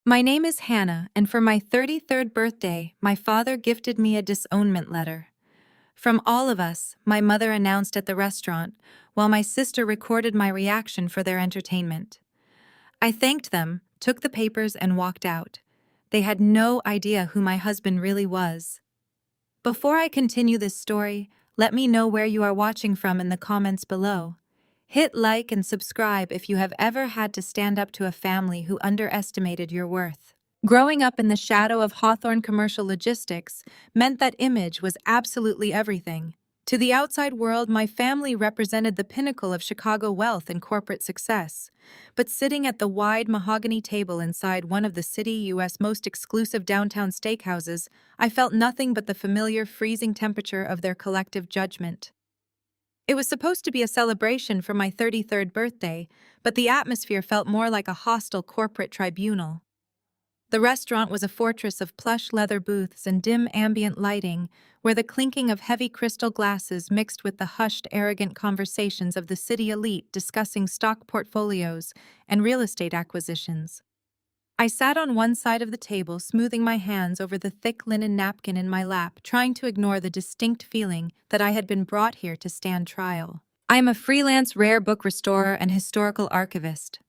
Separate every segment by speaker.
Speaker 1: My name is Hannah, and for my 33rd birthday, my father gifted me a disownment letter. From all of us, my mother announced at the restaurant, while my sister recorded my reaction for their entertainment. I thanked them, took the papers, and walked out. They had no idea who my husband really was. Before I continue this story, let me know where you are watching from in the comments below. Hit like and subscribe if you have ever had to stand up to a family who underestimated your worth. Growing up in the shadow of Hawthorne commercial logistics meant that image was absolutely everything. To the outside world, my family represented the pinnacle of Chicago wealth and corporate success. But sitting at the wide mahogany table inside one of the U.S. most exclusive downtown steakhouses, I felt nothing but the familiar freezing temperature of their collective judgment. It was supposed to be a celebration for my 33rd birthday, but the atmosphere felt more like a hostile corporate tribunal. The restaurant was a fortress of plush leather booths and dim ambient lighting, where the clinking of heavy crystal glasses mixed with the hushed, arrogant conversations of the city elite discussing stock portfolios and real estate acquisitions. I sat on one side of the table, smoothing my hands over the thick linen napkin in my lap, trying to ignore the distinct feeling that I had been brought here to stand trial. I am a freelance rare book restorer and historical archivist.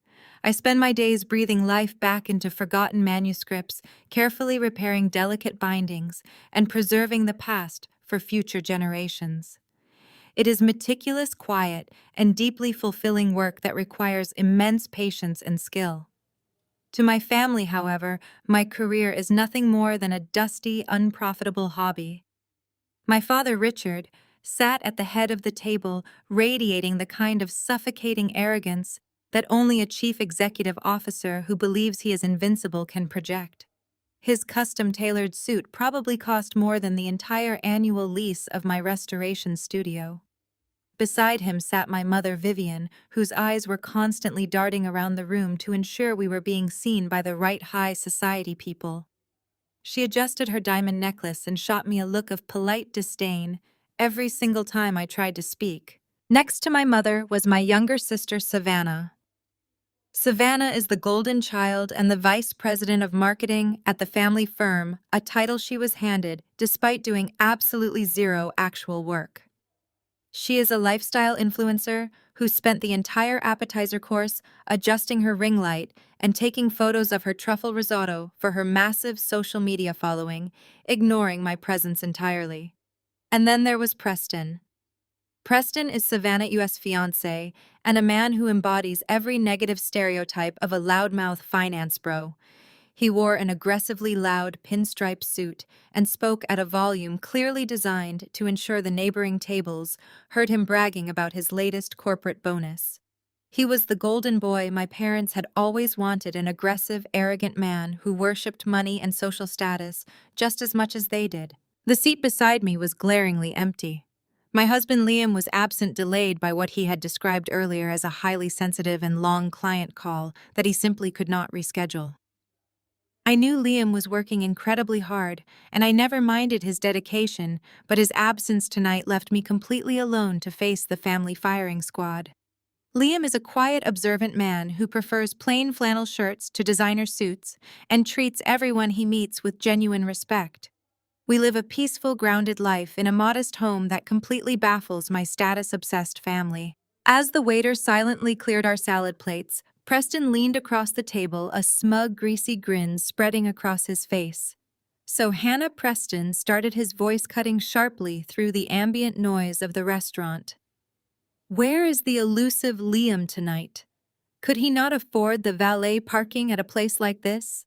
Speaker 1: I spend my days breathing life back into forgotten manuscripts, carefully repairing delicate bindings, and preserving the past for future generations. It is meticulous, quiet, and deeply fulfilling work that requires immense patience and skill. To my family, however, my career is nothing more than a dusty, unprofitable hobby. My father, Richard, sat at the head of the table, radiating the kind of suffocating arrogance that only a chief executive officer who believes he is invincible can project. His custom-tailored suit probably cost more than the entire annual lease of my restoration studio. Beside him sat my mother, Vivian, whose eyes were constantly darting around the room to ensure we were being seen by the right high society people. She adjusted her diamond necklace and shot me a look of polite disdain every single time I tried to speak. Next to my mother was my younger sister, Savannah. Savannah is the golden child and the vice president of marketing at the family firm, a title she was handed despite doing absolutely zero actual work. She is a lifestyle influencer who spent the entire appetizer course adjusting her ring light and taking photos of her truffle risotto for her massive social media following, ignoring my presence entirely. And then there was Preston. Preston is Savannah U.S. fiancé and a man who embodies every negative stereotype of a loudmouth finance bro. He wore an aggressively loud pinstripe suit and spoke at a volume clearly designed to ensure the neighboring tables heard him bragging about his latest corporate bonus. He was the golden boy my parents had always wanted, an aggressive, arrogant man who worshipped money and social status just as much as they did. The seat beside me was glaringly empty. My husband Liam was absent, delayed by what he had described earlier as a highly sensitive and long client call that he simply could not reschedule. I knew Liam was working incredibly hard, and I never minded his dedication, but his absence tonight left me completely alone to face the family firing squad. Liam is a quiet, observant man who prefers plain flannel shirts to designer suits and treats everyone he meets with genuine respect. We live a peaceful, grounded life in a modest home that completely baffles my status-obsessed family. As the waiter silently cleared our salad plates, Preston leaned across the table, a smug, greasy grin spreading across his face. So Hannah Preston started, his voice cutting sharply through the ambient noise of the restaurant. Where is the elusive Liam tonight? Could he not afford the valet parking at a place like this?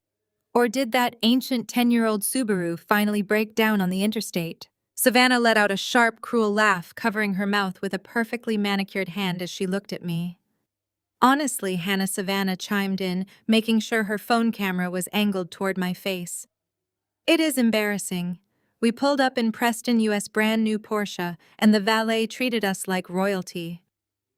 Speaker 1: Or did that ancient 10-year-old Subaru finally break down on the interstate? Savannah let out a sharp, cruel laugh, covering her mouth with a perfectly manicured hand as she looked at me. Honestly, Hannah, Savannah chimed in, making sure her phone camera was angled toward my face. It is embarrassing. We pulled up in Preston U.S. brand new Porsche, and the valet treated us like royalty.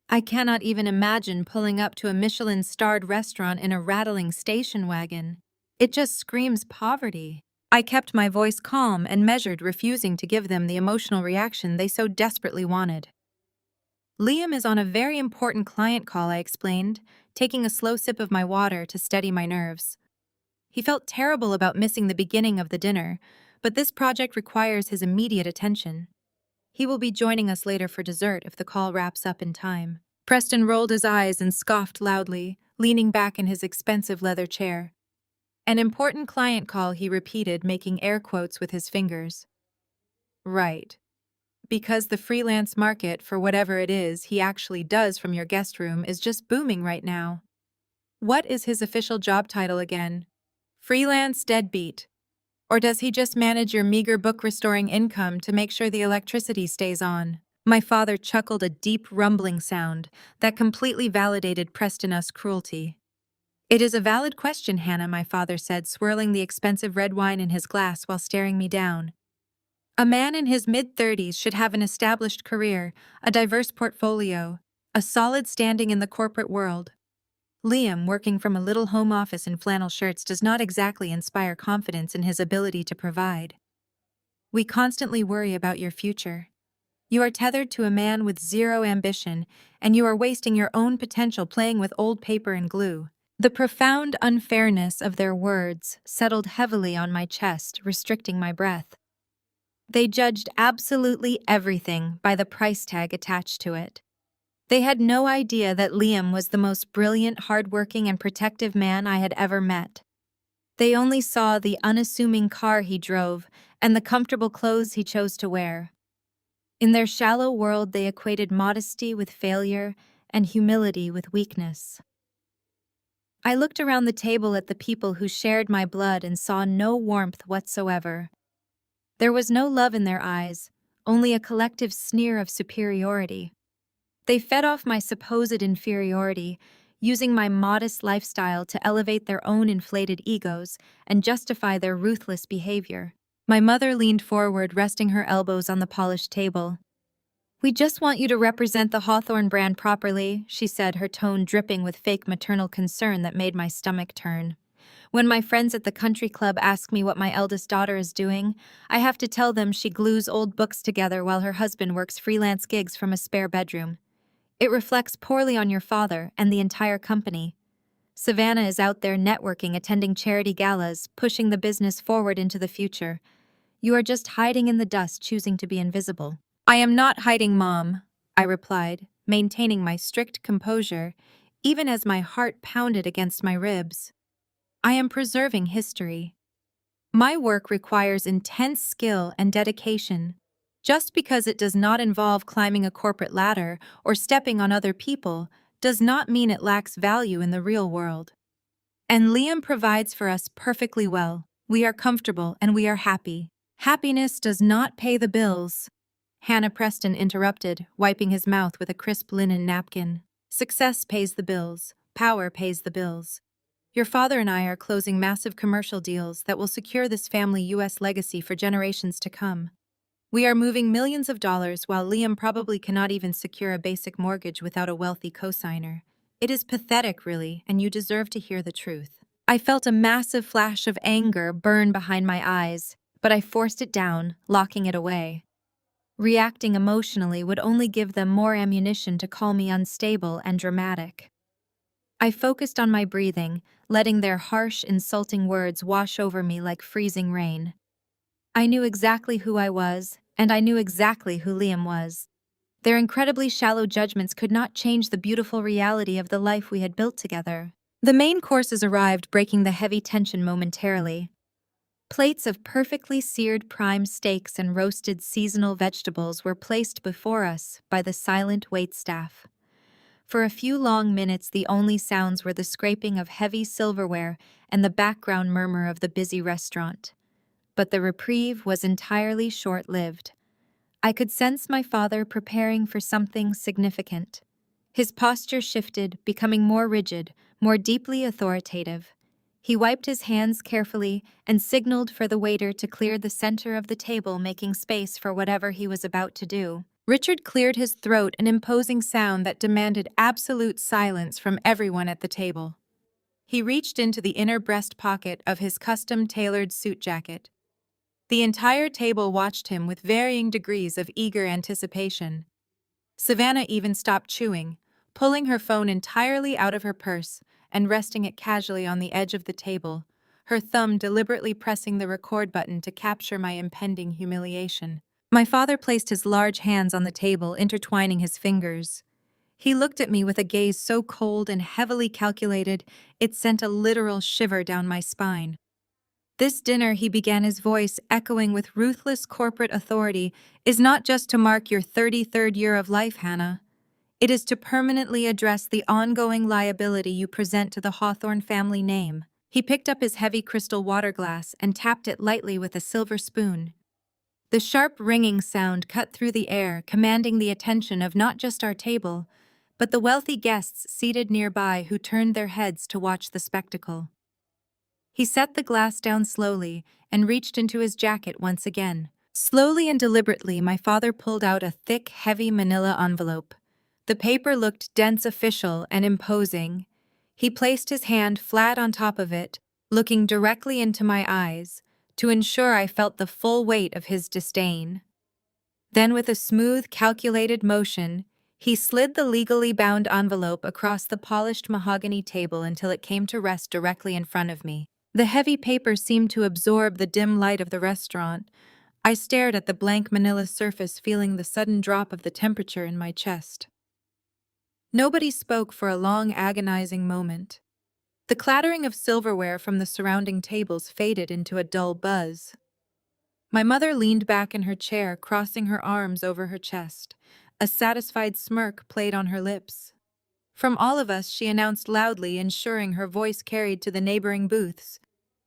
Speaker 1: I cannot even imagine pulling up to a Michelin-starred restaurant in a rattling station wagon. It just screams poverty. I kept my voice calm and measured, refusing to give them the emotional reaction they so desperately wanted. Liam is on a very important client call, I explained, taking a slow sip of my water to steady my nerves. He felt terrible about missing the beginning of the dinner, but this project requires his immediate attention. He will be joining us later for dessert if the call wraps up in time. Preston rolled his eyes and scoffed loudly, leaning back in his expensive leather chair. An important client call, he repeated, making air quotes with his fingers. Right. Because the freelance market for whatever it is he actually does from your guest room is just booming right now. What is his official job title again? Freelance deadbeat. Or does he just manage your meager book-restoring income to make sure the electricity stays on? My father chuckled a deep rumbling sound that completely validated Preston's cruelty. It is a valid question, Hannah, my father said, swirling the expensive red wine in his glass while staring me down. A man in his mid-30s should have an established career, a diverse portfolio, a solid standing in the corporate world. Liam, working from a little home office in flannel shirts, does not exactly inspire confidence in his ability to provide. We constantly worry about your future. You are tethered to a man with zero ambition, and you are wasting your own potential playing with old paper and glue. The profound unfairness of their words settled heavily on my chest, restricting my breath. They judged absolutely everything by the price tag attached to it. They had no idea that Liam was the most brilliant, hardworking, and protective man I had ever met. They only saw the unassuming car he drove and the comfortable clothes he chose to wear. In their shallow world, they equated modesty with failure and humility with weakness. I looked around the table at the people who shared my blood and saw no warmth whatsoever. There was no love in their eyes, only a collective sneer of superiority. They fed off my supposed inferiority, using my modest lifestyle to elevate their own inflated egos and justify their ruthless behavior. My mother leaned forward, resting her elbows on the polished table. "We just want you to represent the Hawthorne brand properly," she said, her tone dripping with fake maternal concern that made my stomach turn. "When my friends at the country club ask me what my eldest daughter is doing, I have to tell them she glues old books together while her husband works freelance gigs from a spare bedroom. It reflects poorly on your father and the entire company. Savannah is out there networking, attending charity galas, pushing the business forward into the future. You are just hiding in the dust, choosing to be invisible." "I am not hiding, Mom," I replied, maintaining my strict composure, even as my heart pounded against my ribs. "I am preserving history. My work requires intense skill and dedication. Just because it does not involve climbing a corporate ladder or stepping on other people does not mean it lacks value in the real world. And Liam provides for us perfectly well. We are comfortable and we are happy. Happiness does not pay the bills." Hannah Preston interrupted, wiping his mouth with a crisp linen napkin. "Success pays the bills. Power pays the bills. Your father and I are closing massive commercial deals that will secure this family U.S. legacy for generations to come. We are moving millions of dollars while Liam probably cannot even secure a basic mortgage without a wealthy cosigner. It is pathetic, really, and you deserve to hear the truth." I felt a massive flash of anger burn behind my eyes, but I forced it down, locking it away. Reacting emotionally would only give them more ammunition to call me unstable and dramatic. I focused on my breathing, letting their harsh, insulting words wash over me like freezing rain. I knew exactly who I was, and I knew exactly who Liam was. Their incredibly shallow judgments could not change the beautiful reality of the life we had built together. The main courses arrived, breaking the heavy tension momentarily. Plates of perfectly seared prime steaks and roasted seasonal vegetables were placed before us by the silent waitstaff. For a few long minutes, the only sounds were the scraping of heavy silverware and the background murmur of the busy restaurant. But the reprieve was entirely short-lived. I could sense my father preparing for something significant. His posture shifted, becoming more rigid, more deeply authoritative. He wiped his hands carefully and signaled for the waiter to clear the center of the table, making space for whatever he was about to do. Richard cleared his throat, an imposing sound that demanded absolute silence from everyone at the table. He reached into the inner breast pocket of his custom-tailored suit jacket. The entire table watched him with varying degrees of eager anticipation. Savannah even stopped chewing, pulling her phone entirely out of her purse and resting it casually on the edge of the table, her thumb deliberately pressing the record button to capture my impending humiliation. My father placed his large hands on the table, intertwining his fingers. He looked at me with a gaze so cold and heavily calculated, it sent a literal shiver down my spine. This dinner, he began, his voice echoing with ruthless corporate authority, is not just to mark your 33rd year of life, Hannah. It is to permanently address the ongoing liability you present to the Hawthorne family name. He picked up his heavy crystal water glass and tapped it lightly with a silver spoon. The sharp ringing sound cut through the air, commanding the attention of not just our table, but the wealthy guests seated nearby who turned their heads to watch the spectacle. He set the glass down slowly and reached into his jacket once again. Slowly and deliberately, my father pulled out a thick, heavy manila envelope. The paper looked dense, official, and imposing. He placed his hand flat on top of it, looking directly into my eyes, to ensure I felt the full weight of his disdain. Then, with a smooth, calculated motion, he slid the legally bound envelope across the polished mahogany table until it came to rest directly in front of me. The heavy paper seemed to absorb the dim light of the restaurant. I stared at the blank manila surface, feeling the sudden drop of the temperature in my chest. Nobody spoke for a long, agonizing moment. The clattering of silverware from the surrounding tables faded into a dull buzz. My mother leaned back in her chair, crossing her arms over her chest. A satisfied smirk played on her lips. From all of us, she announced loudly, ensuring her voice carried to the neighboring booths.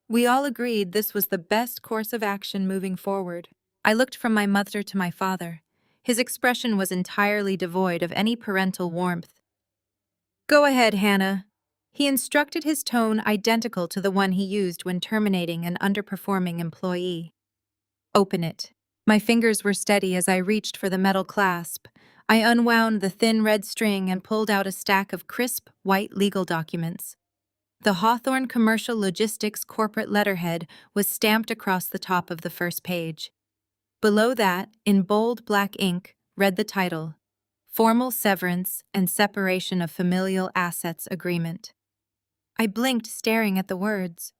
Speaker 1: We all agreed this was the best course of action moving forward. I looked from my mother to my father. His expression was entirely devoid of any parental warmth. "Go ahead, Hannah." He instructed, his tone identical to the one he used when terminating an underperforming employee. "Open it." My fingers were steady as I reached for the metal clasp. I unwound the thin red string and pulled out a stack of crisp, white legal documents. The Hawthorne Commercial Logistics corporate letterhead was stamped across the top of the first page. Below that, in bold black ink, read the title, Formal Severance and Separation of Familial Assets Agreement. I blinked, staring at the words.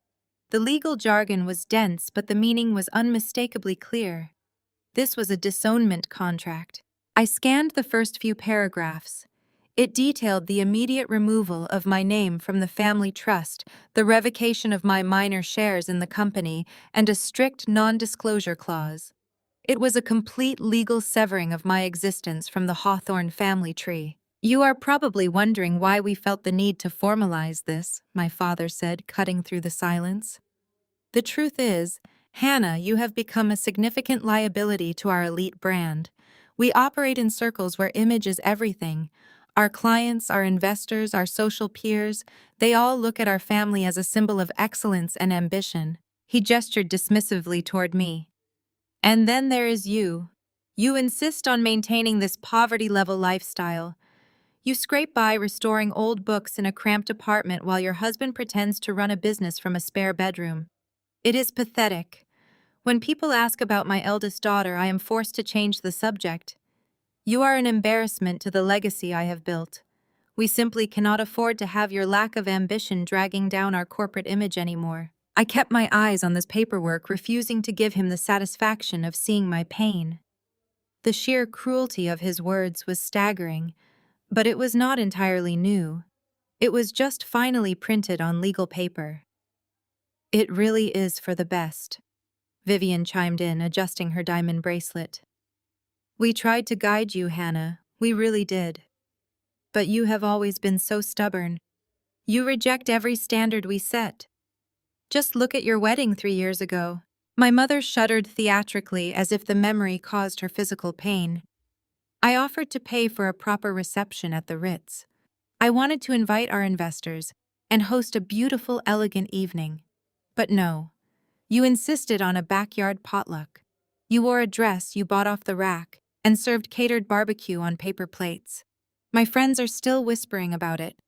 Speaker 1: The legal jargon was dense, but the meaning was unmistakably clear. This was a disownment contract. I scanned the first few paragraphs. It detailed the immediate removal of my name from the family trust, the revocation of my minor shares in the company, and a strict non-disclosure clause. It was a complete legal severing of my existence from the Hawthorne family tree. "You are probably wondering why we felt the need to formalize this," my father said, cutting through the silence. "The truth is, Hannah, you have become a significant liability to our elite brand. We operate in circles where image is everything. Our clients, our investors, our social peers, they all look at our family as a symbol of excellence and ambition." He gestured dismissively toward me. "And then there is you. You insist on maintaining this poverty-level lifestyle. You scrape by restoring old books in a cramped apartment while your husband pretends to run a business from a spare bedroom. It is pathetic. When people ask about my eldest daughter, I am forced to change the subject. You are an embarrassment to the legacy I have built. We simply cannot afford to have your lack of ambition dragging down our corporate image anymore." I kept my eyes on this paperwork, refusing to give him the satisfaction of seeing my pain. The sheer cruelty of his words was staggering, but it was not entirely new. It was just finally printed on legal paper. "It really is for the best," Vivian chimed in, adjusting her diamond bracelet. "We tried to guide you, Hannah. We really did. But you have always been so stubborn. You reject every standard we set. Just look at your wedding 3 years ago." My mother shuddered theatrically as if the memory caused her physical pain. "I offered to pay for a proper reception at the Ritz. I wanted to invite our investors and host a beautiful, elegant evening. But no. You insisted on a backyard potluck. You wore a dress you bought off the rack and served catered barbecue on paper plates. My friends are still whispering about it.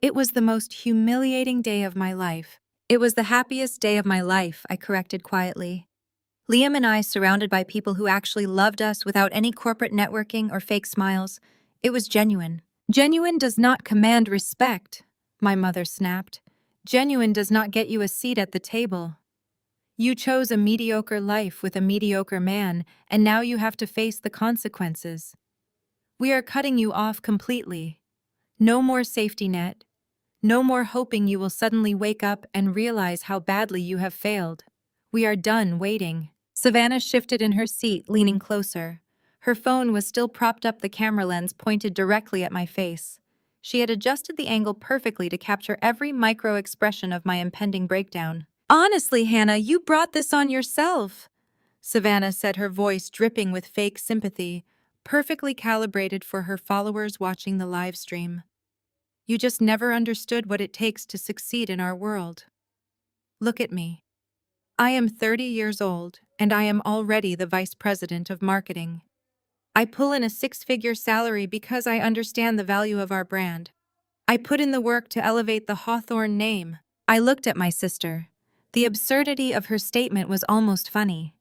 Speaker 1: It was the most humiliating day of my life." "It was the happiest day of my life," I corrected quietly. "Liam and I, surrounded by people who actually loved us without any corporate networking or fake smiles. It was genuine." "Genuine does not command respect," my mother snapped. Genuine does not get you a seat at the table. You chose a mediocre life with a mediocre man, and now you have to face the consequences. We are cutting you off completely. No more safety net. No more hoping you will suddenly wake up and realize how badly you have failed. We are done waiting. Savannah shifted in her seat, leaning closer. Her phone was still propped up, the camera lens pointed directly at my face. She had adjusted the angle perfectly to capture every micro-expression of my impending breakdown. "Honestly, Hannah, you brought this on yourself," Savannah said, her voice dripping with fake sympathy, perfectly calibrated for her followers watching the live stream. "You just never understood what it takes to succeed in our world. Look at me. I am 30 years old, and I am already the vice president of marketing. I pull in a six-figure salary because I understand the value of our brand. I put in the work to elevate the Hawthorne name." I looked at my sister. The absurdity of her statement was almost funny.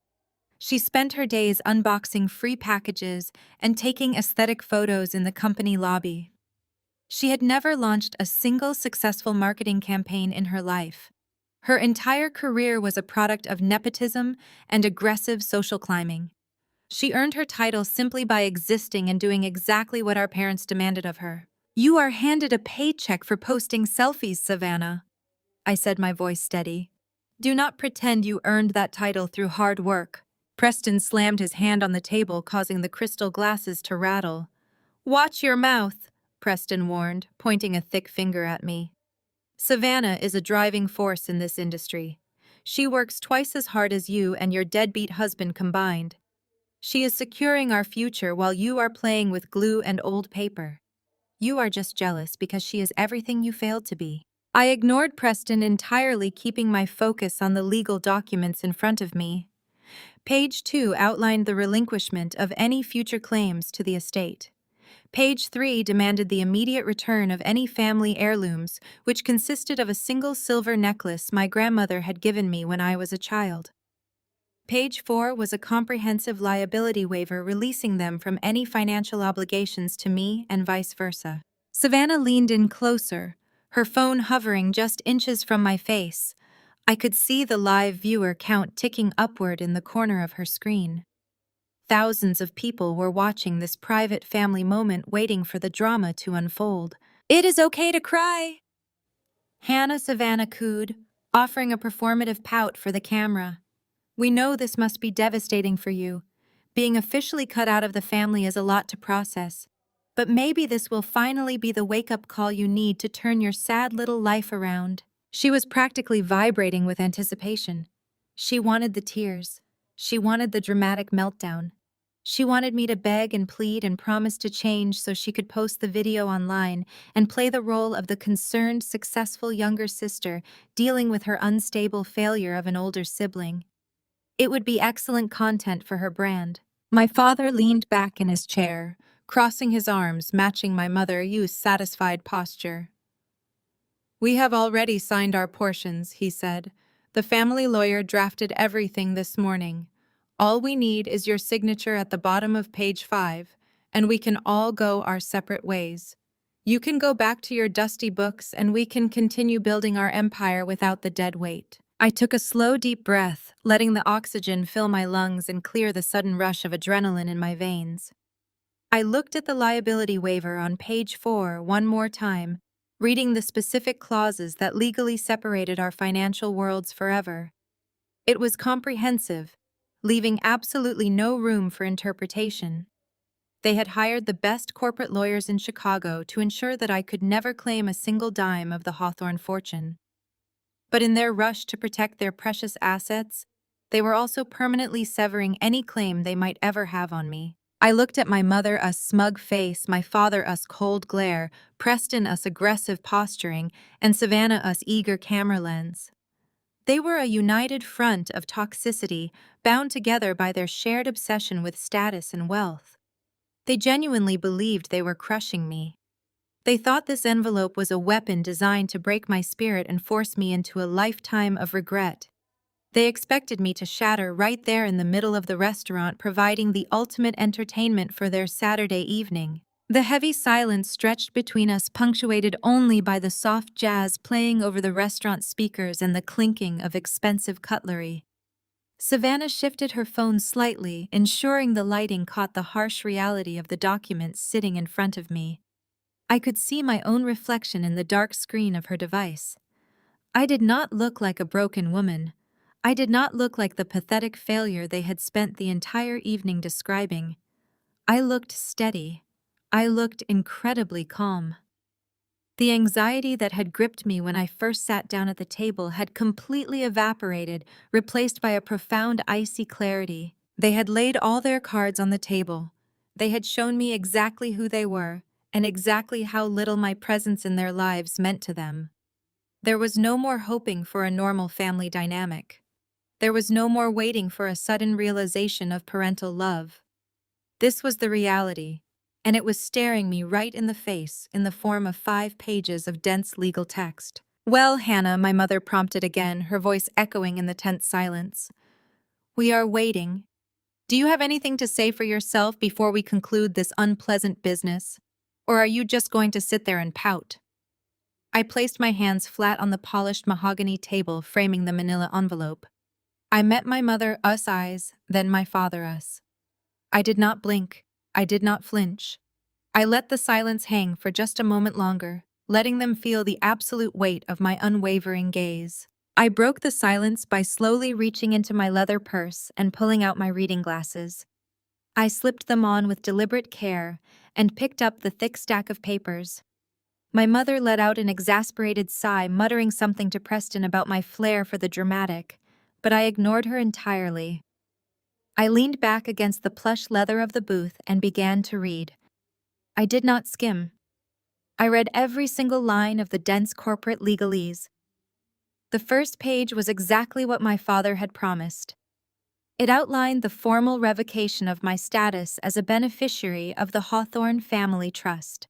Speaker 1: She spent her days unboxing free packages and taking aesthetic photos in the company lobby. She had never launched a single successful marketing campaign in her life. Her entire career was a product of nepotism and aggressive social climbing. She earned her title simply by existing and doing exactly what our parents demanded of her. "You are handed a paycheck for posting selfies, Savannah," I said, my voice steady. "Do not pretend you earned that title through hard work." Preston slammed his hand on the table, causing the crystal glasses to rattle. "Watch your mouth," Preston warned, pointing a thick finger at me. "Savannah is a driving force in this industry. She works twice as hard as you and your deadbeat husband combined. She is securing our future while you are playing with glue and old paper. You are just jealous because she is everything you failed to be." I ignored Preston entirely, keeping my focus on the legal documents in front of me. Page 2 outlined the relinquishment of any future claims to the estate. Page 3 demanded the immediate return of any family heirlooms, which consisted of a single silver necklace my grandmother had given me when I was a child. Page 4 was a comprehensive liability waiver releasing them from any financial obligations to me and vice versa. Savannah leaned in closer, her phone hovering just inches from my face. I could see the live viewer count ticking upward in the corner of her screen. Thousands of people were watching this private family moment, waiting for the drama to unfold. "It is okay to cry," Hannah Savannah cooed, offering a performative pout for the camera. "We know this must be devastating for you. Being officially cut out of the family is a lot to process. But maybe this will finally be the wake-up call you need to turn your sad little life around." She was practically vibrating with anticipation. She wanted the tears. She wanted the dramatic meltdown. She wanted me to beg and plead and promise to change so she could post the video online and play the role of the concerned, successful younger sister dealing with her unstable failure of an older sibling. It would be excellent content for her brand. My father leaned back in his chair, crossing his arms, matching my mother's satisfied posture. "We have already signed our portions," he said. "The family lawyer drafted everything this morning. All we need is your signature at the bottom of page 5, and we can all go our separate ways. You can go back to your dusty books, and we can continue building our empire without the dead weight." I took a slow, deep breath, letting the oxygen fill my lungs and clear the sudden rush of adrenaline in my veins. I looked at the liability waiver on page 4 one more time, reading the specific clauses that legally separated our financial worlds forever. It was comprehensive, leaving absolutely no room for interpretation. They had hired the best corporate lawyers in Chicago to ensure that I could never claim a single dime of the Hawthorne fortune. But in their rush to protect their precious assets, they were also permanently severing any claim they might ever have on me. I looked at my mother, a smug face, my father, us cold glare, Preston, us aggressive posturing, and Savannah, us eager camera lens. They were a united front of toxicity, bound together by their shared obsession with status and wealth. They genuinely believed they were crushing me. They thought this envelope was a weapon designed to break my spirit and force me into a lifetime of regret. They expected me to shatter right there in the middle of the restaurant, providing the ultimate entertainment for their Saturday evening. The heavy silence stretched between us, punctuated only by the soft jazz playing over the restaurant speakers and the clinking of expensive cutlery. Savannah shifted her phone slightly, ensuring the lighting caught the harsh reality of the document sitting in front of me. I could see my own reflection in the dark screen of her device. I did not look like a broken woman. I did not look like the pathetic failure they had spent the entire evening describing. I looked steady. I looked incredibly calm. The anxiety that had gripped me when I first sat down at the table had completely evaporated, replaced by a profound icy clarity. They had laid all their cards on the table. They had shown me exactly who they were, and exactly how little my presence in their lives meant to them. There was no more hoping for a normal family dynamic. There was no more waiting for a sudden realization of parental love. This was the reality, and it was staring me right in the face in the form of 5 pages of dense legal text. "Well, Hannah," my mother prompted again, her voice echoing in the tense silence. "We are waiting. Do you have anything to say for yourself before we conclude this unpleasant business? Or are you just going to sit there and pout?" I placed my hands flat on the polished mahogany table framing the manila envelope. I met my mother-us eyes, then my father-us. I did not blink. I did not flinch. I let the silence hang for just a moment longer, letting them feel the absolute weight of my unwavering gaze. I broke the silence by slowly reaching into my leather purse and pulling out my reading glasses. I slipped them on with deliberate care and picked up the thick stack of papers. My mother let out an exasperated sigh, muttering something to Preston about my flair for the dramatic, but I ignored her entirely. I leaned back against the plush leather of the booth and began to read. I did not skim. I read every single line of the dense corporate legalese. The first page was exactly what my father had promised. It outlined the formal revocation of my status as a beneficiary of the Hawthorne Family Trust.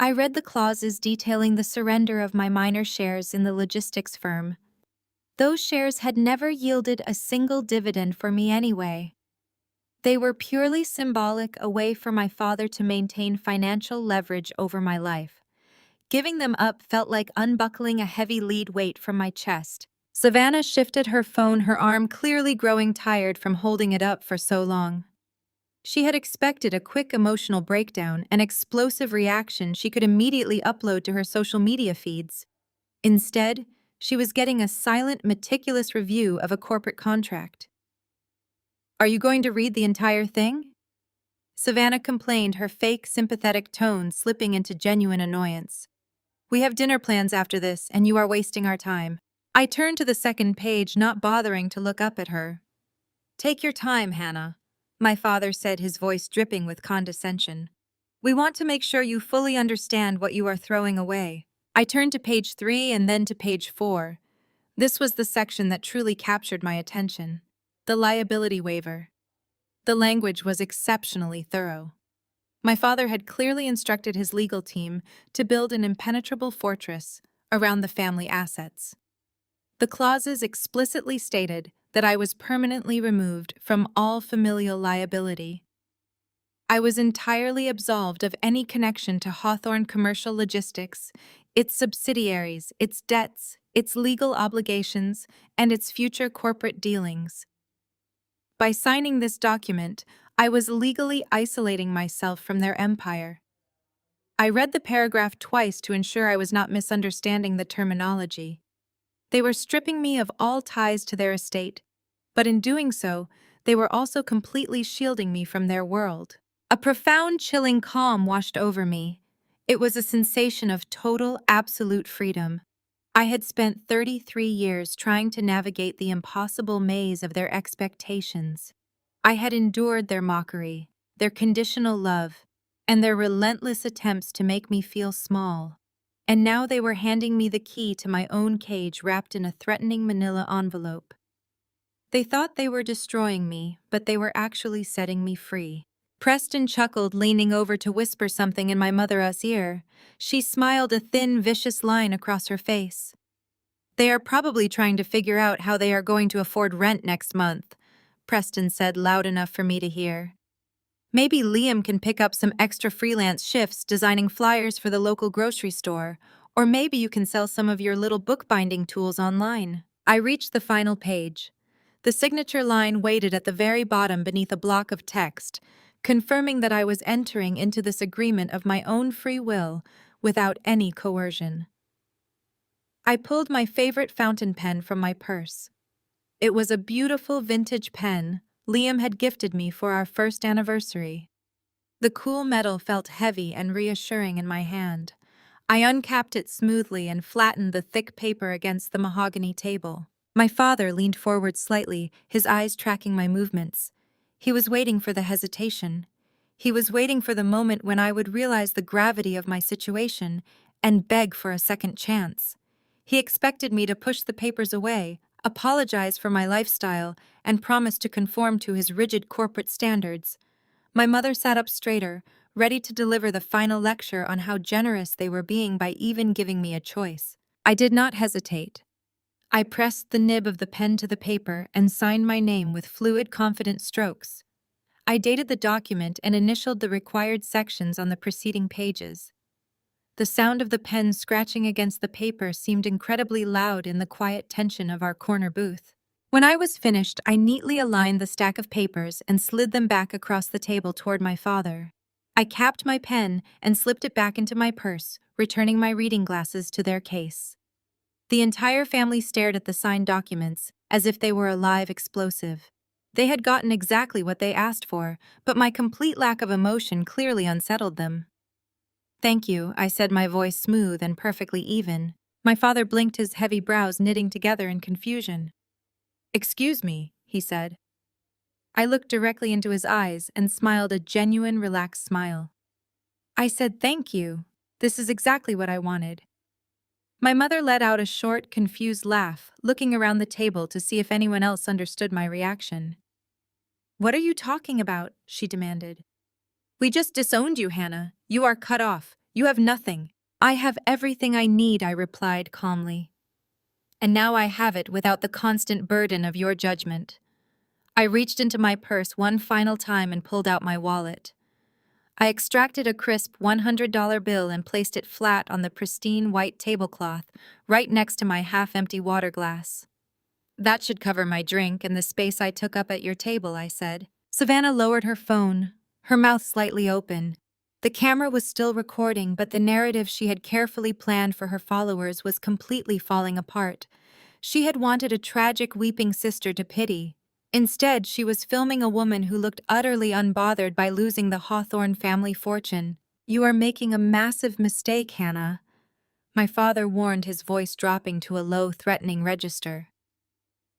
Speaker 1: I read the clauses detailing the surrender of my minor shares in the logistics firm. Those shares had never yielded a single dividend for me anyway. They were purely symbolic, a way for my father to maintain financial leverage over my life. Giving them up felt like unbuckling a heavy lead weight from my chest. Savannah shifted her phone, her arm clearly growing tired from holding it up for so long. She had expected a quick emotional breakdown, an explosive reaction she could immediately upload to her social media feeds. Instead, she was getting a silent, meticulous review of a corporate contract. "Are you going to read the entire thing?" Savannah complained, her fake, sympathetic tone slipping into genuine annoyance. "We have dinner plans after this, and you are wasting our time." I turned to the second page, not bothering to look up at her. "Take your time, Hannah," my father said, his voice dripping with condescension. "We want to make sure you fully understand what you are throwing away." I turned to page 3 and then to page 4. This was the section that truly captured my attention. The liability waiver. The language was exceptionally thorough. My father had clearly instructed his legal team to build an impenetrable fortress around the family assets. The clauses explicitly stated that I was permanently removed from all familial liability. I was entirely absolved of any connection to Hawthorne Commercial Logistics, its subsidiaries, its debts, its legal obligations, and its future corporate dealings. By signing this document, I was legally isolating myself from their empire. I read the paragraph twice to ensure I was not misunderstanding the terminology. They were stripping me of all ties to their estate, but in doing so, they were also completely shielding me from their world. A profound, chilling calm washed over me. It was a sensation of total, absolute freedom. I had spent 33 years trying to navigate the impossible maze of their expectations. I had endured their mockery, their conditional love, and their relentless attempts to make me feel small. And now they were handing me the key to my own cage wrapped in a threatening manila envelope. They thought they were destroying me, but they were actually setting me free. Preston chuckled, leaning over to whisper something in my mother's ear. She smiled, a thin, vicious line across her face. "They are probably trying to figure out how they are going to afford rent next month," Preston said, loud enough for me to hear. Maybe Liam can pick up some extra freelance shifts designing flyers for the local grocery store, or maybe you can sell some of your little bookbinding tools online. I reached the final page. The signature line waited at the very bottom beneath a block of text, confirming that I was entering into this agreement of my own free will without any coercion. I pulled my favorite fountain pen from my purse. It was a beautiful vintage pen Liam had gifted me for our first anniversary. The cool metal felt heavy and reassuring in my hand. I uncapped it smoothly and flattened the thick paper against the mahogany table. My father leaned forward slightly, his eyes tracking my movements. He was waiting for the hesitation. He was waiting for the moment when I would realize the gravity of my situation and beg for a second chance. He expected me to push the papers away, apologize for my lifestyle, and promise to conform to his rigid corporate standards. My mother sat up straighter, ready to deliver the final lecture on how generous they were being by even giving me a choice. I did not hesitate. I pressed the nib of the pen to the paper and signed my name with fluid, confident strokes. I dated the document and initialed the required sections on the preceding pages. The sound of the pen scratching against the paper seemed incredibly loud in the quiet tension of our corner booth. When I was finished, I neatly aligned the stack of papers and slid them back across the table toward my father. I capped my pen and slipped it back into my purse, returning my reading glasses to their case. The entire family stared at the signed documents, as if they were a live explosive. They had gotten exactly what they asked for, but my complete lack of emotion clearly unsettled them. "Thank you," I said, my voice smooth and perfectly even. My father blinked, his heavy brows knitting together in confusion. "Excuse me," he said. I looked directly into his eyes and smiled a genuine, relaxed smile. I said, "Thank you. This is exactly what I wanted." My mother let out a short, confused laugh, looking around the table to see if anyone else understood my reaction. "What are you talking about?" she demanded. "We just disowned you, Hannah. You are cut off. You have nothing." "I have everything I need," I replied calmly. "And now I have it without the constant burden of your judgment." I reached into my purse one final time and pulled out my wallet. I extracted a crisp $100 bill and placed it flat on the pristine white tablecloth, right next to my half-empty water glass. "That should cover my drink and the space I took up at your table," I said. Savannah lowered her phone, her mouth slightly open. The camera was still recording, but the narrative she had carefully planned for her followers was completely falling apart. She had wanted a tragic weeping sister to pity. Instead, she was filming a woman who looked utterly unbothered by losing the Hawthorne family fortune. "You are making a massive mistake, Hannah," my father warned, his voice dropping to a low, threatening register.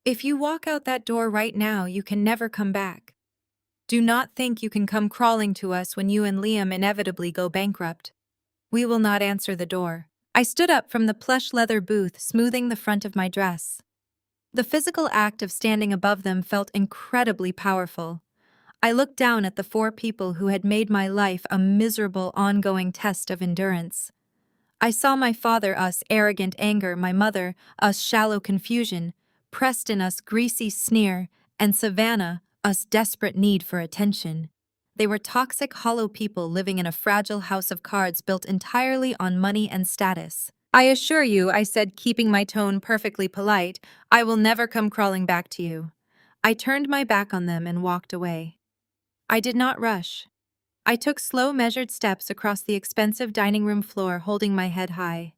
Speaker 1: "If you walk out that door right now, you can never come back. Do not think you can come crawling to us when you and Liam inevitably go bankrupt. We will not answer the door." I stood up from the plush leather booth, smoothing the front of my dress. The physical act of standing above them felt incredibly powerful. I looked down at the four people who had made my life a miserable, ongoing test of endurance. I saw my father, us arrogant anger, my mother, us shallow confusion, Preston, us greasy sneer, and Savannah, us desperate need for attention. They were toxic, hollow people living in a fragile house of cards built entirely on money and status. "I assure you," I said, keeping my tone perfectly polite, "I will never come crawling back to you." I turned my back on them and walked away. I did not rush. I took slow, measured steps across the expensive dining room floor, holding my head high.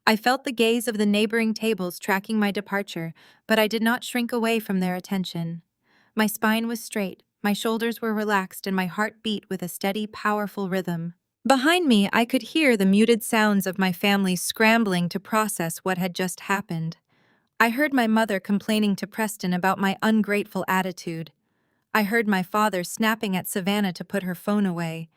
Speaker 1: I felt the gaze of the neighboring tables tracking my departure, but I did not shrink away from their attention. My spine was straight, my shoulders were relaxed, and my heart beat with a steady, powerful rhythm. Behind me, I could hear the muted sounds of my family scrambling to process what had just happened. I heard my mother complaining to Preston about my ungrateful attitude. I heard my father snapping at Savannah to put her phone away.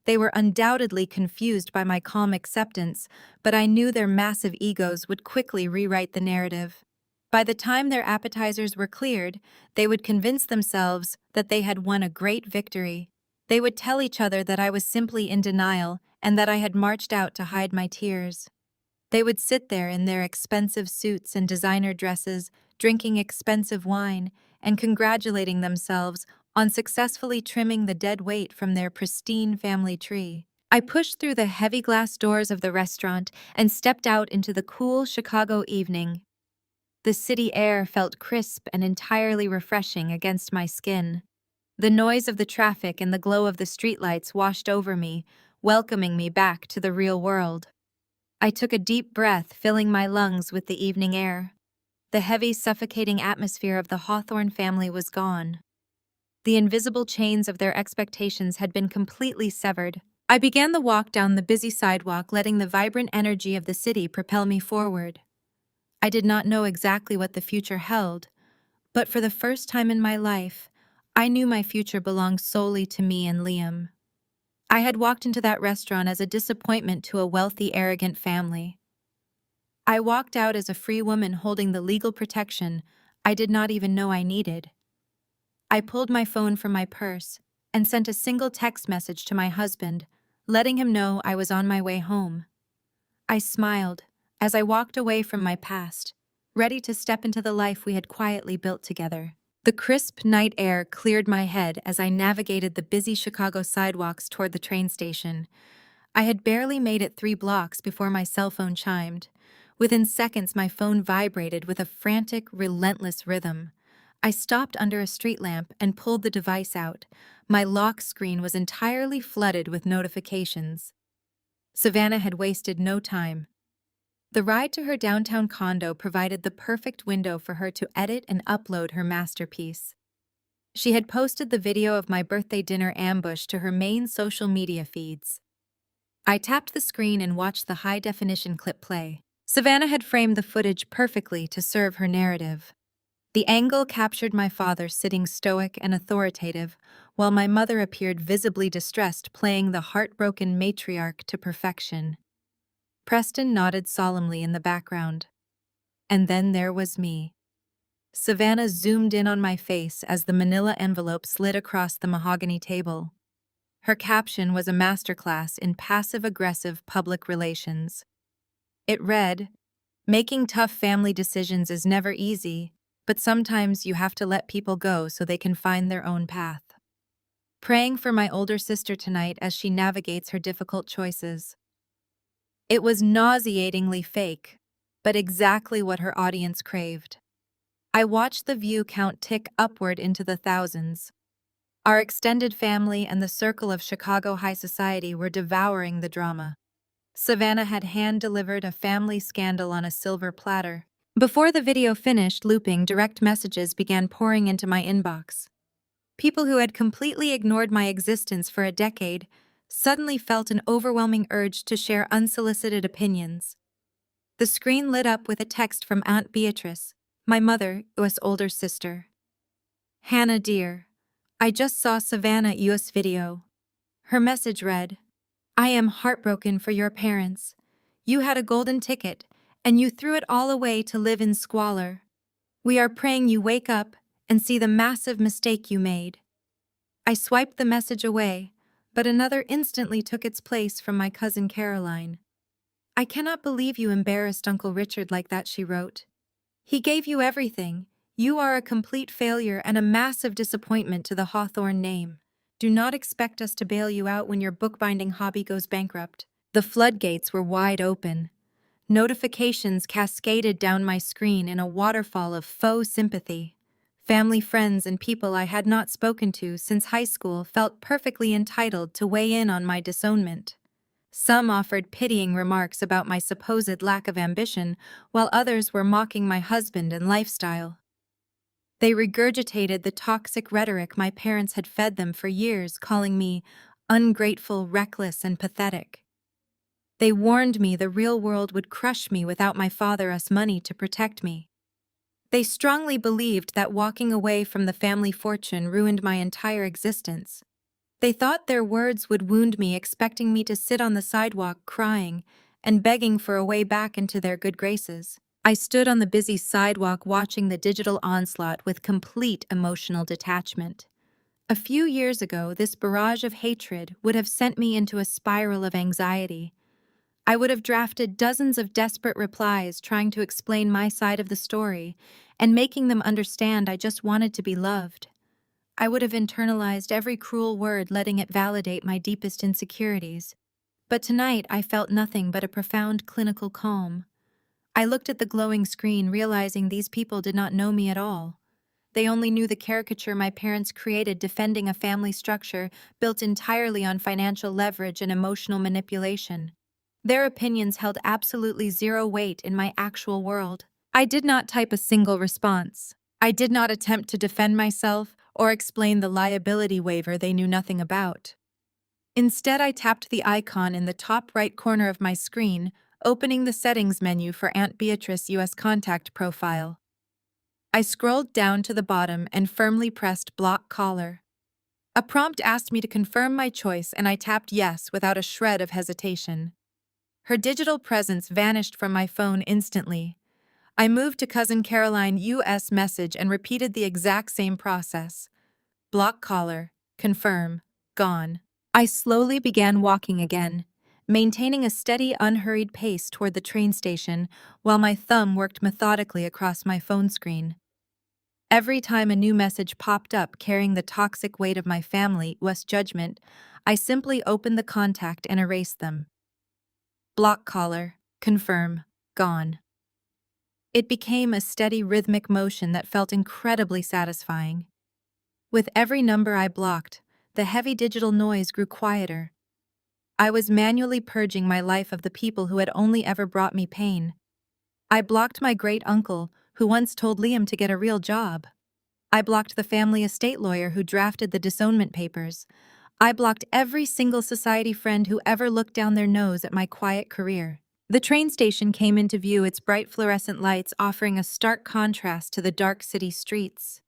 Speaker 1: They were undoubtedly confused by my calm acceptance, but I knew their massive egos would quickly rewrite the narrative. By the time their appetizers were cleared, they would convince themselves that they had won a great victory. They would tell each other that I was simply in denial and that I had marched out to hide my tears. They would sit there in their expensive suits and designer dresses, drinking expensive wine, and congratulating themselves on successfully trimming the dead weight from their pristine family tree. I pushed through the heavy glass doors of the restaurant and stepped out into the cool Chicago evening. The city air felt crisp and entirely refreshing against my skin. The noise of the traffic and the glow of the streetlights washed over me, welcoming me back to the real world. I took a deep breath, filling my lungs with the evening air. The heavy, suffocating atmosphere of the Hawthorne family was gone. The invisible chains of their expectations had been completely severed. I began the walk down the busy sidewalk, letting the vibrant energy of the city propel me forward. I did not know exactly what the future held, but for the first time in my life, I knew my future belonged solely to me and Liam. I had walked into that restaurant as a disappointment to a wealthy, arrogant family. I walked out as a free woman holding the legal protection I did not even know I needed. I pulled my phone from my purse and sent a single text message to my husband, letting him know I was on my way home. I smiled as I walked away from my past, ready to step into the life we had quietly built together. The crisp night air cleared my head as I navigated the busy Chicago sidewalks toward the train station. I had barely made it 3 blocks before my cell phone chimed. Within seconds, my phone vibrated with a frantic, relentless rhythm. I stopped under a street lamp and pulled the device out. My lock screen was entirely flooded with notifications. Savannah had wasted no time. The ride to her downtown condo provided the perfect window for her to edit and upload her masterpiece. She had posted the video of my birthday dinner ambush to her main social media feeds. I tapped the screen and watched the high-definition clip play. Savannah had framed the footage perfectly to serve her narrative. The angle captured my father sitting stoic and authoritative, while my mother appeared visibly distressed, playing the heartbroken matriarch to perfection. Preston nodded solemnly in the background. And then there was me. Savannah zoomed in on my face as the manila envelope slid across the mahogany table. Her caption was a masterclass in passive-aggressive public relations. It read, "Making tough family decisions is never easy, but sometimes you have to let people go so they can find their own path. Praying for my older sister tonight as she navigates her difficult choices." It was nauseatingly fake, but exactly what her audience craved. I watched the view count tick upward into the thousands. Our extended family and the circle of Chicago high society were devouring the drama. Savannah had hand-delivered a family scandal on a silver platter. Before the video finished looping, direct messages began pouring into my inbox. People who had completely ignored my existence for a decade suddenly felt an overwhelming urge to share unsolicited opinions. The screen lit up with a text from Aunt Beatrice, my mother's older sister. "Hannah dear, I just saw Savannah's video." Her message read, "I am heartbroken for your parents. You had a golden ticket, and you threw it all away to live in squalor. We are praying you wake up and see the massive mistake you made." I swiped the message away, but another instantly took its place from my cousin Caroline. "I cannot believe you embarrassed Uncle Richard like that," she wrote. "He gave you everything. You are a complete failure and a massive disappointment to the Hawthorne name. Do not expect us to bail you out when your bookbinding hobby goes bankrupt." The floodgates were wide open. Notifications cascaded down my screen in a waterfall of faux sympathy. Family, friends, and people I had not spoken to since high school felt perfectly entitled to weigh in on my disownment. Some offered pitying remarks about my supposed lack of ambition, while others were mocking my husband and lifestyle. They regurgitated the toxic rhetoric my parents had fed them for years, calling me ungrateful, reckless, and pathetic. They warned me the real world would crush me without my father's money to protect me. They strongly believed that walking away from the family fortune ruined my entire existence. They thought their words would wound me, expecting me to sit on the sidewalk crying and begging for a way back into their good graces. I stood on the busy sidewalk watching the digital onslaught with complete emotional detachment. A few years ago, this barrage of hatred would have sent me into a spiral of anxiety. I would have drafted dozens of desperate replies trying to explain my side of the story and making them understand I just wanted to be loved. I would have internalized every cruel word, letting it validate my deepest insecurities. But tonight I felt nothing but a profound clinical calm. I looked at the glowing screen, realizing these people did not know me at all. They only knew the caricature my parents created, defending a family structure built entirely on financial leverage and emotional manipulation. Their opinions held absolutely zero weight in my actual world. I did not type a single response. I did not attempt to defend myself or explain the liability waiver they knew nothing about. Instead, I tapped the icon in the top right corner of my screen, opening the settings menu for Aunt Beatrice U.S. contact profile. I scrolled down to the bottom and firmly pressed block caller. A prompt asked me to confirm my choice, and I tapped yes without a shred of hesitation. Her digital presence vanished from my phone instantly. I moved to Cousin Caroline U.S. message and repeated the exact same process. Block caller, confirm, gone. I slowly began walking again, maintaining a steady, unhurried pace toward the train station while my thumb worked methodically across my phone screen. Every time a new message popped up carrying the toxic weight of my family was judgment, I simply opened the contact and erased them. Block caller, confirm, gone. It became a steady rhythmic motion that felt incredibly satisfying. With every number I blocked, the heavy digital noise grew quieter. I was manually purging my life of the people who had only ever brought me pain. I blocked my great uncle, who once told Liam to get a real job. I blocked the family estate lawyer who drafted the disownment papers. I blocked every single society friend who ever looked down their nose at my quiet career. The train station came into view, its bright fluorescent lights offering a stark contrast to the dark city streets.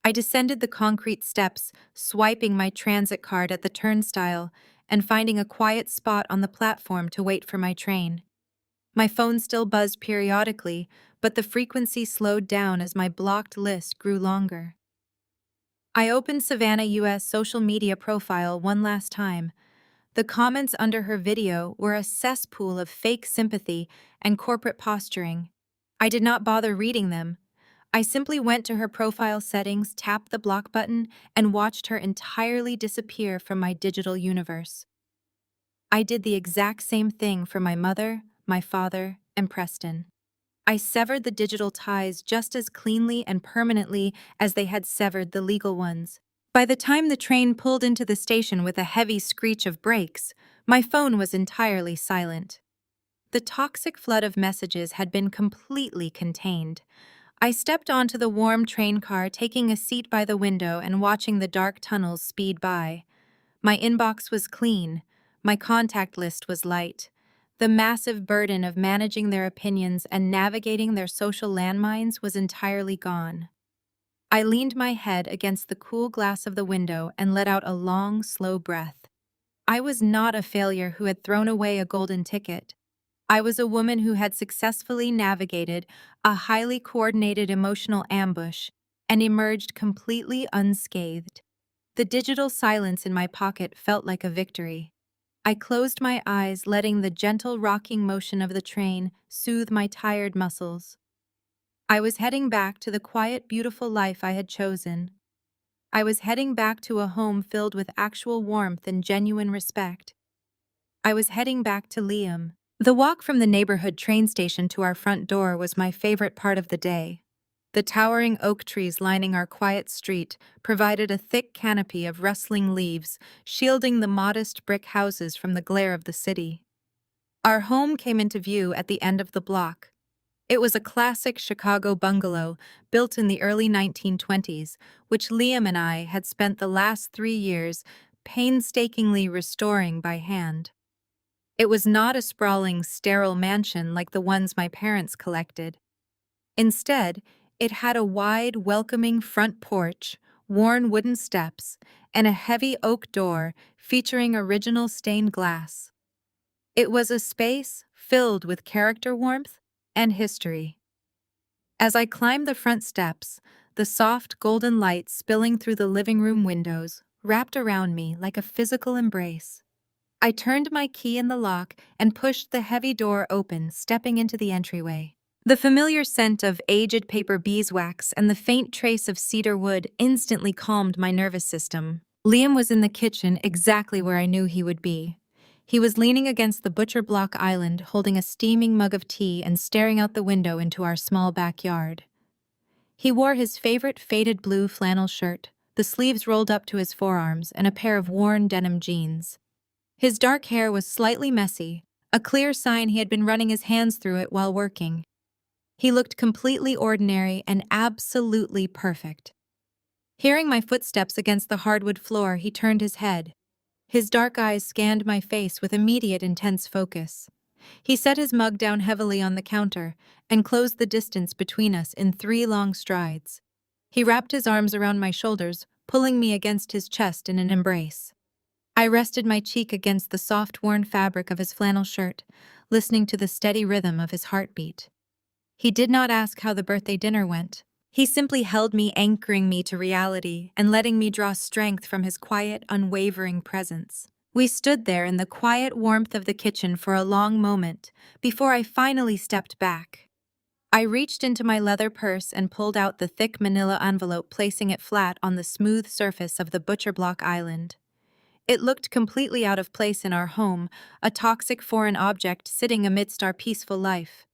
Speaker 1: I descended the concrete steps, swiping my transit card at the turnstile and finding a quiet spot on the platform to wait for my train. My phone still buzzed periodically, but the frequency slowed down as my blocked list grew longer. I opened Savannah U.S. social media profile one last time. The comments under her video were a cesspool of fake sympathy and corporate posturing. I did not bother reading them. I simply went to her profile settings, tapped the block button, and watched her entirely disappear from my digital universe. I did the exact same thing for my mother, my father, and Preston. I severed the digital ties just as cleanly and permanently as they had severed the legal ones. By the time the train pulled into the station with a heavy screech of brakes, my phone was entirely silent. The toxic flood of messages had been completely contained. I stepped onto the warm train car, taking a seat by the window and watching the dark tunnels speed by. My inbox was clean. My contact list was light. The massive burden of managing their opinions and navigating their social landmines was entirely gone. I leaned my head against the cool glass of the window and let out a long, slow breath. I was not a failure who had thrown away a golden ticket. I was a woman who had successfully navigated a highly coordinated emotional ambush and emerged completely unscathed. The digital silence in my pocket felt like a victory. I closed my eyes, letting the gentle rocking motion of the train soothe my tired muscles. I was heading back to the quiet, beautiful life I had chosen. I was heading back to a home filled with actual warmth and genuine respect. I was heading back to Liam. The walk from the neighborhood train station to our front door was my favorite part of the day. The towering oak trees lining our quiet street provided a thick canopy of rustling leaves, shielding the modest brick houses from the glare of the city. Our home came into view at the end of the block. It was a classic Chicago bungalow built in the early 1920s, which Liam and I had spent the last 3 years painstakingly restoring by hand. It was not a sprawling, sterile mansion like the ones my parents collected. Instead, it had a wide, welcoming front porch, worn wooden steps, and a heavy oak door featuring original stained glass. It was a space filled with character warmth and history. As I climbed the front steps, the soft golden light spilling through the living room windows wrapped around me like a physical embrace. I turned my key in the lock and pushed the heavy door open, stepping into the entryway. The familiar scent of aged paper beeswax and the faint trace of cedar wood instantly calmed my nervous system. Liam was in the kitchen exactly where I knew he would be. He was leaning against the butcher block island, holding a steaming mug of tea and staring out the window into our small backyard. He wore his favorite faded blue flannel shirt, the sleeves rolled up to his forearms, and a pair of worn denim jeans. His dark hair was slightly messy, a clear sign he had been running his hands through it while working. He looked completely ordinary and absolutely perfect. Hearing my footsteps against the hardwood floor, he turned his head. His dark eyes scanned my face with immediate intense focus. He set his mug down heavily on the counter and closed the distance between us in 3 long strides. He wrapped his arms around my shoulders, pulling me against his chest in an embrace. I rested my cheek against the soft, worn fabric of his flannel shirt, listening to the steady rhythm of his heartbeat. He did not ask how the birthday dinner went. He simply held me, anchoring me to reality and letting me draw strength from his quiet, unwavering presence. We stood there in the quiet warmth of the kitchen for a long moment before I finally stepped back. I reached into my leather purse and pulled out the thick manila envelope, placing it flat on the smooth surface of the butcher block island. It looked completely out of place in our home, a toxic foreign object sitting amidst our peaceful life.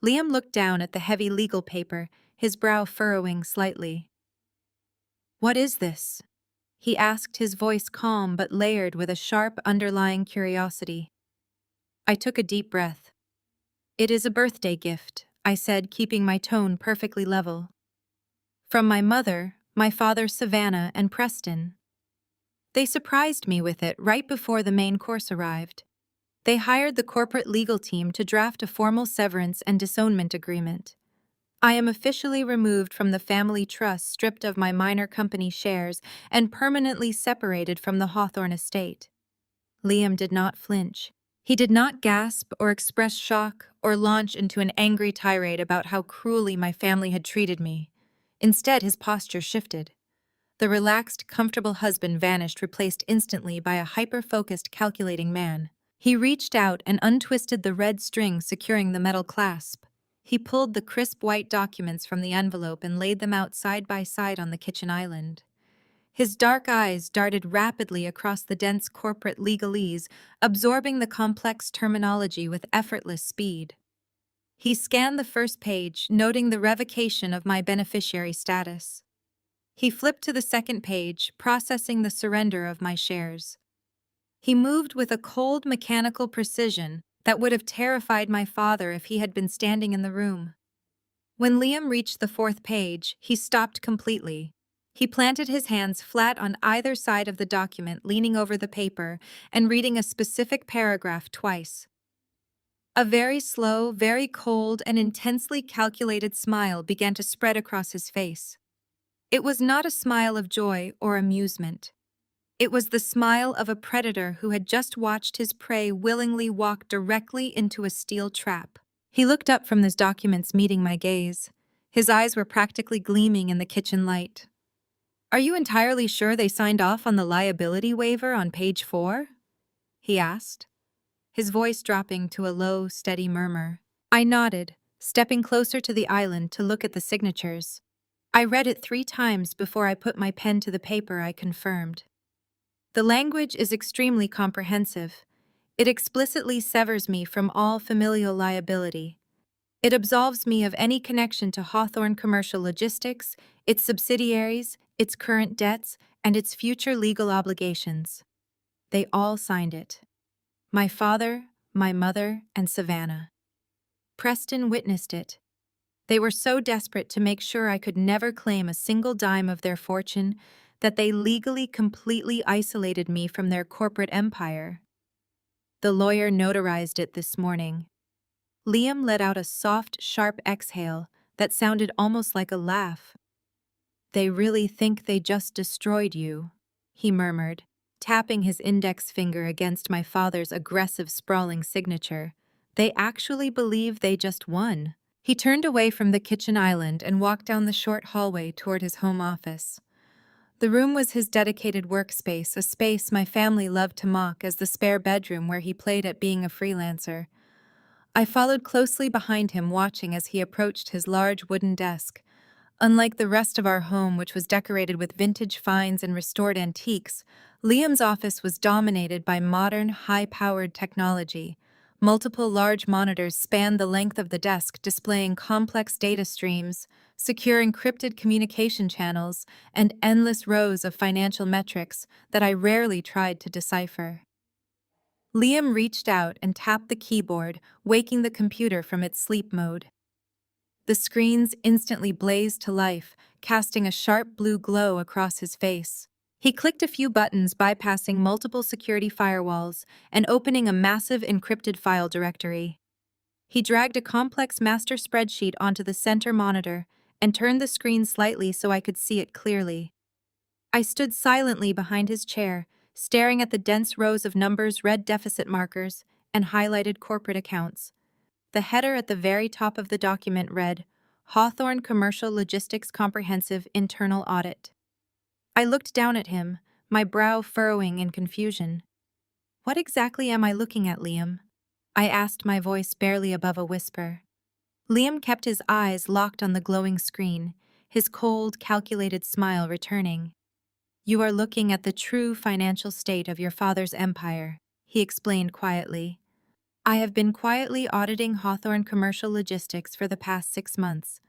Speaker 1: Liam looked down at the heavy legal paper, his brow furrowing slightly. "What is this?" he asked, his voice calm but layered with a sharp underlying curiosity. I took a deep breath. "It is a birthday gift," I said, keeping my tone perfectly level. "From my mother, my father Savannah, and Preston. They surprised me with it right before the main course arrived. They hired the corporate legal team to draft a formal severance and disownment agreement. I am officially removed from the family trust, stripped of my minor company shares, and permanently separated from the Hawthorne estate." Liam did not flinch. He did not gasp or express shock or launch into an angry tirade about how cruelly my family had treated me. Instead, his posture shifted. The relaxed, comfortable husband vanished, replaced instantly by a hyper-focused, calculating man. He reached out and untwisted the red string securing the metal clasp. He pulled the crisp white documents from the envelope and laid them out side by side on the kitchen island. His dark eyes darted rapidly across the dense corporate legalese, absorbing the complex terminology with effortless speed. He scanned the first page, noting the revocation of my beneficiary status. He flipped to the second page, processing the surrender of my shares. He moved with a cold, mechanical precision that would have terrified my father if he had been standing in the room. When Liam reached the fourth page, he stopped completely. He planted his hands flat on either side of the document, leaning over the paper and reading a specific paragraph twice. A very slow, very cold, and intensely calculated smile began to spread across his face. It was not a smile of joy or amusement. It was the smile of a predator who had just watched his prey willingly walk directly into a steel trap. He looked up from his documents, meeting my gaze. His eyes were practically gleaming in the kitchen light. "Are you entirely sure they signed off on the liability waiver on page 4? He asked, his voice dropping to a low, steady murmur. I nodded, stepping closer to the island to look at the signatures. I read it 3 times before I put my pen to the paper. I confirmed. The language is extremely comprehensive. It explicitly severs me from all familial liability. It absolves me of any connection to Hawthorne Commercial Logistics, its subsidiaries, its current debts, and its future legal obligations." They all signed it. My father, my mother, and Savannah. Preston witnessed it. They were so desperate to make sure I could never claim a single dime of their fortune that they legally completely isolated me from their corporate empire. The lawyer notarized it this morning. Liam let out a soft, sharp exhale that sounded almost like a laugh. "They really think they just destroyed you," he murmured, tapping his index finger against my father's aggressive, sprawling signature. "They actually believe they just won." He turned away from the kitchen island and walked down the short hallway toward his home office. The room was his dedicated workspace, a space my family loved to mock as the spare bedroom where he played at being a freelancer. I followed closely behind him, watching as he approached his large wooden desk. Unlike the rest of our home, which was decorated with vintage finds and restored antiques, Liam's office was dominated by modern, high-powered technology. Multiple large monitors spanned the length of the desk, displaying complex data streams, secure encrypted communication channels, and endless rows of financial metrics that I rarely tried to decipher. Liam reached out and tapped the keyboard, waking the computer from its sleep mode. The screens instantly blazed to life, casting a sharp blue glow across his face. He clicked a few buttons, bypassing multiple security firewalls and opening a massive encrypted file directory. He dragged a complex master spreadsheet onto the center monitor and turned the screen slightly so I could see it clearly. I stood silently behind his chair, staring at the dense rows of numbers, red deficit markers, and highlighted corporate accounts. The header at the very top of the document read, Hawthorne Commercial Logistics Comprehensive Internal Audit. I looked down at him, my brow furrowing in confusion. What exactly am I looking at, Liam? I asked, my voice barely above a whisper. Liam kept his eyes locked on the glowing screen, his cold, calculated smile returning. You are looking at the true financial state of your father's empire, he explained quietly. I have been quietly auditing Hawthorne Commercial Logistics for the past 6 months.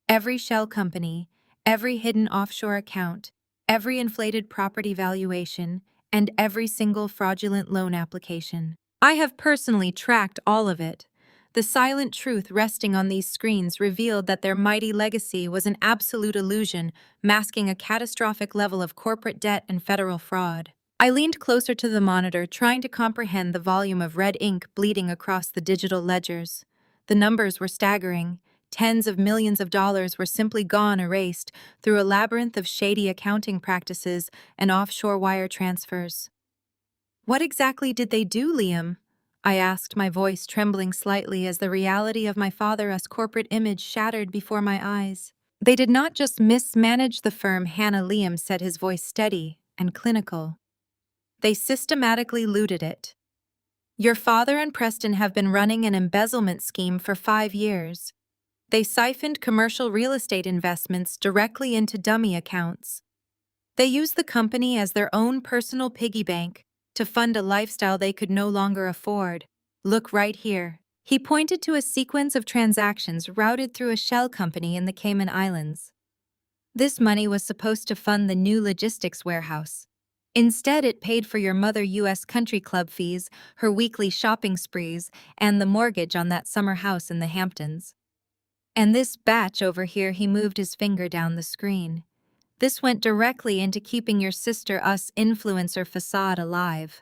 Speaker 1: Every shell company, every hidden offshore account, every inflated property valuation, and every single fraudulent loan application. I have personally tracked all of it. The silent truth resting on these screens revealed that their mighty legacy was an absolute illusion, masking a catastrophic level of corporate debt and federal fraud. I leaned closer to the monitor, trying to comprehend the volume of red ink bleeding across the digital ledgers. The numbers were staggering. Tens of millions of dollars were simply gone, erased, through a labyrinth of shady accounting practices and offshore wire transfers. What exactly did they do, Liam? I asked, my voice trembling slightly as the reality of my father's corporate image shattered before my eyes. They did not just mismanage the firm, Hannah. Liam said, his voice steady and clinical. They systematically looted it. Your father and Preston have been running an embezzlement scheme for 5 years. They siphoned commercial real estate investments directly into dummy accounts. They used the company as their own personal piggy bank to fund a lifestyle they could no longer afford. Look right here. He pointed to a sequence of transactions routed through a shell company in the Cayman Islands. This money was supposed to fund the new logistics warehouse. Instead, it paid for your mother U.S. country club fees, her weekly shopping sprees, and the mortgage on that summer house in the Hamptons. And this batch over here, he moved his finger down the screen. This went directly into keeping your sister us influencer facade alive.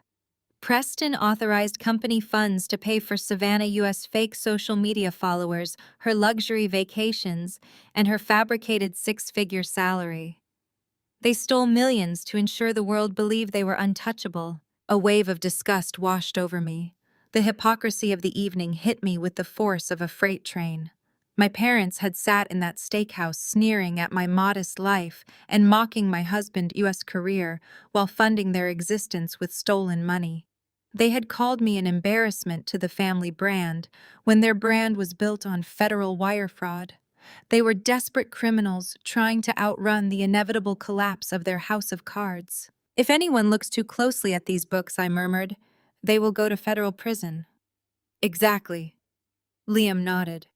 Speaker 1: Preston authorized company funds to pay for Savannah U.S. fake social media followers, her luxury vacations, and her fabricated 6-figure salary. They stole millions to ensure the world believed they were untouchable. A wave of disgust washed over me. The hypocrisy of the evening hit me with the force of a freight train. My parents had sat in that steakhouse sneering at my modest life and mocking my husband's U.S. career while funding their existence with stolen money. They had called me an embarrassment to the family brand when their brand was built on federal wire fraud. They were desperate criminals trying to outrun the inevitable collapse of their house of cards. If anyone looks too closely at these books, I murmured, they will go to federal prison. Exactly. Liam nodded.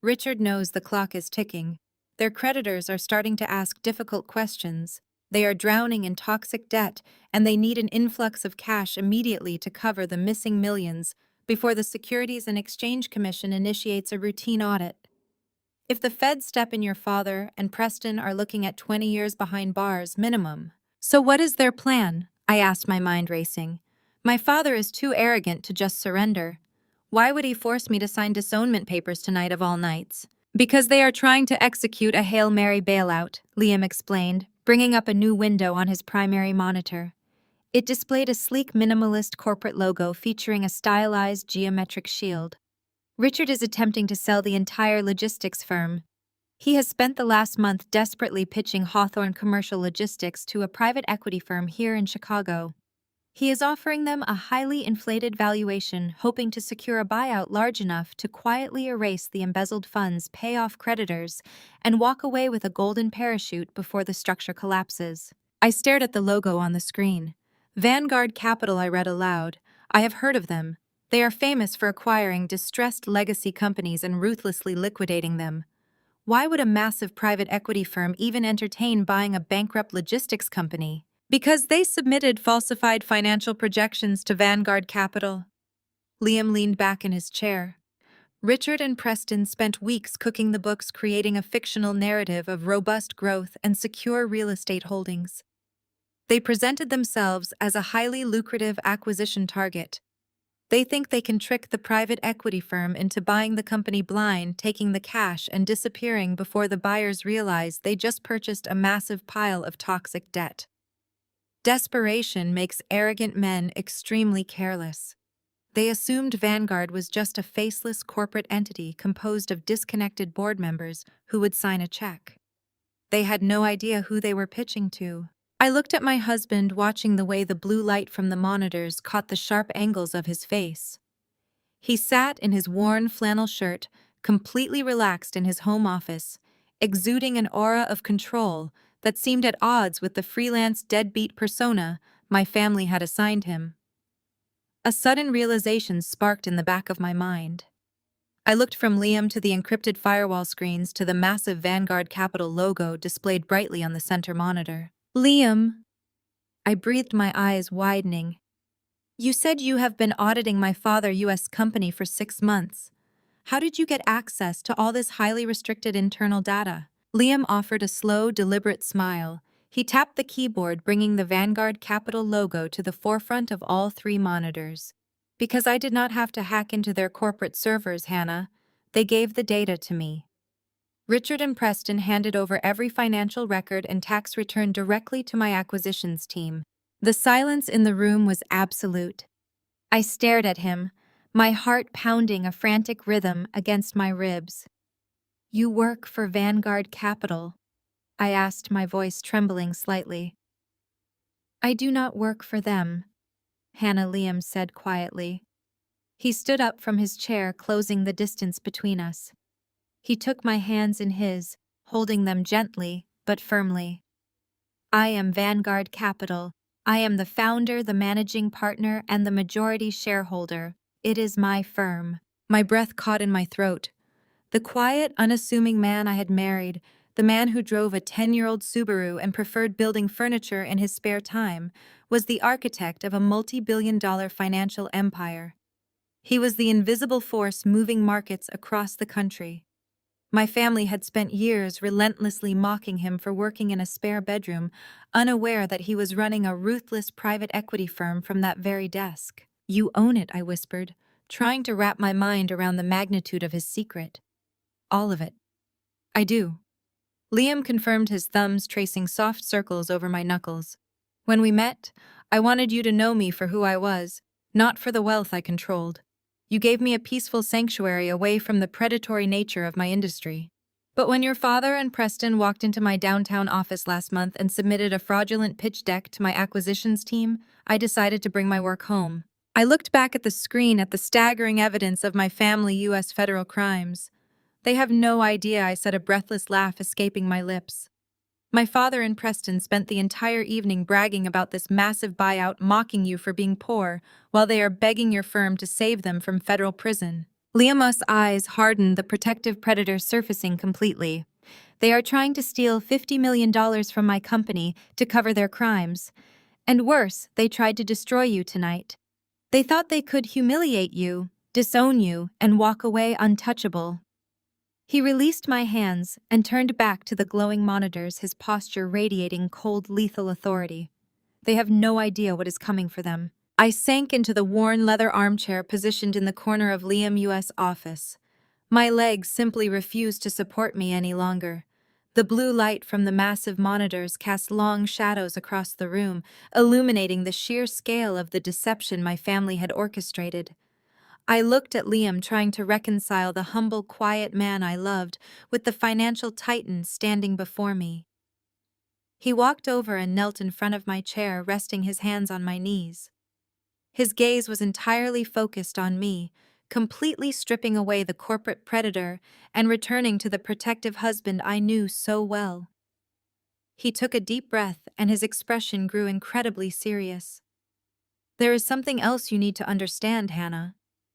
Speaker 1: Richard knows the clock is ticking. Their creditors are starting to ask difficult questions. They are drowning in toxic debt, and they need an influx of cash immediately to cover the missing millions before the Securities and Exchange Commission initiates a routine audit. If the feds step in, your father and Preston are looking at 20 years behind bars minimum. So what is their plan? I asked, my mind racing. My father is too arrogant to just surrender. Why would he force me to sign disownment papers tonight of all nights? Because they are trying to execute a Hail Mary bailout, Liam explained, bringing up a new window on his primary monitor. It displayed a sleek minimalist corporate logo featuring a stylized geometric shield. Richard is attempting to sell the entire logistics firm. He has spent the last month desperately pitching Hawthorne Commercial Logistics to a private equity firm here in Chicago. He is offering them a highly inflated valuation, hoping to secure a buyout large enough to quietly erase the embezzled funds, pay off creditors, and walk away with a golden parachute before the structure collapses. I stared at the logo on the screen. Vanguard Capital, I read aloud. I have heard of them. They are famous for acquiring distressed legacy companies and ruthlessly liquidating them. Why would a massive private equity firm even entertain buying a bankrupt logistics company? Because they submitted falsified financial projections to Vanguard Capital. Liam leaned back in his chair. Richard and Preston spent weeks cooking the books, creating a fictional narrative of robust growth and secure real estate holdings. They presented themselves as a highly lucrative acquisition target. They think they can trick the private equity firm into buying the company blind, taking the cash, and disappearing before the buyers realize they just purchased a massive pile of toxic debt. Desperation makes arrogant men extremely careless. They assumed Vanguard was just a faceless corporate entity composed of disconnected board members who would sign a check. They had no idea who they were pitching to. I looked at my husband, watching the way the blue light from the monitors caught the sharp angles of his face. He sat in his worn flannel shirt, completely relaxed in his home office, exuding an aura of control that seemed at odds with the freelance deadbeat persona my family had assigned him. A sudden realization sparked in the back of my mind. I looked from Liam to the encrypted firewall screens to the massive Vanguard Capital logo displayed brightly on the center monitor. Liam, I breathed, my eyes widening. You said you have been auditing my father's U.S. company for 6 months. How did you get access to all this highly restricted internal data? Liam offered a slow, deliberate smile. He tapped the keyboard, bringing the Vanguard Capital logo to the forefront of all 3 monitors. Because I did not have to hack into their corporate servers, Hannah. They gave the data to me. Richard and Preston handed over every financial record and tax return directly to my acquisitions team. The silence in the room was absolute. I stared at him, my heart pounding a frantic rhythm against my ribs. You work for Vanguard Capital? I asked, my voice trembling slightly. I do not work for them, Hannah, Liam said quietly. He stood up from his chair, closing the distance between us. He took my hands in his, holding them gently but firmly. I am Vanguard Capital. I am the founder, the managing partner, and the majority shareholder. It is my firm. My breath caught in my throat. The quiet, unassuming man I had married, the man who drove a 10-year-old Subaru and preferred building furniture in his spare time, was the architect of a multi-billion-dollar financial empire. He was the invisible force moving markets across the country. My family had spent years relentlessly mocking him for working in a spare bedroom, unaware that he was running a ruthless private equity firm from that very desk. You own it, I whispered, trying to wrap my mind around the magnitude of his secret. All of it. I do. Liam confirmed, his thumbs tracing soft circles over my knuckles. When we met, I wanted you to know me for who I was, not for the wealth I controlled. You gave me a peaceful sanctuary away from the predatory nature of my industry. But when your father and Preston walked into my downtown office last month and submitted a fraudulent pitch deck to my acquisitions team, I decided to bring my work home. I looked back at the screen at the staggering evidence of my family U.S. federal crimes. They have no idea, I said, a breathless laugh escaping my lips. My father and Preston spent the entire evening bragging about this massive buyout, mocking you for being poor, while they are begging your firm to save them from federal prison. Liam's eyes hardened, the protective predator surfacing completely. They are trying to steal $50 million from my company to cover their crimes. And worse, they tried to destroy you tonight. They thought they could humiliate you, disown you, and walk away untouchable. He released my hands and turned back to the glowing monitors, his posture radiating cold, lethal authority. They have no idea what is coming for them. I sank into the worn leather armchair positioned in the corner of Liam U.S. office. My legs simply refused to support me any longer. The blue light from the massive monitors cast long shadows across the room, illuminating the sheer scale of the deception my family had orchestrated. I looked at Liam, trying to reconcile the humble, quiet man I loved with the financial titan standing before me. He walked over and knelt in front of my chair, resting his hands on my knees. His gaze was entirely focused on me, completely stripping away the corporate predator and returning to the protective husband I knew so well. He took a deep breath and his expression grew incredibly serious. "There is something else you need to understand, Hannah,"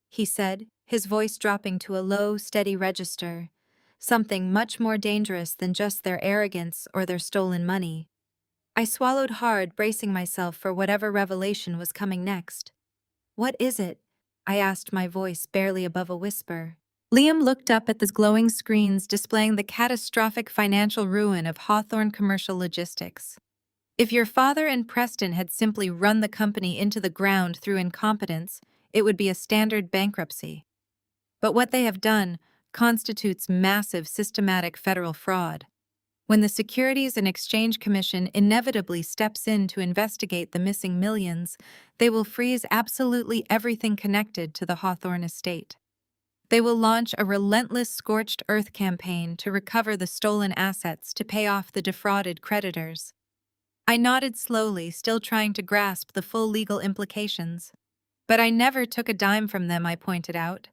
Speaker 1: he said, his voice dropping to a low, steady register. "Something much more dangerous than just their arrogance or their stolen money." I swallowed hard, bracing myself for whatever revelation was coming next. "What is it?" I asked, my voice barely above a whisper. Liam looked up at the glowing screens displaying the catastrophic financial ruin of Hawthorne Commercial Logistics. If your father and Preston had simply run the company into the ground through incompetence, it would be a standard bankruptcy. But what they have done constitutes massive systematic federal fraud. When the Securities and Exchange Commission inevitably steps in to investigate the missing millions, they will freeze absolutely everything connected to the Hawthorne estate. They will launch a relentless scorched earth campaign to recover the stolen assets to pay off the defrauded creditors. I nodded slowly, still trying to grasp the full legal implications. "But I never took a dime from them," I pointed out.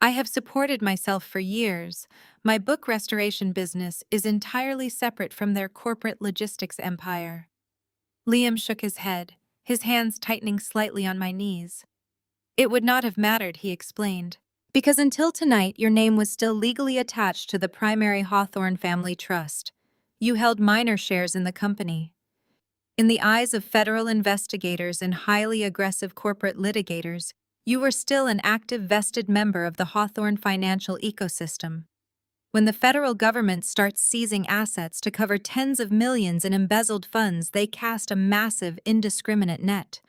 Speaker 1: "I have supported myself for years. My book restoration business is entirely separate from their corporate logistics empire." Liam shook his head, his hands tightening slightly on my knees. "It would not have mattered," he explained, "because until tonight your name was still legally attached to the primary Hawthorne family trust. You held minor shares in the company. In the eyes of federal investigators and highly aggressive corporate litigators, you were still an active vested member of the Hawthorne financial ecosystem. When the federal government starts seizing assets to cover tens of millions in embezzled funds, they cast a massive, indiscriminate net.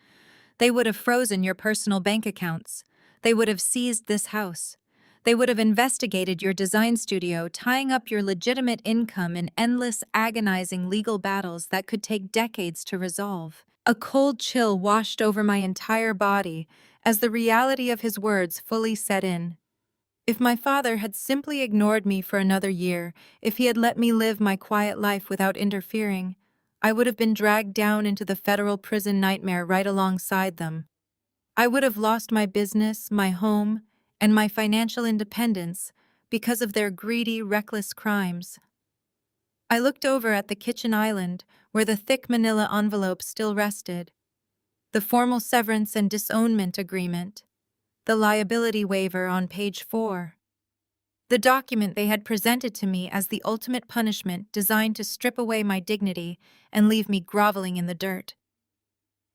Speaker 1: They would have frozen your personal bank accounts. They would have seized this house. They would have investigated your design studio, tying up your legitimate income in endless, agonizing legal battles that could take decades to resolve." A cold chill washed over my entire body as the reality of his words fully set in. If my father had simply ignored me for another year, if he had let me live my quiet life without interfering, I would have been dragged down into the federal prison nightmare right alongside them. I would have lost my business, my home, and my financial independence because of their greedy, reckless crimes. I looked over at the kitchen island where the thick manila envelope still rested. The formal severance and disownment agreement. The liability waiver on page 4. The document they had presented to me as the ultimate punishment designed to strip away my dignity and leave me groveling in the dirt.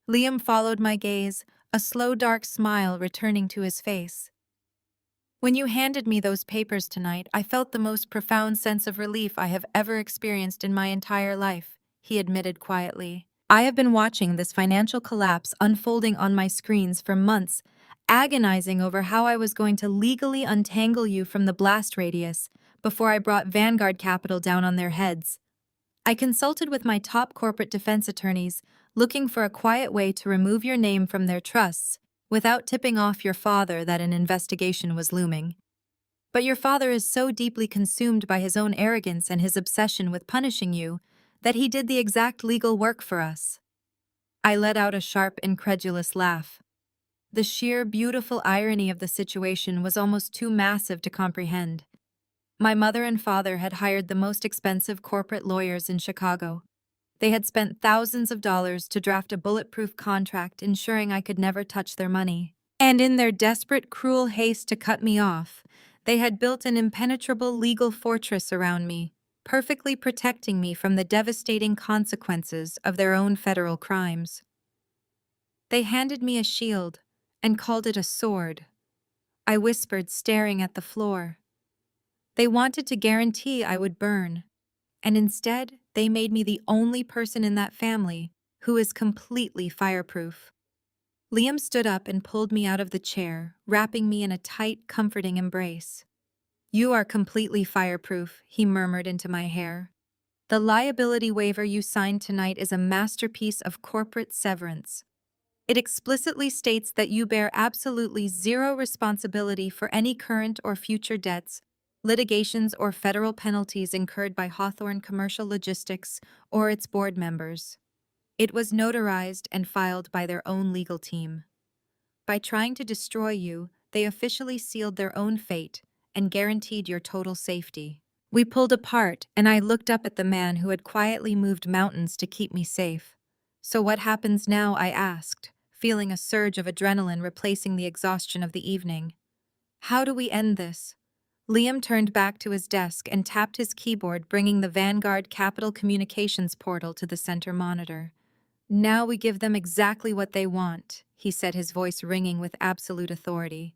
Speaker 1: Liam followed my gaze, a slow dark smile returning to his face. "When you handed me those papers tonight, I felt the most profound sense of relief I have ever experienced in my entire life," he admitted quietly. "I have been watching this financial collapse unfolding on my screens for months, agonizing over how I was going to legally untangle you from the blast radius before I brought Vanguard Capital down on their heads. I consulted with my top corporate defense attorneys, looking for a quiet way to remove your name from their trusts without tipping off your father that an investigation was looming. But your father is so deeply consumed by his own arrogance and his obsession with punishing you that he did the exact legal work for us." I let out a sharp, incredulous laugh. The sheer, beautiful irony of the situation was almost too massive to comprehend. My mother and father had hired the most expensive corporate lawyers in Chicago. They had spent thousands of dollars to draft a bulletproof contract ensuring I could never touch their money. And in their desperate, cruel haste to cut me off, they had built an impenetrable legal fortress around me, perfectly protecting me from the devastating consequences of their own federal crimes. They handed me a shield and called it a sword. I whispered, staring at the floor. They wanted to guarantee I would burn, and instead they made me the only person in that family who is completely fireproof. Liam stood up and pulled me out of the chair, wrapping me in a tight, comforting embrace. "You are completely fireproof," he murmured into my hair. "The liability waiver you signed tonight is a masterpiece of corporate severance. It explicitly states that you bear absolutely zero responsibility for any current or future debts, litigations, or federal penalties incurred by Hawthorne Commercial Logistics or its board members." It was notarized and filed by their own legal team. By trying to destroy you, they officially sealed their own fate and guaranteed your total safety. We pulled apart, and I looked up at the man who had quietly moved mountains to keep me safe. So what happens now? I asked, feeling a surge of adrenaline replacing the exhaustion of the evening. How do we end this? Liam turned back to his desk and tapped his keyboard, bringing the Vanguard Capital Communications portal to the center monitor. Now we give them exactly what they want, he said, his voice ringing with absolute authority.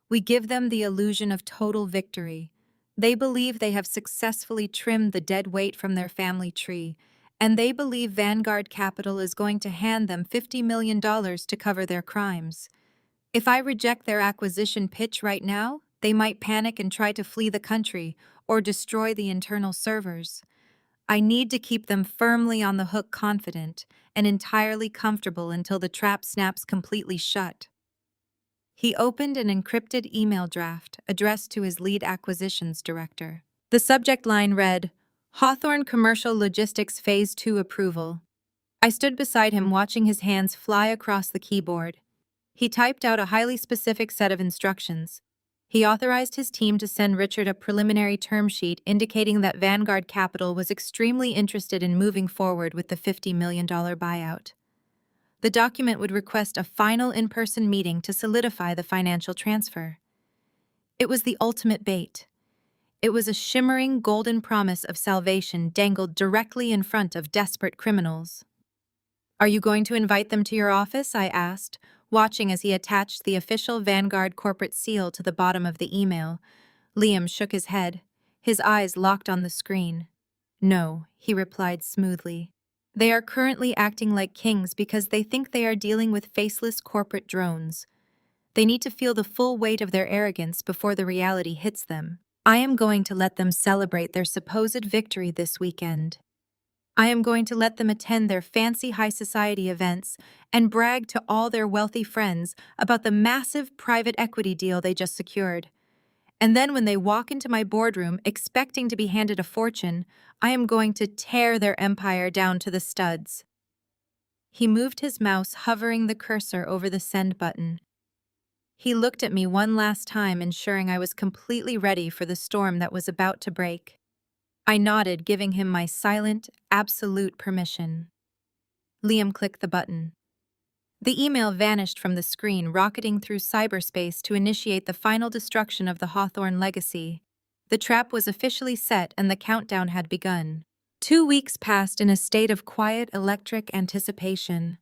Speaker 1: We give them the illusion of total victory. They believe they have successfully trimmed the dead weight from their family tree, and they believe Vanguard Capital is going to hand them $50 million to cover their crimes. If I reject their acquisition pitch right now, they might panic and try to flee the country or destroy the internal servers. I need to keep them firmly on the hook, confident and entirely comfortable until the trap snaps completely shut. He opened an encrypted email draft addressed to his lead acquisitions director. The subject line read, Hawthorne Commercial Logistics Phase 2 Approval. I stood beside him, watching his hands fly across the keyboard. He typed out a highly specific set of instructions. He authorized his team to send Richard a preliminary term sheet indicating that Vanguard Capital was extremely interested in moving forward with the $50 million buyout. The document would request a final in-person meeting to solidify the financial transfer. It was the ultimate bait. It was a shimmering golden promise of salvation dangled directly in front of desperate criminals. Are you going to invite them to your office? I asked, watching as he attached the official Vanguard corporate seal to the bottom of the email. Liam shook his head, his eyes locked on the screen. No, he replied smoothly. They are currently acting like kings because they think they are dealing with faceless corporate drones. They need to feel the full weight of their arrogance before the reality hits them. I am going to let them celebrate their supposed victory this weekend. I am going to let them attend their fancy high society events and brag to all their wealthy friends about the massive private equity deal they just secured. And then when they walk into my boardroom expecting to be handed a fortune, I am going to tear their empire down to the studs. He moved his mouse, hovering the cursor over the send button. He looked at me one last time, ensuring I was completely ready for the storm that was about to break. I nodded, giving him my silent, absolute permission. Liam clicked the button. The email vanished from the screen, rocketing through cyberspace to initiate the final destruction of the Hawthorne legacy. The trap was officially set and the countdown had begun. 2 weeks passed in a state of quiet, electric anticipation.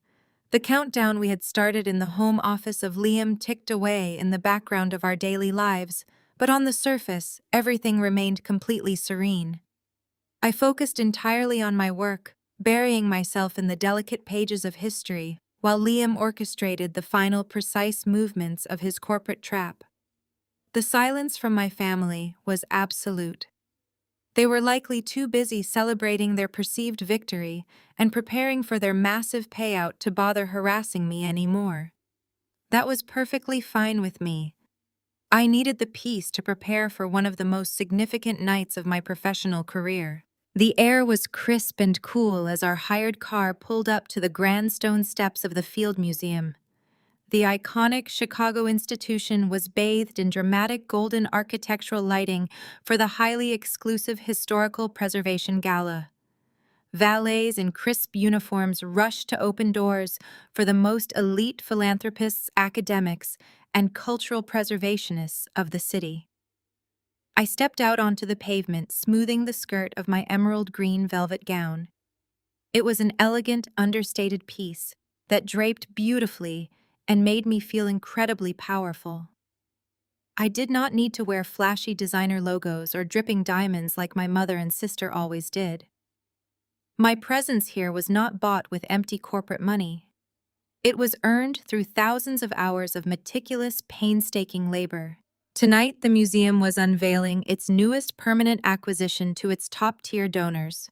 Speaker 1: The countdown we had started in the home office of Liam ticked away in the background of our daily lives, but on the surface, everything remained completely serene. I focused entirely on my work, burying myself in the delicate pages of history, while Liam orchestrated the final precise movements of his corporate trap. The silence from my family was absolute. They were likely too busy celebrating their perceived victory and preparing for their massive payout to bother harassing me anymore. That was perfectly fine with me. I needed the peace to prepare for one of the most significant nights of my professional career. The air was crisp and cool as our hired car pulled up to the grand stone steps of the Field Museum. The iconic Chicago institution was bathed in dramatic golden architectural lighting for the highly exclusive Historical Preservation Gala. Valets in crisp uniforms rushed to open doors for the most elite philanthropists, academics, and cultural preservationists of the city. I stepped out onto the pavement, smoothing the skirt of my emerald green velvet gown. It was an elegant, understated piece that draped beautifully and made me feel incredibly powerful. I did not need to wear flashy designer logos or dripping diamonds like my mother and sister always did. My presence here was not bought with empty corporate money. It was earned through thousands of hours of meticulous, painstaking labor. Tonight, the museum was unveiling its newest permanent acquisition to its top-tier donors.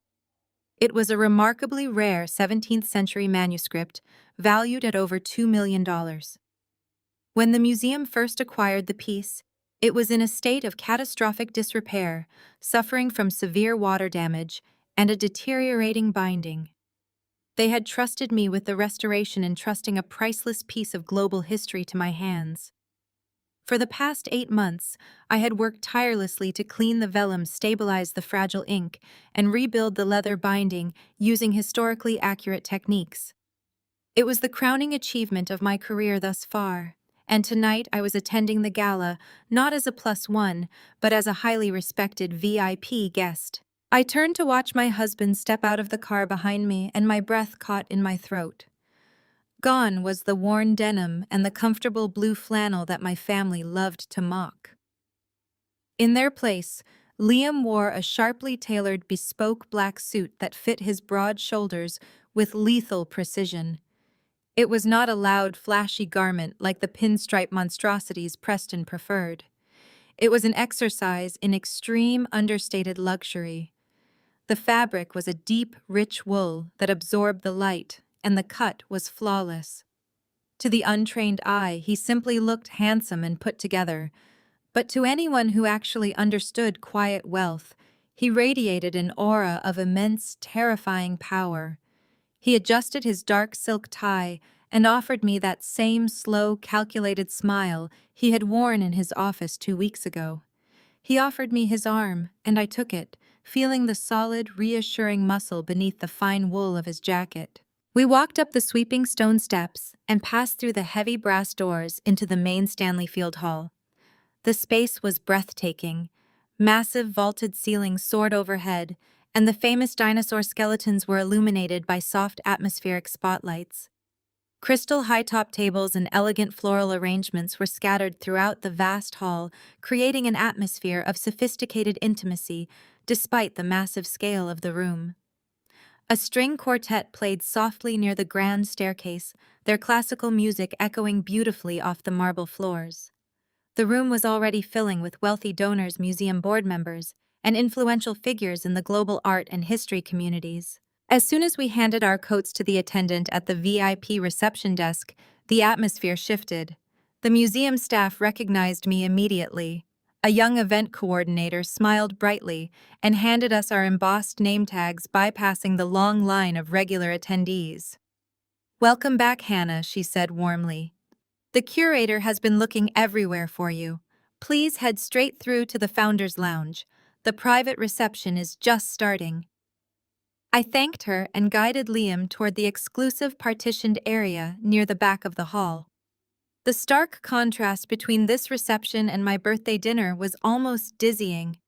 Speaker 1: It was a remarkably rare 17th-century manuscript valued at over $2 million. When the museum first acquired the piece, it was in a state of catastrophic disrepair, suffering from severe water damage and a deteriorating binding. They had trusted me with the restoration, entrusting a priceless piece of global history to my hands. For the past 8 months, I had worked tirelessly to clean the vellum, stabilize the fragile ink, and rebuild the leather binding using historically accurate techniques. It was the crowning achievement of my career thus far, and tonight I was attending the gala not as a +1, but as a highly respected VIP guest. I turned to watch my husband step out of the car behind me, and my breath caught in my throat. Gone was the worn denim and the comfortable blue flannel that my family loved to mock. In their place, Liam wore a sharply tailored bespoke black suit that fit his broad shoulders with lethal precision. It was not a loud, flashy garment like the pinstripe monstrosities Preston preferred. It was an exercise in extreme, understated luxury. The fabric was a deep, rich wool that absorbed the light, and the cut was flawless. To the untrained eye, he simply looked handsome and put together, but to anyone who actually understood quiet wealth, he radiated an aura of immense, terrifying power. He adjusted his dark silk tie and offered me that same slow, calculated smile he had worn in his office 2 weeks ago. He offered me his arm, and I took it, feeling the solid, reassuring muscle beneath the fine wool of his jacket. We walked up the sweeping stone steps and passed through the heavy brass doors into the main Stanley Field Hall. The space was breathtaking. Massive vaulted ceilings soared overhead, and the famous dinosaur skeletons were illuminated by soft atmospheric spotlights. Crystal high-top tables and elegant floral arrangements were scattered throughout the vast hall, creating an atmosphere of sophisticated intimacy despite the massive scale of the room. A string quartet played softly near the grand staircase, their classical music echoing beautifully off the marble floors. The room was already filling with wealthy donors, museum board members, and influential figures in the global art and history communities. As soon as we handed our coats to the attendant at the VIP reception desk, the atmosphere shifted. The museum staff recognized me immediately. A young event coordinator smiled brightly and handed us our embossed name tags, bypassing the long line of regular attendees. "Welcome back, Hannah," she said warmly. "The curator has been looking everywhere for you. Please head straight through to the Founders Lounge. The private reception is just starting." I thanked her and guided Liam toward the exclusive partitioned area near the back of the hall. The stark contrast between this reception and my birthday dinner was almost dizzying.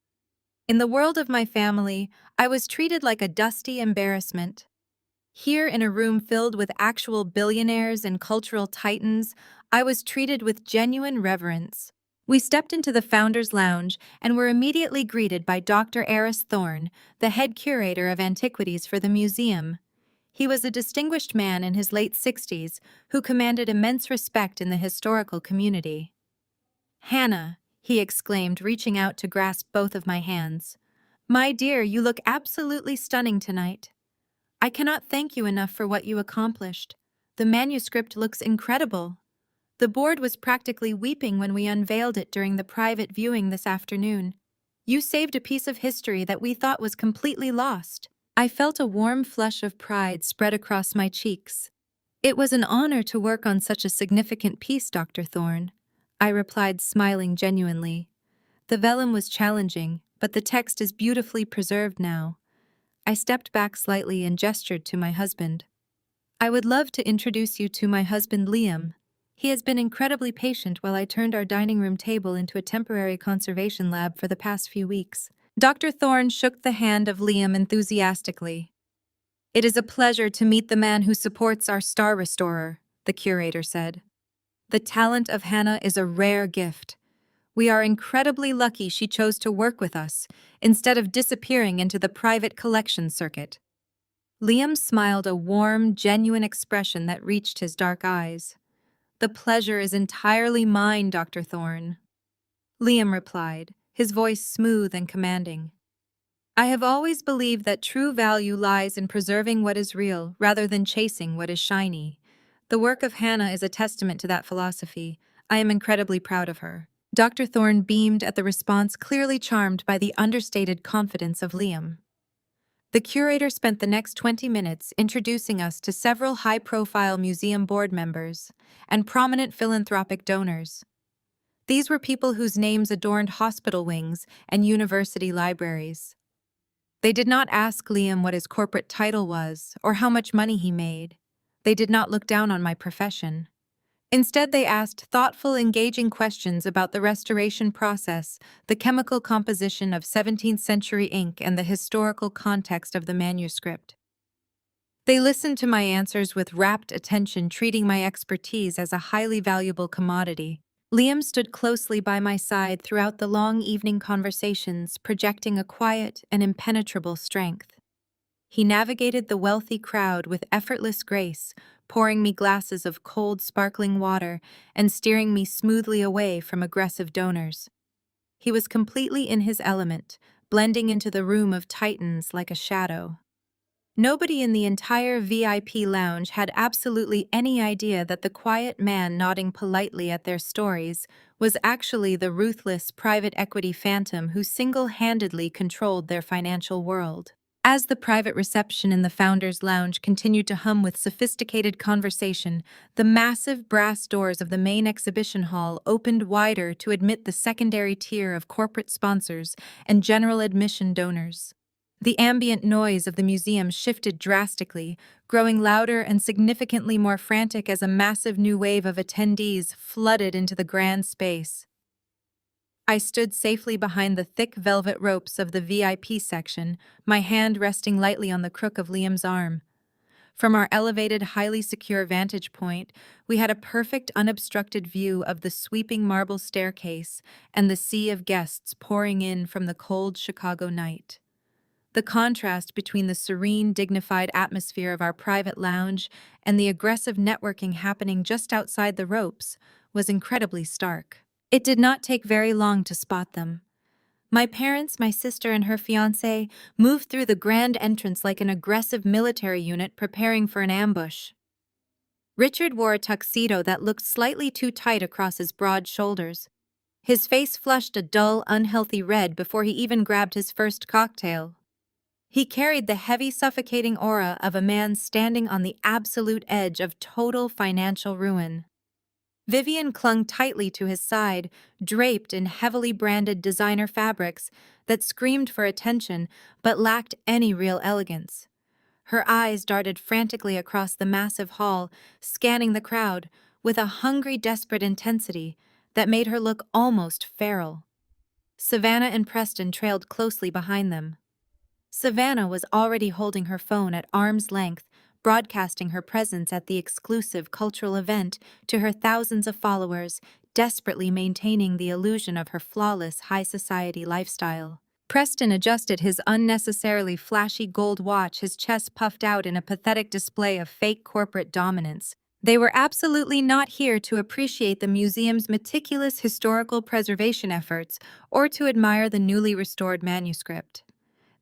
Speaker 1: In the world of my family, I was treated like a dusty embarrassment. Here, in a room filled with actual billionaires and cultural titans, I was treated with genuine reverence. We stepped into the Founders Lounge and were immediately greeted by Dr. Eris Thorne, the head curator of antiquities for the museum. He was a distinguished man in his late 60s who commanded immense respect in the historical community. "Hannah," he exclaimed, reaching out to grasp both of my hands. "My dear, you look absolutely stunning tonight. I cannot thank you enough for what you accomplished. The manuscript looks incredible. The board was practically weeping when we unveiled it during the private viewing this afternoon. You saved a piece of history that we thought was completely lost." I felt a warm flush of pride spread across my cheeks. "It was an honor to work on such a significant piece, Dr. Thorne," I replied, smiling genuinely. "The vellum was challenging, but the text is beautifully preserved now." I stepped back slightly and gestured to my husband. "I would love to introduce you to my husband, Liam. He has been incredibly patient while I turned our dining room table into a temporary conservation lab for the past few weeks." Dr. Thorne shook the hand of Liam enthusiastically. "It is a pleasure to meet the man who supports our star restorer," the curator said. "The talent of Hannah is a rare gift. We are incredibly lucky she chose to work with us, instead of disappearing into the private collection circuit." Liam smiled a warm, genuine expression that reached his dark eyes. "The pleasure is entirely mine, Dr. Thorne," Liam replied, his voice smooth and commanding. "I have always believed that true value lies in preserving what is real rather than chasing what is shiny. The work of Hannah is a testament to that philosophy. I am incredibly proud of her." Dr. Thorne beamed at the response, clearly charmed by the understated confidence of Liam. The curator spent the next 20 minutes introducing us to several high-profile museum board members and prominent philanthropic donors. These were people whose names adorned hospital wings and university libraries. They did not ask Liam what his corporate title was or how much money he made. They did not look down on my profession. Instead, they asked thoughtful, engaging questions about the restoration process, the chemical composition of 17th century ink, and the historical context of the manuscript. They listened to my answers with rapt attention, treating my expertise as a highly valuable commodity. Liam stood closely by my side throughout the long evening conversations, projecting a quiet and impenetrable strength. He navigated the wealthy crowd with effortless grace, pouring me glasses of cold, sparkling water and steering me smoothly away from aggressive donors. He was completely in his element, blending into the room of titans like a shadow. Nobody in the entire VIP lounge had absolutely any idea that the quiet man nodding politely at their stories was actually the ruthless private equity phantom who single-handedly controlled their financial world. As the private reception in the Founders' Lounge continued to hum with sophisticated conversation, the massive brass doors of the main exhibition hall opened wider to admit the secondary tier of corporate sponsors and general admission donors. The ambient noise of the museum shifted drastically, growing louder and significantly more frantic as a massive new wave of attendees flooded into the grand space. I stood safely behind the thick velvet ropes of the VIP section, my hand resting lightly on the crook of Liam's arm. From our elevated, highly secure vantage point, we had a perfect, unobstructed view of the sweeping marble staircase and the sea of guests pouring in from the cold Chicago night. The contrast between the serene, dignified atmosphere of our private lounge and the aggressive networking happening just outside the ropes was incredibly stark. It did not take very long to spot them. My parents, my sister, and her fiancé moved through the grand entrance like an aggressive military unit preparing for an ambush. Richard wore a tuxedo that looked slightly too tight across his broad shoulders. His face flushed a dull, unhealthy red before he even grabbed his first cocktail. He carried the heavy, suffocating aura of a man standing on the absolute edge of total financial ruin. Vivian clung tightly to his side, draped in heavily branded designer fabrics that screamed for attention but lacked any real elegance. Her eyes darted frantically across the massive hall, scanning the crowd with a hungry, desperate intensity that made her look almost feral. Savannah and Preston trailed closely behind them. Savannah was already holding her phone at arm's length, broadcasting her presence at the exclusive cultural event to her thousands of followers, desperately maintaining the illusion of her flawless high society lifestyle. Preston adjusted his unnecessarily flashy gold watch, his chest puffed out in a pathetic display of fake corporate dominance. They were absolutely not here to appreciate the museum's meticulous historical preservation efforts or to admire the newly restored manuscript.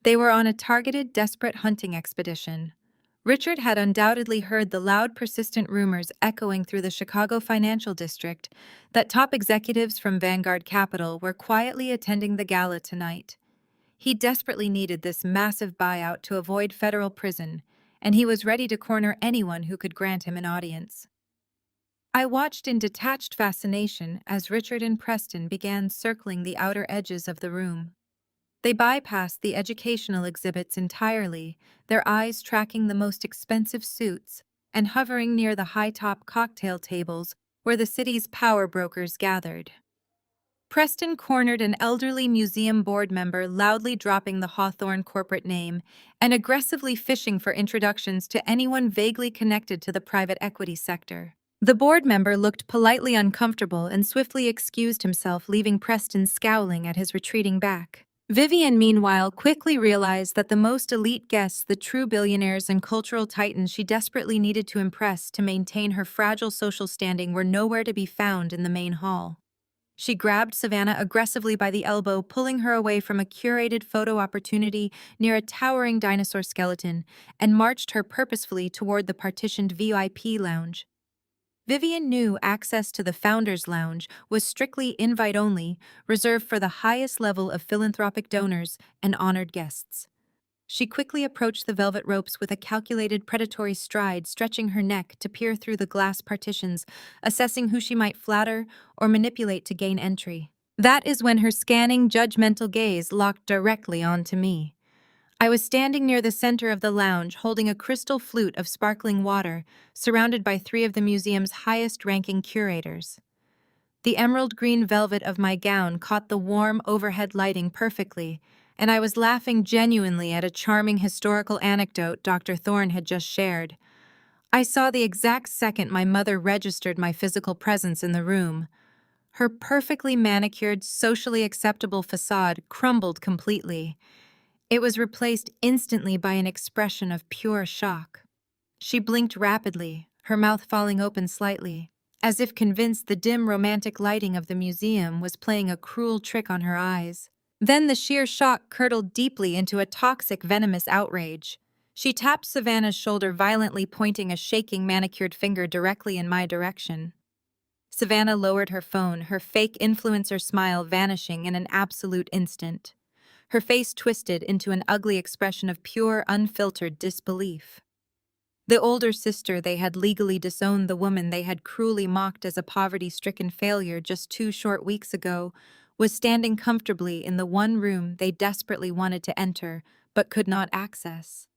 Speaker 1: They were on a targeted, desperate hunting expedition. Richard had undoubtedly heard the loud, persistent rumors echoing through the Chicago financial district that top executives from Vanguard Capital were quietly attending the gala tonight. He desperately needed this massive buyout to avoid federal prison, and he was ready to corner anyone who could grant him an audience. I watched in detached fascination as Richard and Preston began circling the outer edges of the room. They bypassed the educational exhibits entirely, their eyes tracking the most expensive suits and hovering near the high-top cocktail tables where the city's power brokers gathered. Preston cornered an elderly museum board member, loudly dropping the Hawthorne corporate name and aggressively fishing for introductions to anyone vaguely connected to the private equity sector. The board member looked politely uncomfortable and swiftly excused himself, leaving Preston scowling at his retreating back. Vivian, meanwhile, quickly realized that the most elite guests, the true billionaires and cultural titans she desperately needed to impress to maintain her fragile social standing, were nowhere to be found in the main hall. She grabbed Savannah aggressively by the elbow, pulling her away from a curated photo opportunity near a towering dinosaur skeleton, and marched her purposefully toward the partitioned VIP lounge. Vivian knew access to the Founders' Lounge was strictly invite-only, reserved for the highest level of philanthropic donors and honored guests. She quickly approached the velvet ropes with a calculated predatory stride, stretching her neck to peer through the glass partitions, assessing who she might flatter or manipulate to gain entry. That is when her scanning, judgmental gaze locked directly onto me. I was standing near the center of the lounge, holding a crystal flute of sparkling water, surrounded by three of the museum's highest-ranking curators. The emerald green velvet of my gown caught the warm overhead lighting perfectly, and I was laughing genuinely at a charming historical anecdote Dr. Thorne had just shared. I saw the exact second my mother registered my physical presence in the room. Her perfectly manicured, socially acceptable facade crumbled completely. It was replaced instantly by an expression of pure shock. She blinked rapidly, her mouth falling open slightly, as if convinced the dim romantic lighting of the museum was playing a cruel trick on her eyes. Then the sheer shock curdled deeply into a toxic, venomous outrage. She tapped Savannah's shoulder violently, pointing a shaking, manicured finger directly in my direction. Savannah lowered her phone, her fake influencer smile vanishing in an absolute instant. Her face twisted into an ugly expression of pure, unfiltered disbelief. The older sister they had legally disowned, the woman they had cruelly mocked as a poverty-stricken failure just 2 short weeks ago, was standing comfortably in the one room they desperately wanted to enter but could not access.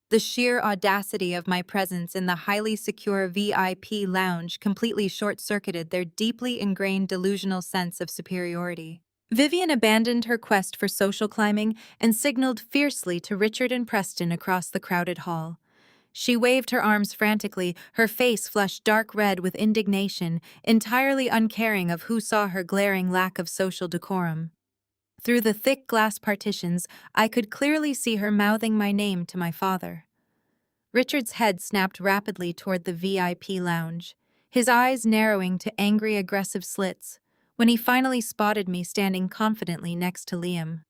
Speaker 1: The sheer audacity of my presence in the highly secure VIP lounge completely short-circuited their deeply ingrained delusional sense of superiority. Vivian abandoned her quest for social climbing and signaled fiercely to Richard and Preston across the crowded hall. She waved her arms frantically, her face flushed dark red with indignation, entirely uncaring of who saw her glaring lack of social decorum. Through the thick glass partitions, I could clearly see her mouthing my name to my father. Richard's head snapped rapidly toward the VIP lounge, his eyes narrowing to angry, aggressive slits, when he finally spotted me standing confidently next to Liam.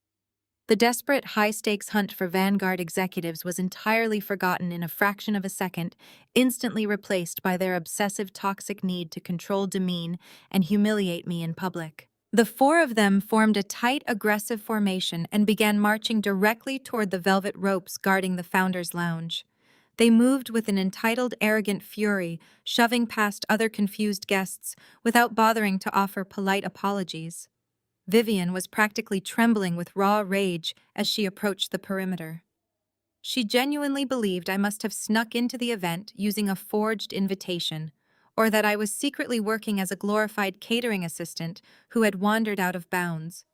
Speaker 1: The desperate, high-stakes hunt for Vanguard executives was entirely forgotten in a fraction of a second, instantly replaced by their obsessive, toxic need to control, demean, and humiliate me in public. The four of them formed a tight, aggressive formation and began marching directly toward the velvet ropes guarding the Founders' Lounge. They moved with an entitled, arrogant fury, shoving past other confused guests without bothering to offer polite apologies. Vivian was practically trembling with raw rage as she approached the perimeter. She genuinely believed I must have snuck into the event using a forged invitation, or that I was secretly working as a glorified catering assistant who had wandered out of bounds.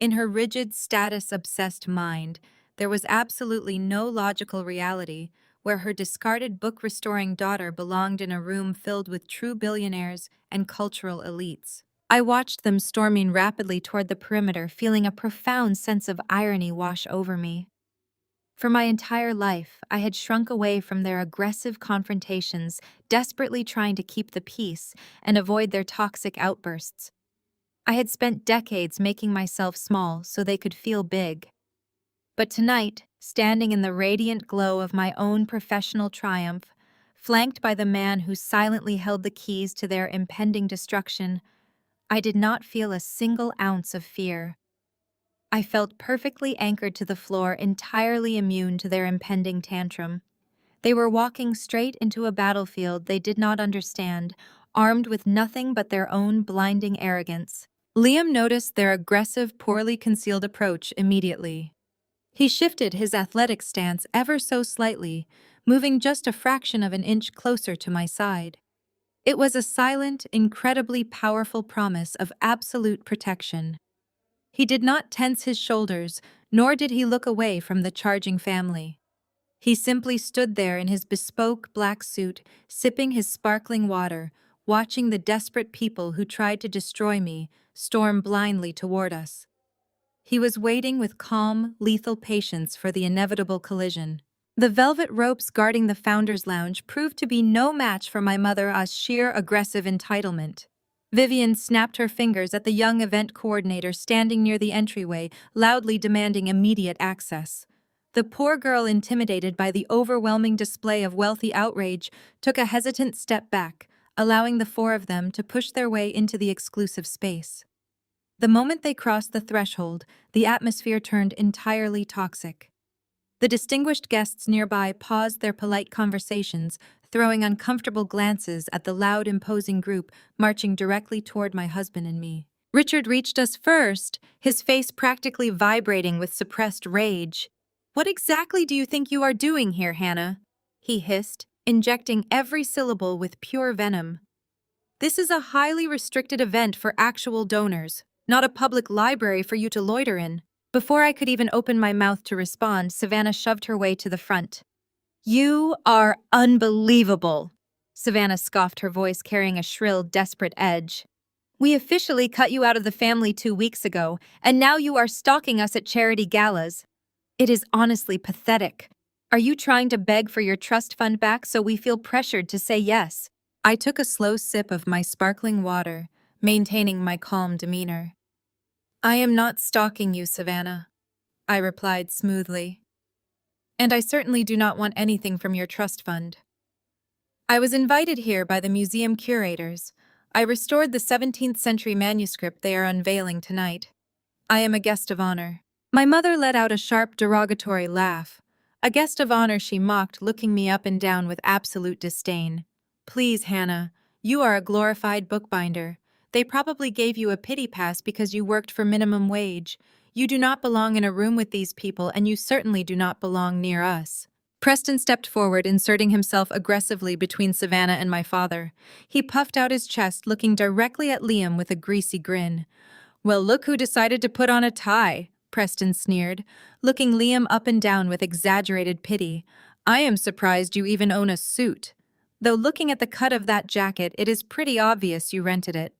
Speaker 1: In her rigid, status-obsessed mind, there was absolutely no logical reality where her discarded book-restoring daughter belonged in a room filled with true billionaires and cultural elites. I watched them storming rapidly toward the perimeter, feeling a profound sense of irony wash over me. For my entire life, I had shrunk away from their aggressive confrontations, desperately trying to keep the peace and avoid their toxic outbursts. I had spent decades making myself small so they could feel big. But tonight, standing in the radiant glow of my own professional triumph, flanked by the man who silently held the keys to their impending destruction, I did not feel a single ounce of fear. I felt perfectly anchored to the floor, entirely immune to their impending tantrum. They were walking straight into a battlefield they did not understand, armed with nothing but their own blinding arrogance. Liam noticed their aggressive, poorly concealed approach immediately. He shifted his athletic stance ever so slightly, moving just a fraction of an inch closer to my side. It was a silent, incredibly powerful promise of absolute protection. He did not tense his shoulders, nor did he look away from the charging family. He simply stood there in his bespoke black suit, sipping his sparkling water, watching the desperate people who tried to destroy me storm blindly toward us. He was waiting with calm, lethal patience for the inevitable collision. The velvet ropes guarding the Founders' Lounge proved to be no match for my mother's sheer aggressive entitlement. Vivian snapped her fingers at the young event coordinator standing near the entryway, loudly demanding immediate access. The poor girl, intimidated by the overwhelming display of wealthy outrage, took a hesitant step back, allowing the four of them to push their way into the exclusive space. The moment they crossed the threshold, the atmosphere turned entirely toxic. The distinguished guests nearby paused their polite conversations, throwing uncomfortable glances at the loud, imposing group marching directly toward my husband and me. Richard reached us first, his face practically vibrating with suppressed rage. "What exactly do you think you are doing here, Hannah?" he hissed, injecting every syllable with pure venom. "This is a highly restricted event for actual donors, not a public library for you to loiter in." Before I could even open my mouth to respond, Savannah shoved her way to the front. "You are unbelievable," Savannah scoffed, her voice carrying a shrill, desperate edge. "We officially cut you out of the family 2 weeks ago, and now you are stalking us at charity galas. It is honestly pathetic. Are you trying to beg for your trust fund back so we feel pressured to say yes?" I took a slow sip of my sparkling water, maintaining my calm demeanor. "I am not stalking you, Savannah," I replied smoothly. "And I certainly do not want anything from your trust fund. I was invited here by the museum curators. I restored the 17th century manuscript they are unveiling tonight. I am a guest of honor." My mother let out a sharp, derogatory laugh. "A guest of honor," she mocked, looking me up and down with absolute disdain. "Please, Hannah, you are a glorified bookbinder. They probably gave you a pity pass because you worked for minimum wage. You do not belong in a room with these people, and you certainly do not belong near us." Preston stepped forward, inserting himself aggressively between Savannah and my father. He puffed out his chest, looking directly at Liam with a greasy grin. "Well, look who decided to put on a tie," Preston sneered, looking Liam up and down with exaggerated pity. "I am surprised you even own a suit. Though looking at the cut of that jacket, it is pretty obvious you rented it.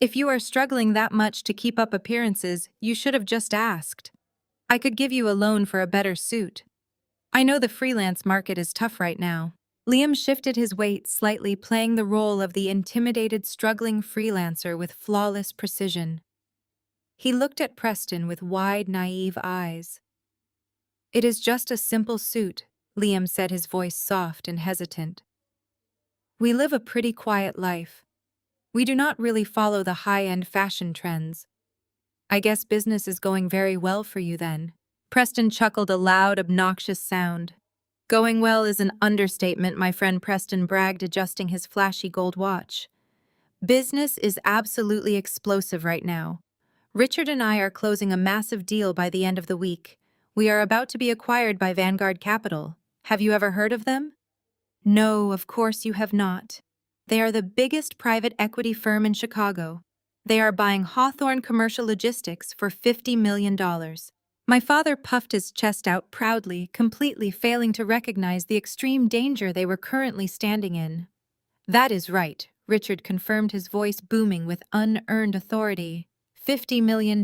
Speaker 1: If you are struggling that much to keep up appearances, you should have just asked. I could give you a loan for a better suit. I know the freelance market is tough right now." Liam shifted his weight slightly, playing the role of the intimidated, struggling freelancer with flawless precision. He looked at Preston with wide, naive eyes. "It is just a simple suit," Liam said, his voice soft and hesitant. "We live a pretty quiet life. We do not really follow the high-end fashion trends. I guess business is going very well for you then." Preston chuckled, a loud, obnoxious sound. "Going well is an understatement," my friend Preston bragged, adjusting his flashy gold watch. "Business is absolutely explosive right now. Richard and I are closing a massive deal by the end of the week. We are about to be acquired by Vanguard Capital. Have you ever heard of them?" "No, of course you have not. They are the biggest private equity firm in Chicago. They are buying Hawthorne Commercial Logistics for $50 million. My father puffed his chest out proudly, completely failing to recognize the extreme danger they were currently standing in. "That is right," Richard confirmed, his voice booming with unearned authority. $50 million.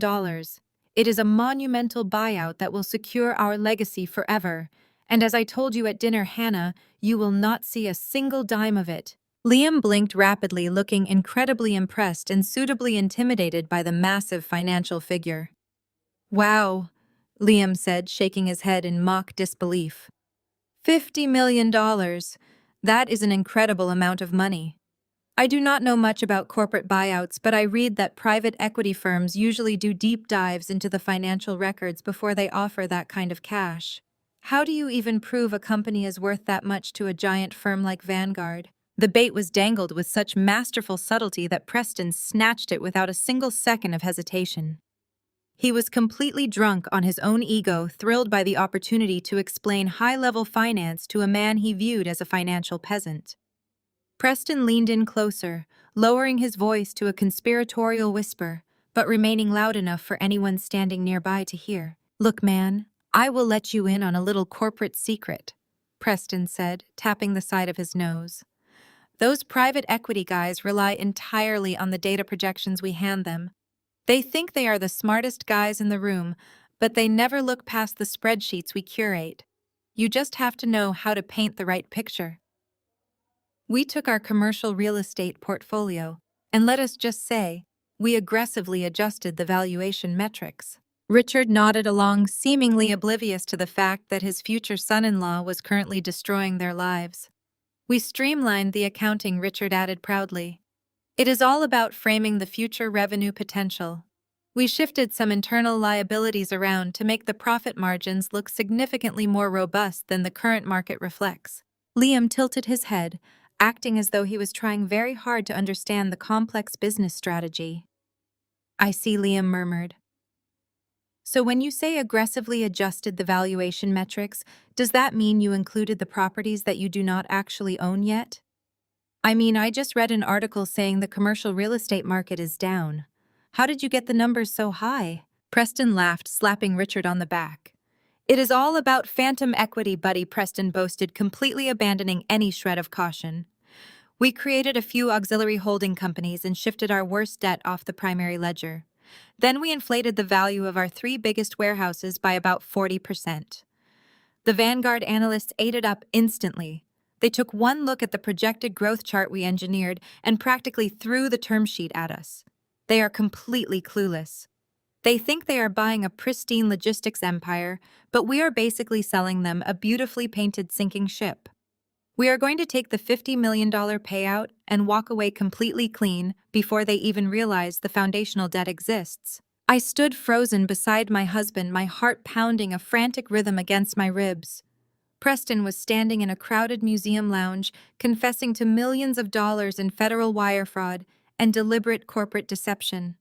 Speaker 1: It is a monumental buyout that will secure our legacy forever. And as I told you at dinner, Hannah, you will not see a single dime of it." Liam blinked rapidly, looking incredibly impressed and suitably intimidated by the massive financial figure. "Wow," Liam said, shaking his head in mock disbelief. $50 million. That is an incredible amount of money. I do not know much about corporate buyouts, but I read that private equity firms usually do deep dives into the financial records before they offer that kind of cash. How do you even prove a company is worth that much to a giant firm like Vanguard? The bait was dangled with such masterful subtlety that Preston snatched it without a single second of hesitation. He was completely drunk on his own ego, thrilled by the opportunity to explain high-level finance to a man he viewed as a financial peasant. Preston leaned in closer, lowering his voice to a conspiratorial whisper, but remaining loud enough for anyone standing nearby to hear. "Look, man, I will let you in on a little corporate secret," Preston said, tapping the side of his nose. "Those private equity guys rely entirely on the data projections we hand them. They think they are the smartest guys in the room, but they never look past the spreadsheets we curate. You just have to know how to paint the right picture. We took our commercial real estate portfolio, and let us just say, we aggressively adjusted the valuation metrics." Richard nodded along, seemingly oblivious to the fact that his future son-in-law was currently destroying their lives. "We streamlined the accounting," Richard added proudly. "It is all about framing the future revenue potential. We shifted some internal liabilities around to make the profit margins look significantly more robust than the current market reflects. Liam tilted his head, acting as though he was trying very hard to understand the complex business strategy. I see, Liam murmured. So when you say aggressively adjusted the valuation metrics, does that mean you included the properties that you do not actually own yet? I mean, I just read an article saying the commercial real estate market is down. How did you get the numbers so high? Preston laughed, slapping Richard on the back. It is all about phantom equity, buddy, Preston boasted, completely abandoning any shred of caution. We created a few auxiliary holding companies and shifted our worst debt off the primary ledger. Then we inflated the value of our 3 biggest warehouses by about 40%. The Vanguard analysts ate it up instantly. They took one look at the projected growth chart we engineered and practically threw the term sheet at us. They are completely clueless. They think they are buying a pristine logistics empire, but we are basically selling them a beautifully painted sinking ship. We are going to take the $50 million payout and walk away completely clean before they even realize the foundational debt exists. I stood frozen beside my husband, my heart pounding a frantic rhythm against my ribs. Preston was standing in a crowded museum lounge, confessing to millions of dollars in federal wire fraud and deliberate corporate deception.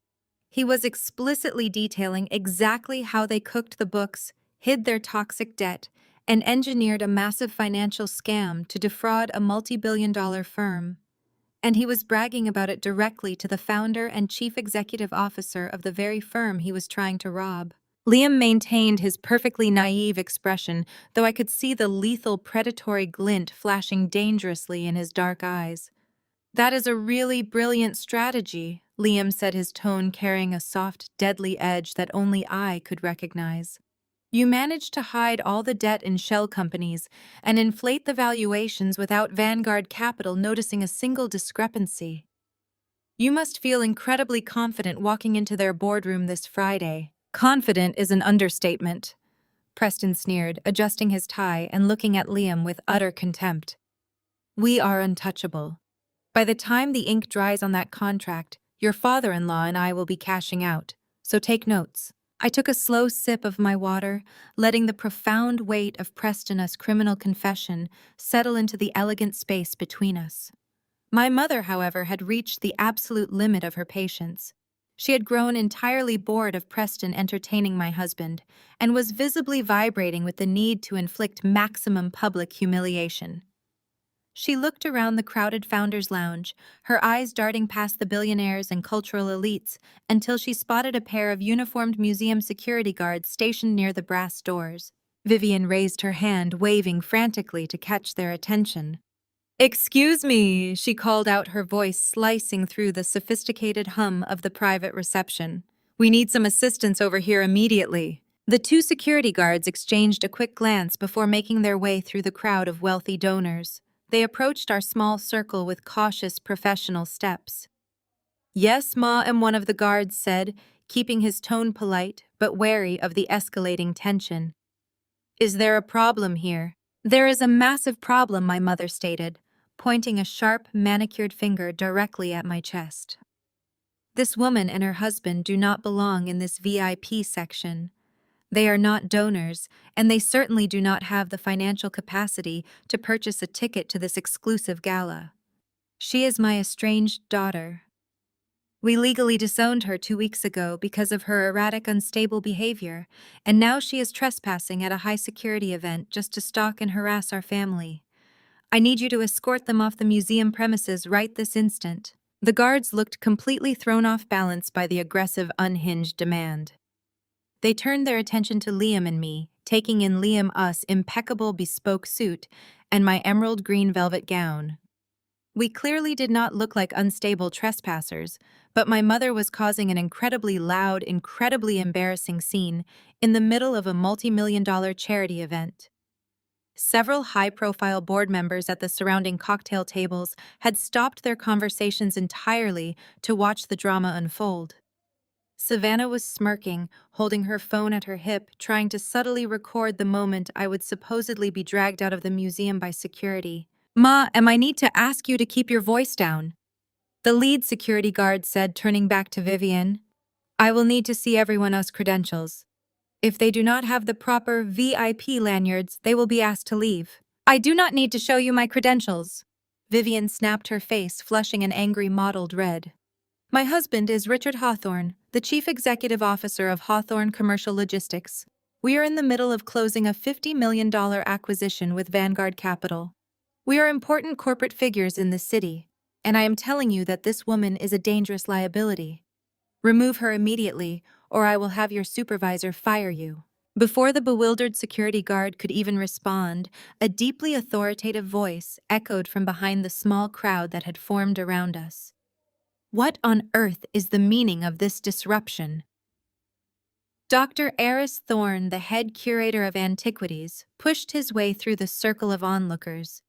Speaker 1: He was explicitly detailing exactly how they cooked the books, hid their toxic debt, and engineered a massive financial scam to defraud a multi-billion-dollar firm. And he was bragging about it directly to the founder and chief executive officer of the very firm he was trying to rob. Liam maintained his perfectly naive expression, though I could see the lethal predatory glint flashing dangerously in his dark eyes. That is a really brilliant strategy, Liam said, his tone carrying a soft, deadly edge that only I could recognize. You managed to hide all the debt in shell companies and inflate the valuations without Vanguard Capital noticing a single discrepancy. You must feel incredibly confident walking into their boardroom this Friday. Confident is an understatement, Preston sneered, adjusting his tie and looking at Liam with utter contempt. We are untouchable. By the time the ink dries on that contract, your father-in-law and I will be cashing out, so take notes. I took a slow sip of my water, letting the profound weight of Preston's criminal confession settle into the elegant space between us. My mother, however, had reached the absolute limit of her patience. She had grown entirely bored of Preston entertaining my husband and was visibly vibrating with the need to inflict maximum public humiliation. She looked around the crowded founders' lounge, her eyes darting past the billionaires and cultural elites until she spotted a pair of uniformed museum security guards stationed near the brass doors. Vivian raised her hand, waving frantically to catch their attention. "Excuse me," she called out, her voice slicing through the sophisticated hum of the private reception. "We need some assistance over here immediately." The 2 security guards exchanged a quick glance before making their way through the crowd of wealthy donors. They approached our small circle with cautious, professional steps. "Yes, Ma," one of the guards said, keeping his tone polite but wary of the escalating tension. "Is there a problem here?" "There is a massive problem," my mother stated, pointing a sharp, manicured finger directly at my chest. "This woman and her husband do not belong in this VIP section. They are not donors, and they certainly do not have the financial capacity to purchase a ticket to this exclusive gala. She is my estranged daughter. We legally disowned her 2 weeks ago because of her erratic, unstable behavior, and now she is trespassing at a high-security event just to stalk and harass our family. I need you to escort them off the museum premises right this instant." The guards looked completely thrown off balance by the aggressive, unhinged demand. They turned their attention to Liam and me, taking in Liam's impeccable bespoke suit and my emerald green velvet gown. We clearly did not look like unstable trespassers, but my mother was causing an incredibly loud, incredibly embarrassing scene in the middle of a multi-million-dollar charity event. Several high-profile board members at the surrounding cocktail tables had stopped their conversations entirely to watch the drama unfold. Savannah was smirking, holding her phone at her hip, trying to subtly record the moment I would supposedly be dragged out of the museum by security. "Ma, I need to ask you to keep your voice down," the lead security guard said, turning back to Vivian. I will need to see everyone else's credentials. If they do not have the proper VIP lanyards, they will be asked to leave. I do not need to show you my credentials. Vivian snapped her face, flushing an angry mottled red. My husband is Richard Hawthorne, the Chief Executive Officer of Hawthorne Commercial Logistics. We are in the middle of closing a $50 million acquisition with Vanguard Capital. We are important corporate figures in this city, and I am telling you that this woman is a dangerous liability. Remove her immediately, or I will have your supervisor fire you. Before the bewildered security guard could even respond, a deeply authoritative voice echoed from behind the small crowd that had formed around us. What on earth is the meaning of this disruption? Dr. Eris Thorne, the head curator of antiquities, pushed his way through the circle of onlookers.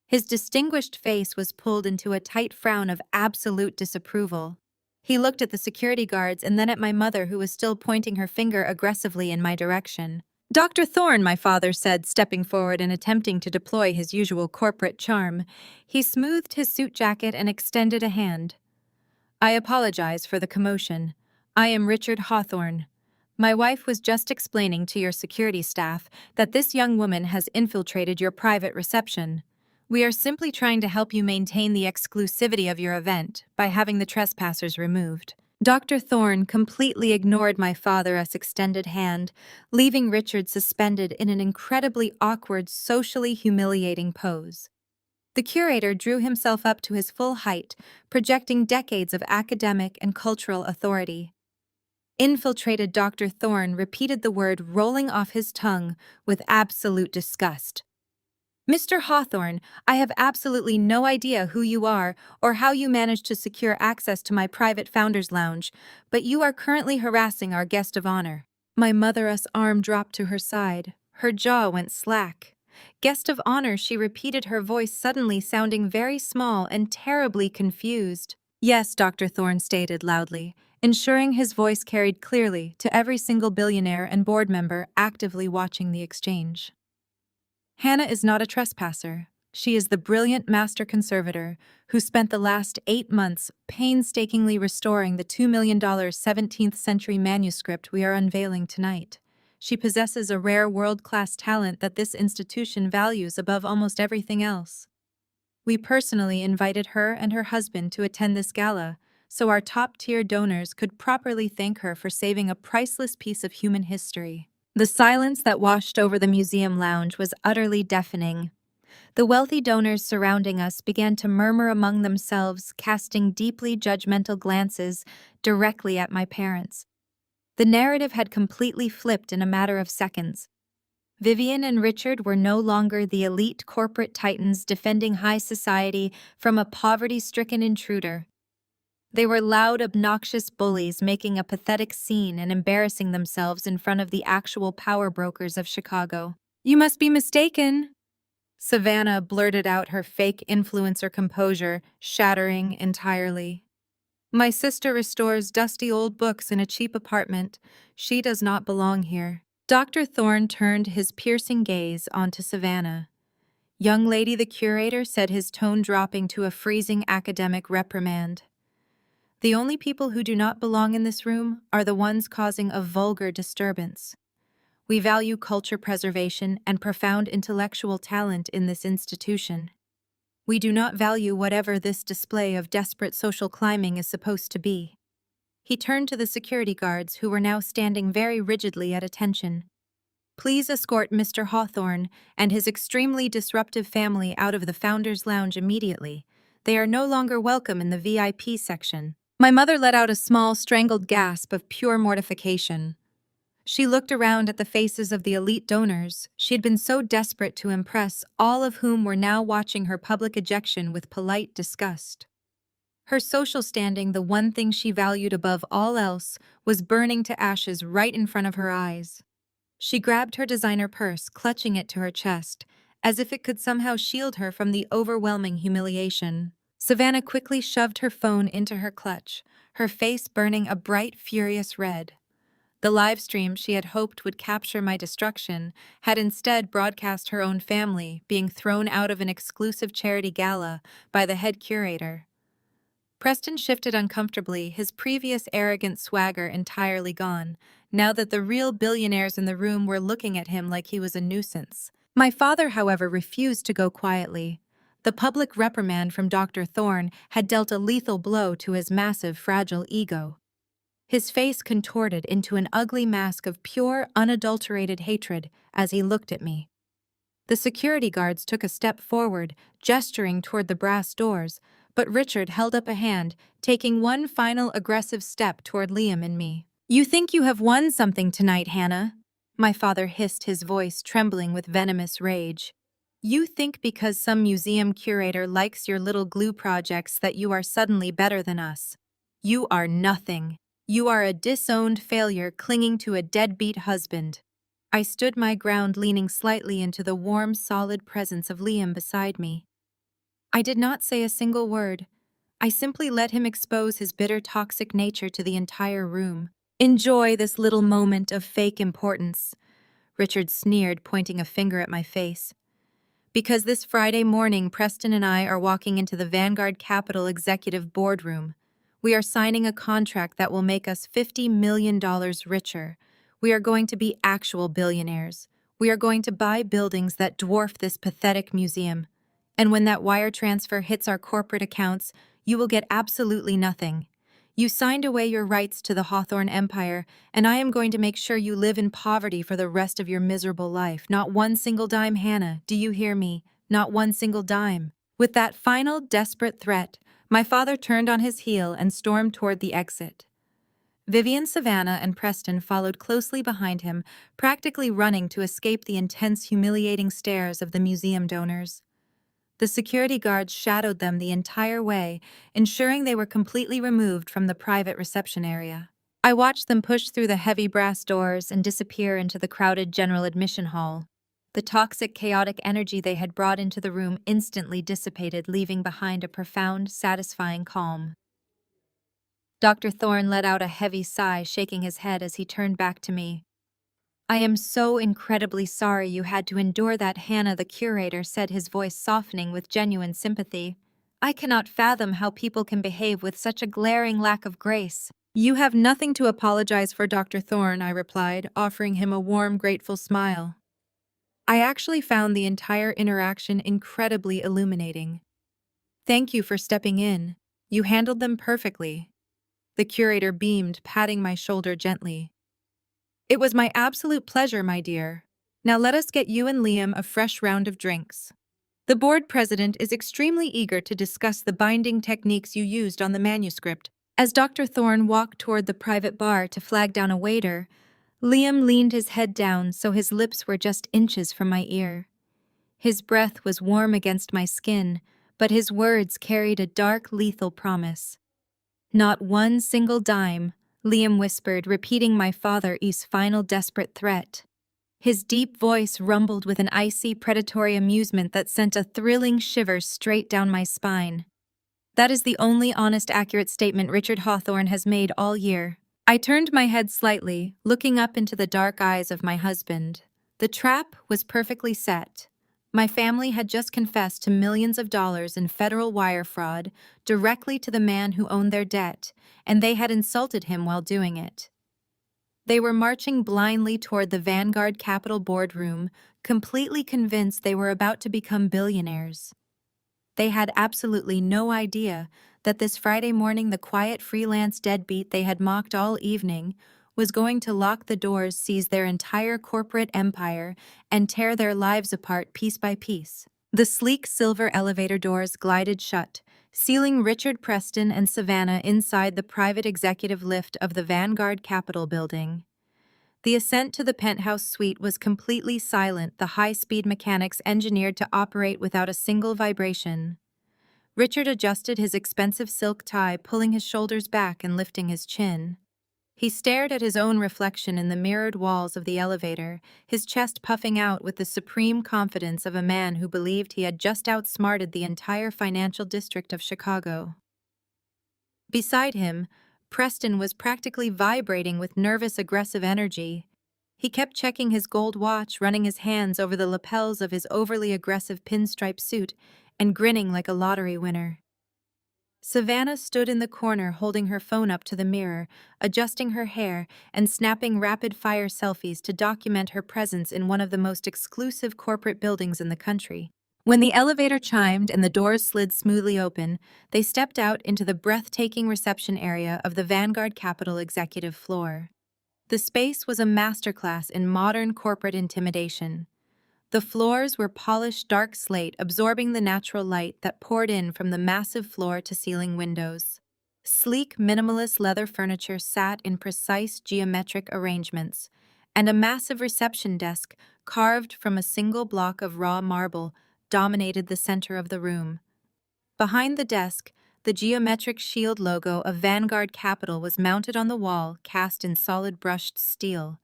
Speaker 1: His distinguished face was pulled into a tight frown of absolute disapproval. He looked at the security guards and then at my mother, who was still pointing her finger aggressively in my direction. Dr. Thorne, my father said, stepping forward and attempting to deploy his usual corporate charm. He smoothed his suit jacket and extended a hand. I apologize for the commotion. I am Richard Hawthorne. My wife was just explaining to your security staff that this young woman has infiltrated your private reception. We are simply trying to help you maintain the exclusivity of your event by having the trespassers removed. Dr. Thorne completely ignored my father's extended hand, leaving Richard suspended in an incredibly awkward, socially humiliating pose. The curator drew himself up to his full height, projecting decades of academic and cultural authority. Infiltrated Dr. Thorne repeated the word rolling off his tongue with absolute disgust. Mr. Hawthorne, I have absolutely no idea who you are or how you managed to secure access to my private founder's lounge, but you are currently harassing our guest of honor. My mother's arm dropped to her side. Her jaw went slack. Guest of honor, she repeated, her voice suddenly sounding very small and terribly confused. Yes, Dr. Thorne stated loudly, ensuring his voice carried clearly to every single billionaire and board member actively watching the exchange. Hannah is not a trespasser. She is the brilliant master conservator who spent the last 8 months painstakingly restoring the $2 million 17th century manuscript we are unveiling tonight. She possesses a rare world-class talent that this institution values above almost everything else. We personally invited her and her husband to attend this gala, so our top-tier donors could properly thank her for saving a priceless piece of human history. The silence that washed over the museum lounge was utterly deafening. The wealthy donors surrounding us began to murmur among themselves, casting deeply judgmental glances directly at my parents. The narrative had completely flipped in a matter of seconds. Vivian and Richard were no longer the elite corporate titans defending high society from a poverty-stricken intruder. They were loud, obnoxious bullies making a pathetic scene and embarrassing themselves in front of the actual power brokers of Chicago. "You must be mistaken," Savannah blurted out, her fake influencer composure shattering entirely. "My sister restores dusty old books in a cheap apartment. She does not belong here." Dr. Thorne turned his piercing gaze onto Savannah. "Young lady," the curator said, his tone dropping to a freezing academic reprimand. "The only people who do not belong in this room are the ones causing a vulgar disturbance. We value culture preservation and profound intellectual talent in this institution. We do not value whatever this display of desperate social climbing is supposed to be." He turned to the security guards, who were now standing very rigidly at attention. "Please escort Mr. Hawthorne and his extremely disruptive family out of the Founders Lounge immediately. They are no longer welcome in the VIP section." My mother let out a small, strangled gasp of pure mortification. She looked around at the faces of the elite donors she had been so desperate to impress, all of whom were now watching her public ejection with polite disgust. Her social standing, the one thing she valued above all else, was burning to ashes right in front of her eyes. She grabbed her designer purse, clutching it to her chest, as if it could somehow shield her from the overwhelming humiliation. Savannah quickly shoved her phone into her clutch, her face burning a bright, furious red. The live stream she had hoped would capture my destruction had instead broadcast her own family being thrown out of an exclusive charity gala by the head curator. Preston shifted uncomfortably, his previous arrogant swagger entirely gone, now that the real billionaires in the room were looking at him like he was a nuisance. My father, however, refused to go quietly. The public reprimand from Dr. Thorne had dealt a lethal blow to his massive, fragile ego. His face contorted into an ugly mask of pure, unadulterated hatred as he looked at me. The security guards took a step forward, gesturing toward the brass doors, but Richard held up a hand, taking one final aggressive step toward Liam and me. "You think you have won something tonight, Hannah?" My father hissed, his voice trembling with venomous rage. "You think because some museum curator likes your little glue projects that you are suddenly better than us. You are nothing. You are a disowned failure clinging to a deadbeat husband." I stood my ground, leaning slightly into the warm, solid presence of Liam beside me. I did not say a single word. I simply let him expose his bitter, toxic nature to the entire room. "Enjoy this little moment of fake importance," Richard sneered, pointing a finger at my face. "Because this Friday morning, Preston and I are walking into the Vanguard Capital Executive Boardroom. We are signing a contract that will make us $50 million richer. We are going to be actual billionaires. We are going to buy buildings that dwarf this pathetic museum. And when that wire transfer hits our corporate accounts, you will get absolutely nothing. You signed away your rights to the Hawthorne Empire, and I am going to make sure you live in poverty for the rest of your miserable life. Not one single dime, Hannah. Do you hear me? Not one single dime." With that final, desperate threat, my father turned on his heel and stormed toward the exit. Vivian, Savannah, and Preston followed closely behind him, practically running to escape the intense, humiliating stares of the museum donors. The security guards shadowed them the entire way, ensuring they were completely removed from the private reception area. I watched them push through the heavy brass doors and disappear into the crowded general admission hall. The toxic, chaotic energy they had brought into the room instantly dissipated, leaving behind a profound, satisfying calm. Dr. Thorne let out a heavy sigh, shaking his head as he turned back to me. "I am so incredibly sorry you had to endure that," Hannah, the curator, said, his voice softening with genuine sympathy. "I cannot fathom how people can behave with such a glaring lack of grace." "You have nothing to apologize for, Dr. Thorne," I replied, offering him a warm, grateful smile. I actually found the entire interaction incredibly illuminating. "Thank you for stepping in. You handled them perfectly." The curator beamed, patting my shoulder gently. "It was my absolute pleasure, my dear. Now let us get you and Liam a fresh round of drinks. The board president is extremely eager to discuss the binding techniques you used on the manuscript." As Dr. Thorne walked toward the private bar to flag down a waiter, Liam leaned his head down so his lips were just inches from my ear. His breath was warm against my skin, but his words carried a dark, lethal promise. "Not one single dime," Liam whispered, repeating my father's final desperate threat. His deep voice rumbled with an icy, predatory amusement that sent a thrilling shiver straight down my spine. "That is the only honest, accurate statement Richard Hawthorne has made all year." I turned my head slightly, looking up into the dark eyes of my husband. The trap was perfectly set. My family had just confessed to millions of dollars in federal wire fraud directly to the man who owned their debt, and they had insulted him while doing it. They were marching blindly toward the Vanguard Capital boardroom, completely convinced they were about to become billionaires. They had absolutely no idea that this Friday morning the quiet freelance deadbeat they had mocked all evening was going to lock the doors, seize their entire corporate empire, and tear their lives apart piece by piece. The sleek silver elevator doors glided shut, sealing Richard, Preston, and Savannah inside the private executive lift of the Vanguard Capital building. The ascent to the penthouse suite was completely silent, the high-speed mechanics engineered to operate without a single vibration. Richard adjusted his expensive silk tie, pulling his shoulders back and lifting his chin. He stared at his own reflection in the mirrored walls of the elevator, his chest puffing out with the supreme confidence of a man who believed he had just outsmarted the entire financial district of Chicago. Beside him, Preston was practically vibrating with nervous, aggressive energy. He kept checking his gold watch, running his hands over the lapels of his overly aggressive pinstripe suit, and grinning like a lottery winner. Savannah stood in the corner holding her phone up to the mirror, adjusting her hair and snapping rapid-fire selfies to document her presence in one of the most exclusive corporate buildings in the country. When the elevator chimed and the doors slid smoothly open, they stepped out into the breathtaking reception area of the Vanguard Capital executive floor. The space was a masterclass in modern corporate intimidation. The floors were polished dark slate, absorbing the natural light that poured in from the massive floor-to-ceiling windows. Sleek, minimalist leather furniture sat in precise geometric arrangements, and a massive reception desk, carved from a single block of raw marble, dominated the center of the room. Behind the desk, the geometric shield logo of Vanguard Capital was mounted on the wall, cast in solid brushed steel.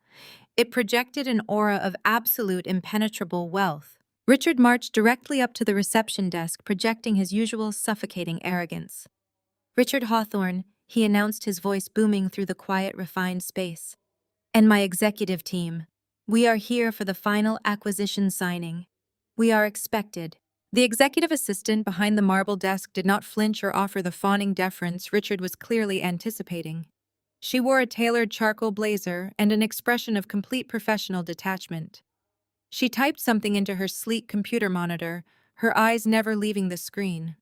Speaker 1: It projected an aura of absolute impenetrable wealth. Richard marched directly up to the reception desk, projecting his usual suffocating arrogance. "Richard Hawthorne," he announced, his voice booming through the quiet, refined space. "And my executive team. We are here for the final acquisition signing. We are expected." The executive assistant behind the marble desk did not flinch or offer the fawning deference Richard was clearly anticipating. She wore a tailored charcoal blazer and an expression of complete professional detachment. She typed something into her sleek computer monitor, her eyes never leaving the screen.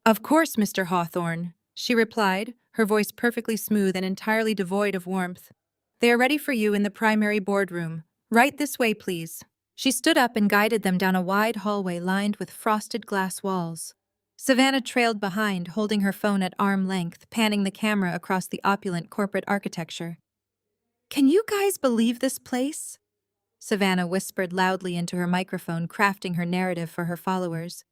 Speaker 1: "Of course, Mr. Hawthorne," she replied, her voice perfectly smooth and entirely devoid of warmth. "They are ready for you in the primary boardroom. Right this way, please." She stood up and guided them down a wide hallway lined with frosted glass walls. Savannah trailed behind, holding her phone at arm length, panning the camera across the opulent corporate architecture. "Can you guys believe this place?" Savannah whispered loudly into her microphone, crafting her narrative for her followers.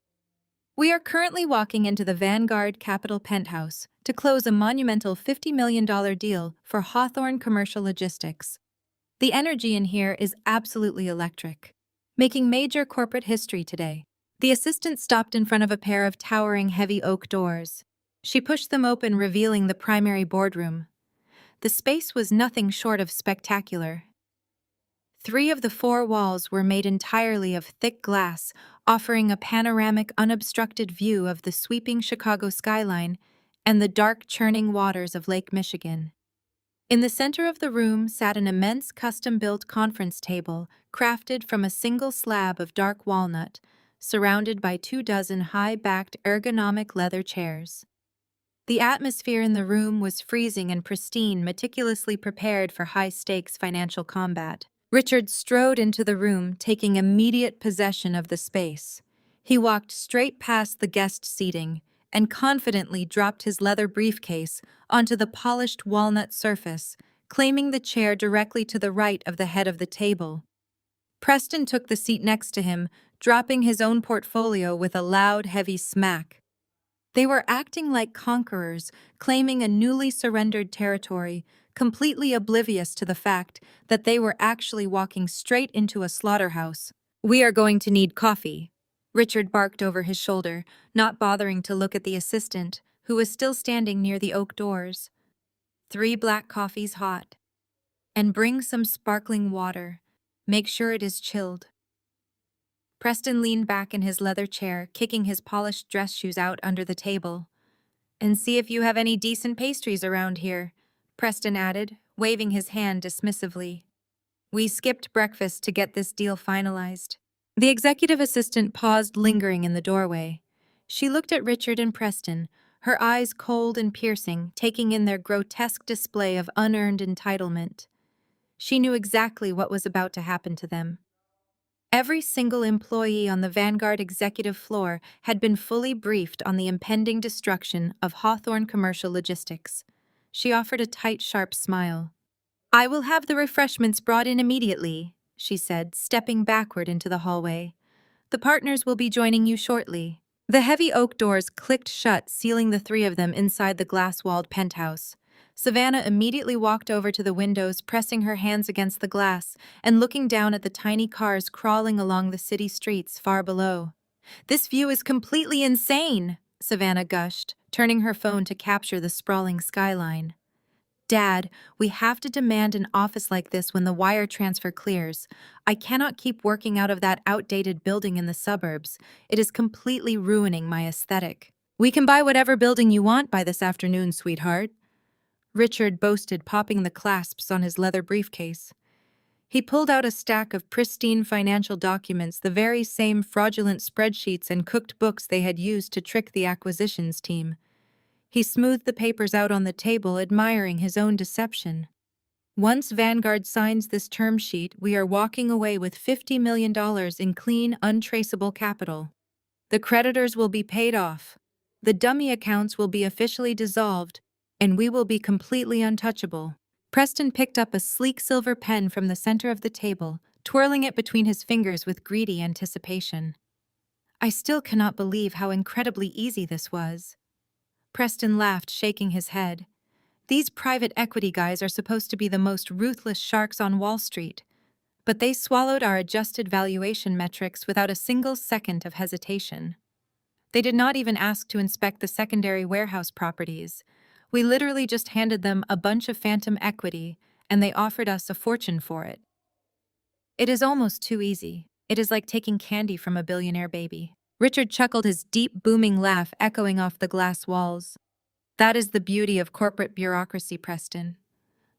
Speaker 1: "We are currently walking into the Vanguard Capital penthouse to close a monumental $50 million deal for Hawthorne Commercial Logistics. The energy in here is absolutely electric, making major corporate history today." The assistant stopped in front of a pair of towering heavy oak doors. She pushed them open, revealing the primary boardroom. The space was nothing short of spectacular. 3 of the 4 walls were made entirely of thick glass, offering a panoramic, unobstructed view of the sweeping Chicago skyline and the dark, churning waters of Lake Michigan. In the center of the room sat an immense custom-built conference table, crafted from a single slab of dark walnut, surrounded by 24 high-backed ergonomic leather chairs. The atmosphere in the room was freezing and pristine, meticulously prepared for high-stakes financial combat. Richard strode into the room, taking immediate possession of the space. He walked straight past the guest seating and confidently dropped his leather briefcase onto the polished walnut surface, claiming the chair directly to the right of the head of the table. Preston took the seat next to him, dropping his own portfolio with a loud, heavy smack. They were acting like conquerors, claiming a newly surrendered territory, completely oblivious to the fact that they were actually walking straight into a slaughterhouse. "We are going to need coffee," Richard barked over his shoulder, not bothering to look at the assistant, who was still standing near the oak doors. "3 black coffees hot. And bring some sparkling water. Make sure it is chilled." Preston leaned back in his leather chair, kicking his polished dress shoes out under the table. "And see if you have any decent pastries around here," Preston added, waving his hand dismissively. "We skipped breakfast to get this deal finalized." The executive assistant paused, lingering in the doorway. She looked at Richard and Preston, her eyes cold and piercing, taking in their grotesque display of unearned entitlement. She knew exactly what was about to happen to them. Every single employee on the Vanguard executive floor had been fully briefed on the impending destruction of Hawthorne Commercial Logistics. She offered a tight, sharp smile. "I will have the refreshments brought in immediately," she said, stepping backward into the hallway. "The partners will be joining you shortly." The heavy oak doors clicked shut, sealing the 3 of them inside the glass-walled penthouse. Savannah immediately walked over to the windows, pressing her hands against the glass and looking down at the tiny cars crawling along the city streets far below. "This view is completely insane," Savannah gushed, turning her phone to capture the sprawling skyline. "Dad, we have to demand an office like this when the wire transfer clears. I cannot keep working out of that outdated building in the suburbs. It is completely ruining my aesthetic." We can buy whatever building you want by this afternoon, sweetheart, Richard boasted, popping the clasps on his leather briefcase. He pulled out a stack of pristine financial documents, the very same fraudulent spreadsheets and cooked books they had used to trick the acquisitions team. He smoothed the papers out on the table, admiring his own deception. Once Vanguard signs this term sheet, we are walking away with $50 million in clean, untraceable capital. The creditors will be paid off. The dummy accounts will be officially dissolved, and we will be completely untouchable. Preston picked up a sleek silver pen from the center of the table, twirling it between his fingers with greedy anticipation. I still cannot believe how incredibly easy this was. Preston laughed, shaking his head. These private equity guys are supposed to be the most ruthless sharks on Wall Street, but they swallowed our adjusted valuation metrics without a single second of hesitation. They did not even ask to inspect the secondary warehouse properties. We literally just handed them a bunch of phantom equity, and they offered us a fortune for it. It is almost too easy. It is like taking candy from a billionaire baby. Richard chuckled, his deep, booming laugh echoing off the glass walls. That is the beauty of corporate bureaucracy, Preston.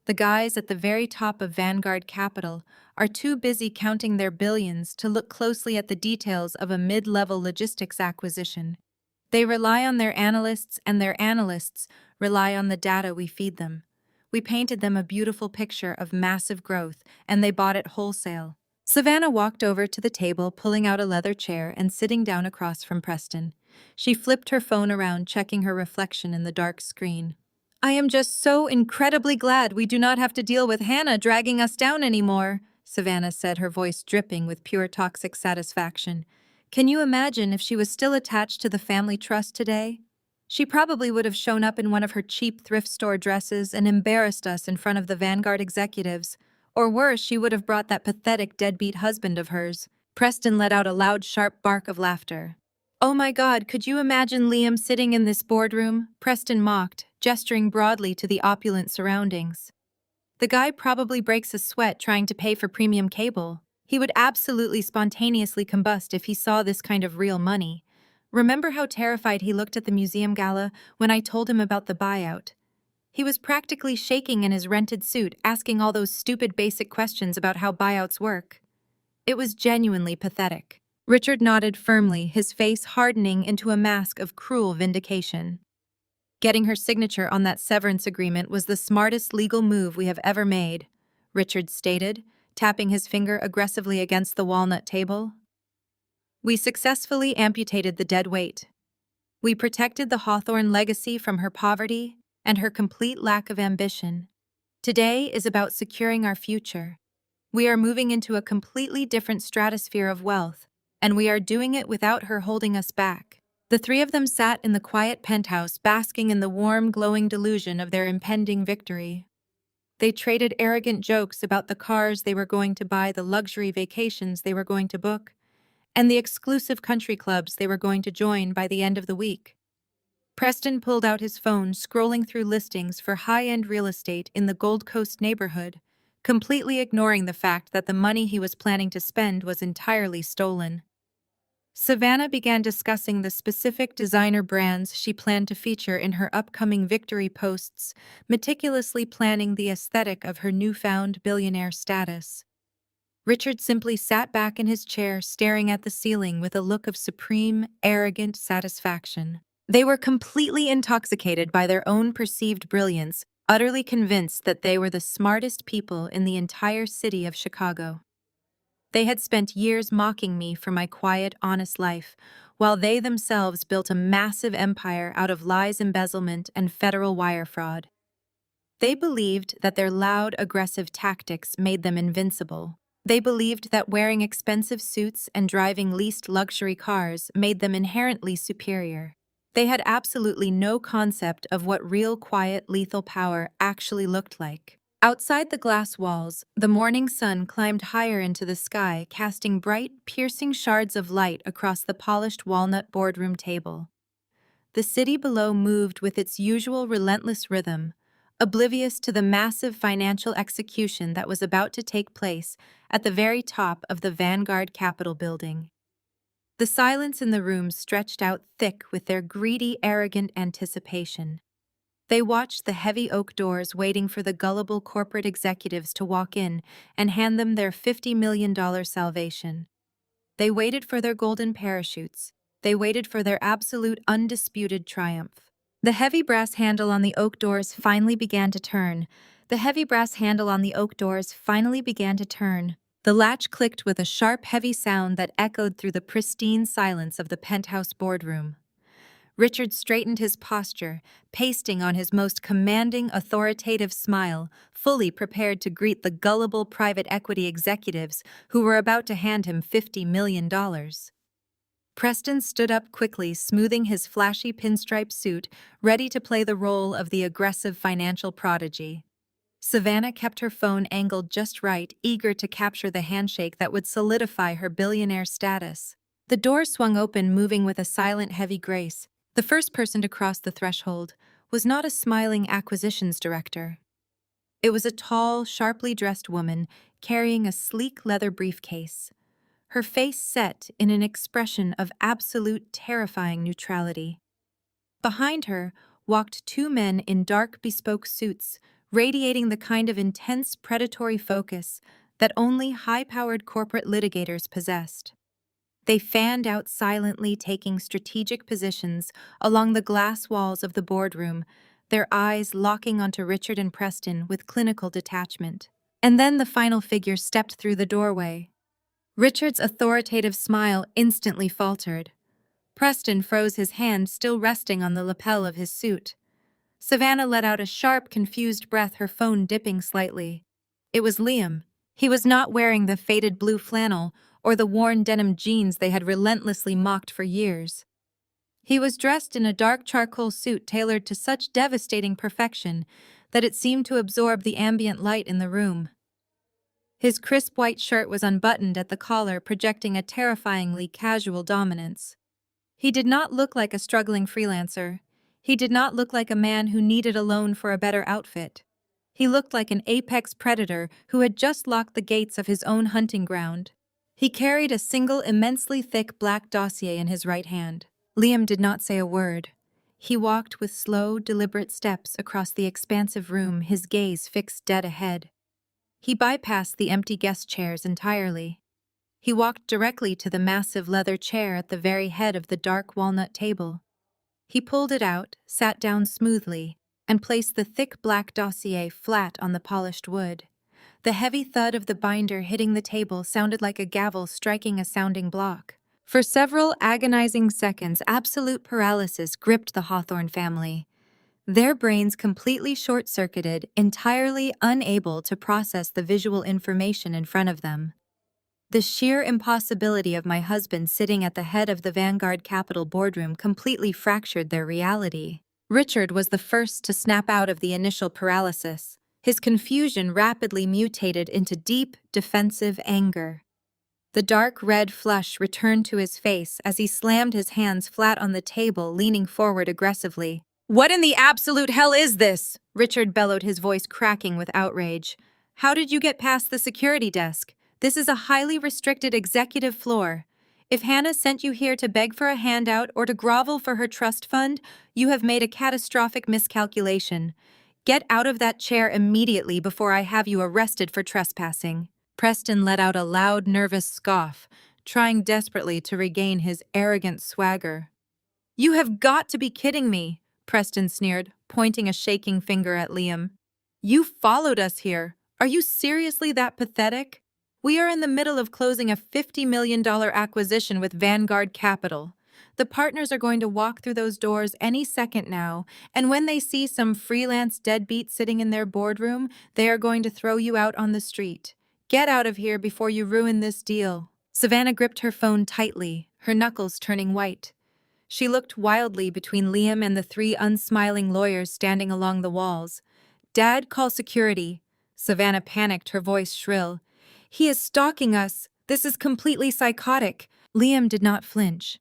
Speaker 1: The guys at the very top of Vanguard Capital are too busy counting their billions to look closely at the details of a mid-level logistics acquisition. They rely on their analysts, and their analysts rely on the data we feed them. We painted them a beautiful picture of massive growth, and they bought it wholesale. Savannah walked over to the table, pulling out a leather chair and sitting down across from Preston. She flipped her phone around, checking her reflection in the dark screen. I am just so incredibly glad we do not have to deal with Hannah dragging us down anymore, Savannah said, her voice dripping with pure toxic satisfaction. Can you imagine if she was still attached to the family trust today? She probably would have shown up in one of her cheap thrift store dresses and embarrassed us in front of the Vanguard executives. Or worse, she would have brought that pathetic deadbeat husband of hers. Preston let out a loud, sharp bark of laughter. Oh my God, could you imagine Liam sitting in this boardroom? Preston mocked, gesturing broadly to the opulent surroundings. The guy probably breaks a sweat trying to pay for premium cable. He would absolutely spontaneously combust if he saw this kind of real money. Remember how terrified he looked at the museum gala when I told him about the buyout? He was practically shaking in his rented suit, asking all those stupid basic questions about how buyouts work. It was genuinely pathetic. Richard nodded firmly, his face hardening into a mask of cruel vindication. Getting her signature on that severance agreement was the smartest legal move we have ever made, Richard stated, tapping his finger aggressively against the walnut table. We successfully amputated the dead weight. We protected the Hawthorne legacy from her poverty and her complete lack of ambition. Today is about securing our future. We are moving into a completely different stratosphere of wealth, and we are doing it without her holding us back. The three of them sat in the quiet penthouse, basking in the warm, glowing delusion of their impending victory. They traded arrogant jokes about the cars they were going to buy, the luxury vacations they were going to book, and the exclusive country clubs they were going to join by the end of the week. Preston pulled out his phone, scrolling through listings for high-end real estate in the Gold Coast neighborhood, completely ignoring the fact that the money he was planning to spend was entirely stolen. Savannah began discussing the specific designer brands she planned to feature in her upcoming victory posts, meticulously planning the aesthetic of her newfound billionaire status. Richard simply sat back in his chair, staring at the ceiling with a look of supreme, arrogant satisfaction. They were completely intoxicated by their own perceived brilliance, utterly convinced that they were the smartest people in the entire city of Chicago. They had spent years mocking me for my quiet, honest life, while they themselves built a massive empire out of lies, embezzlement, and federal wire fraud. They believed that their loud, aggressive tactics made them invincible. They believed that wearing expensive suits and driving leased luxury cars made them inherently superior. They had absolutely no concept of what real, quiet, lethal power actually looked like. Outside the glass walls, the morning sun climbed higher into the sky, casting bright, piercing shards of light across the polished walnut boardroom table. The city below moved with its usual relentless rhythm, oblivious to the massive financial execution that was about to take place at the very top of the Vanguard Capitol building. The silence in the room stretched out thick with their greedy, arrogant anticipation. They watched the heavy oak doors waiting for the gullible corporate executives to walk in and hand them their $50 million salvation. They waited for their golden parachutes. They waited for their absolute, undisputed triumph. The heavy brass handle on the oak doors finally began to turn. The heavy brass handle on the oak doors finally began to turn. The latch clicked with a sharp, heavy sound that echoed through the pristine silence of the penthouse boardroom. Richard straightened his posture, pasting on his most commanding, authoritative smile, fully prepared to greet the gullible private equity executives who were about to hand him $50 million. Preston stood up quickly, smoothing his flashy pinstripe suit, ready to play the role of the aggressive financial prodigy. Savannah kept her phone angled just right, eager to capture the handshake that would solidify her billionaire status. The door swung open, moving with a silent, heavy grace. The first person to cross the threshold was not a smiling acquisitions director. It was a tall, sharply dressed woman carrying a sleek leather briefcase, her face set in an expression of absolute, terrifying neutrality. Behind her walked two men in dark, bespoke suits, radiating the kind of intense, predatory focus that only high-powered corporate litigators possessed. They fanned out silently, taking strategic positions along the glass walls of the boardroom, their eyes locking onto Richard and Preston with clinical detachment. And then the final figure stepped through the doorway. Richard's authoritative smile instantly faltered. Preston froze, his hand still resting on the lapel of his suit. Savannah let out a sharp, confused breath, her phone dipping slightly. It was Liam. He was not wearing the faded blue flannel or the worn denim jeans they had relentlessly mocked for years. He was dressed in a dark charcoal suit tailored to such devastating perfection that it seemed to absorb the ambient light in the room. His crisp white shirt was unbuttoned at the collar, projecting a terrifyingly casual dominance. He did not look like a struggling freelancer. He did not look like a man who needed a loan for a better outfit. He looked like an apex predator who had just locked the gates of his own hunting ground. He carried a single, immensely thick black dossier in his right hand. Liam did not say a word. He walked with slow, deliberate steps across the expansive room, his gaze fixed dead ahead. He bypassed the empty guest chairs entirely. He walked directly to the massive leather chair at the very head of the dark walnut table. He pulled it out, sat down smoothly, and placed the thick black dossier flat on the polished wood. The heavy thud of the binder hitting the table sounded like a gavel striking a sounding block. For several agonizing seconds, absolute paralysis gripped the Hawthorne family. Their brains completely short-circuited, entirely unable to process the visual information in front of them. The sheer impossibility of my husband sitting at the head of the Vanguard Capital boardroom completely fractured their reality. Richard was the first to snap out of the initial paralysis. His confusion rapidly mutated into deep, defensive anger. The dark red flush returned to his face as he slammed his hands flat on the table, leaning forward aggressively. "What in the absolute hell is this?" Richard bellowed, his voice cracking with outrage. "How did you get past the security desk? This is a highly restricted executive floor. If Hannah sent you here to beg for a handout or to grovel for her trust fund, you have made a catastrophic miscalculation. Get out of that chair immediately before I have you arrested for trespassing." Preston let out a loud, nervous scoff, trying desperately to regain his arrogant swagger. "You have got to be kidding me," Preston sneered, pointing a shaking finger at Liam. "You followed us here. Are you seriously that pathetic? We are in the middle of closing a $50 million acquisition with Vanguard Capital. The partners are going to walk through those doors any second now, and when they see some freelance deadbeat sitting in their boardroom, they are going to throw you out on the street. Get out of here before you ruin this deal." Savannah gripped her phone tightly, her knuckles turning white. She looked wildly between Liam and the three unsmiling lawyers standing along the walls. "Dad, call security." Savannah panicked, her voice shrill. "He is stalking us. This is completely psychotic." Liam did not flinch.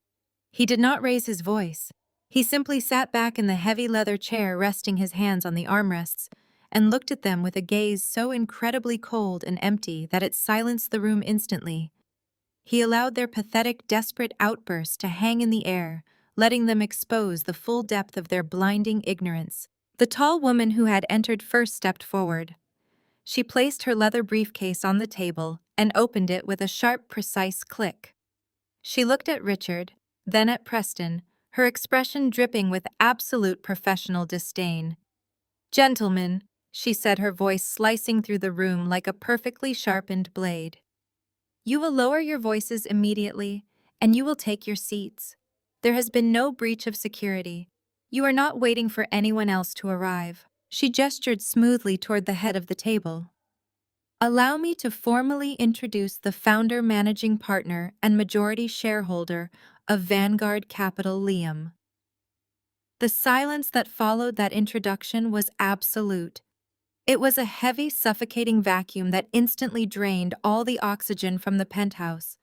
Speaker 1: He did not raise his voice. He simply sat back in the heavy leather chair, resting his hands on the armrests, and looked at them with a gaze so incredibly cold and empty that it silenced the room instantly. He allowed their pathetic, desperate outbursts to hang in the air, letting them expose the full depth of their blinding ignorance. The tall woman who had entered first stepped forward. She placed her leather briefcase on the table and opened it with a sharp, precise click. She looked at Richard, then at Preston, her expression dripping with absolute professional disdain. "Gentlemen," she said, her voice slicing through the room like a perfectly sharpened blade. "You will lower your voices immediately, and you will take your seats. There has been no breach of security. You are not waiting for anyone else to arrive." She gestured smoothly toward the head of the table. "Allow me to formally introduce the founder, managing partner, and majority shareholder of Vanguard Capital, Liam." The silence that followed that introduction was absolute. It was a heavy, suffocating vacuum that instantly drained all the oxygen from the penthouse.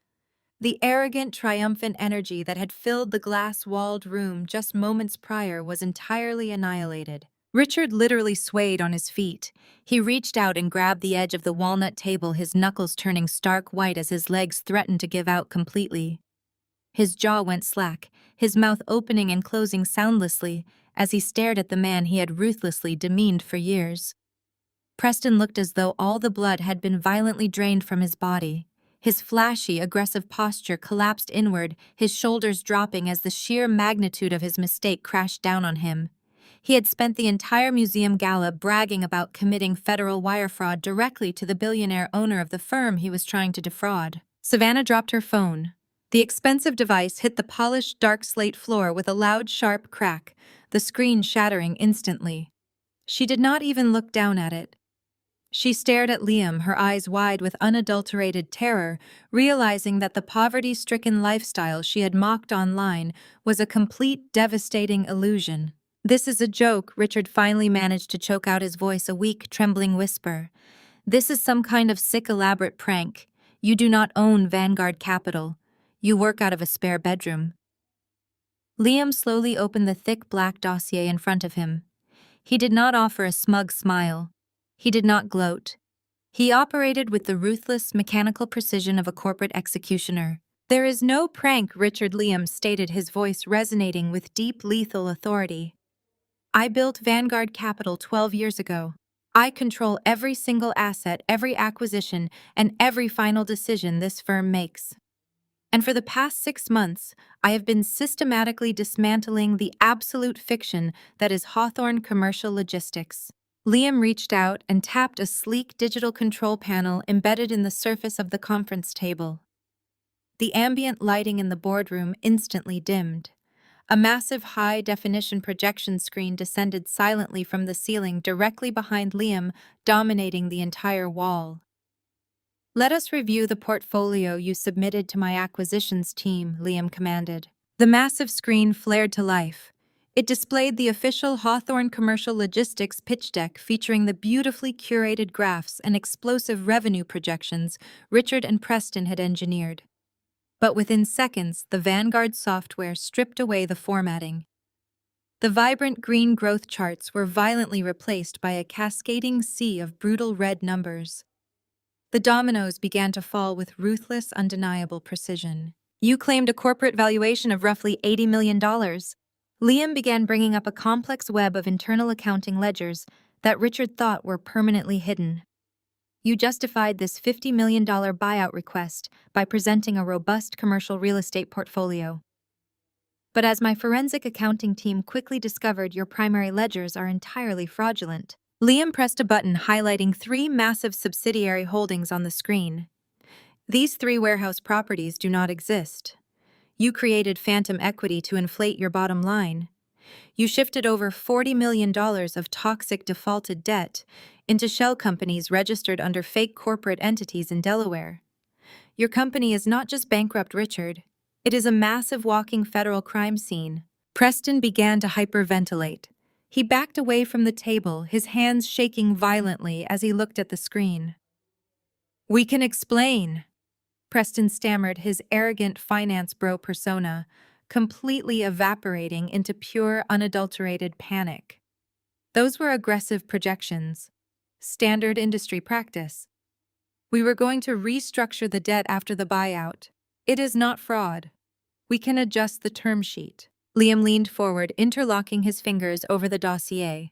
Speaker 1: The arrogant, triumphant energy that had filled the glass-walled room just moments prior was entirely annihilated. Richard literally swayed on his feet. He reached out and grabbed the edge of the walnut table, his knuckles turning stark white as his legs threatened to give out completely. His jaw went slack, his mouth opening and closing soundlessly as he stared at the man he had ruthlessly demeaned for years. Preston looked as though all the blood had been violently drained from his body. His flashy, aggressive posture collapsed inward, his shoulders dropping as the sheer magnitude of his mistake crashed down on him. He had spent the entire museum gala bragging about committing federal wire fraud directly to the billionaire owner of the firm he was trying to defraud. Savannah dropped her phone. The expensive device hit the polished, dark slate floor with a loud, sharp crack, the screen shattering instantly. She did not even look down at it. She stared at Liam, her eyes wide with unadulterated terror, realizing that the poverty-stricken lifestyle she had mocked online was a complete, devastating illusion. "This is a joke," Richard finally managed to choke out his voice, a weak, trembling whisper. "This is some kind of sick, elaborate prank. You do not own Vanguard Capital. You work out of a spare bedroom." Liam slowly opened the thick black dossier in front of him. He did not offer a smug smile. He did not gloat. He operated with the ruthless, mechanical precision of a corporate executioner. "There is no prank," Richard Liam stated, his voice resonating with deep, lethal authority. "I built Vanguard Capital 12 years ago. I control every single asset, every acquisition, and every final decision this firm makes. And for the past 6 months, I have been systematically dismantling the absolute fiction that is Hawthorne Commercial Logistics." Liam reached out and tapped a sleek digital control panel embedded in the surface of the conference table. The ambient lighting in the boardroom instantly dimmed. A massive high-definition projection screen descended silently from the ceiling directly behind Liam, dominating the entire wall. "Let us review the portfolio you submitted to my acquisitions team," Liam commanded. The massive screen flared to life. It displayed the official Hawthorne Commercial Logistics pitch deck featuring the beautifully curated graphs and explosive revenue projections Richard and Preston had engineered. But within seconds, the Vanguard software stripped away the formatting. The vibrant green growth charts were violently replaced by a cascading sea of brutal red numbers. The dominoes began to fall with ruthless, undeniable precision. "You claimed a corporate valuation of roughly $80 million. Liam began bringing up a complex web of internal accounting ledgers that Richard thought were permanently hidden. "You justified this $50 million buyout request by presenting a robust commercial real estate portfolio. But as my forensic accounting team quickly discovered, your primary ledgers are entirely fraudulent." Liam pressed a button highlighting 3 massive subsidiary holdings on the screen. "These 3 warehouse properties do not exist. You created phantom equity to inflate your bottom line. You shifted over $40 million of toxic defaulted debt into shell companies registered under fake corporate entities in Delaware. Your company is not just bankrupt, Richard. It is a massive walking federal crime scene." Preston began to hyperventilate. He backed away from the table, his hands shaking violently as he looked at the screen. "We can explain," Preston stammered, his arrogant finance bro persona completely evaporating into pure, unadulterated panic. Those were aggressive projections. Standard industry practice. "We were going to restructure the debt after the buyout. It is not fraud. We can adjust the term sheet. Liam leaned forward, interlocking his fingers over the dossier.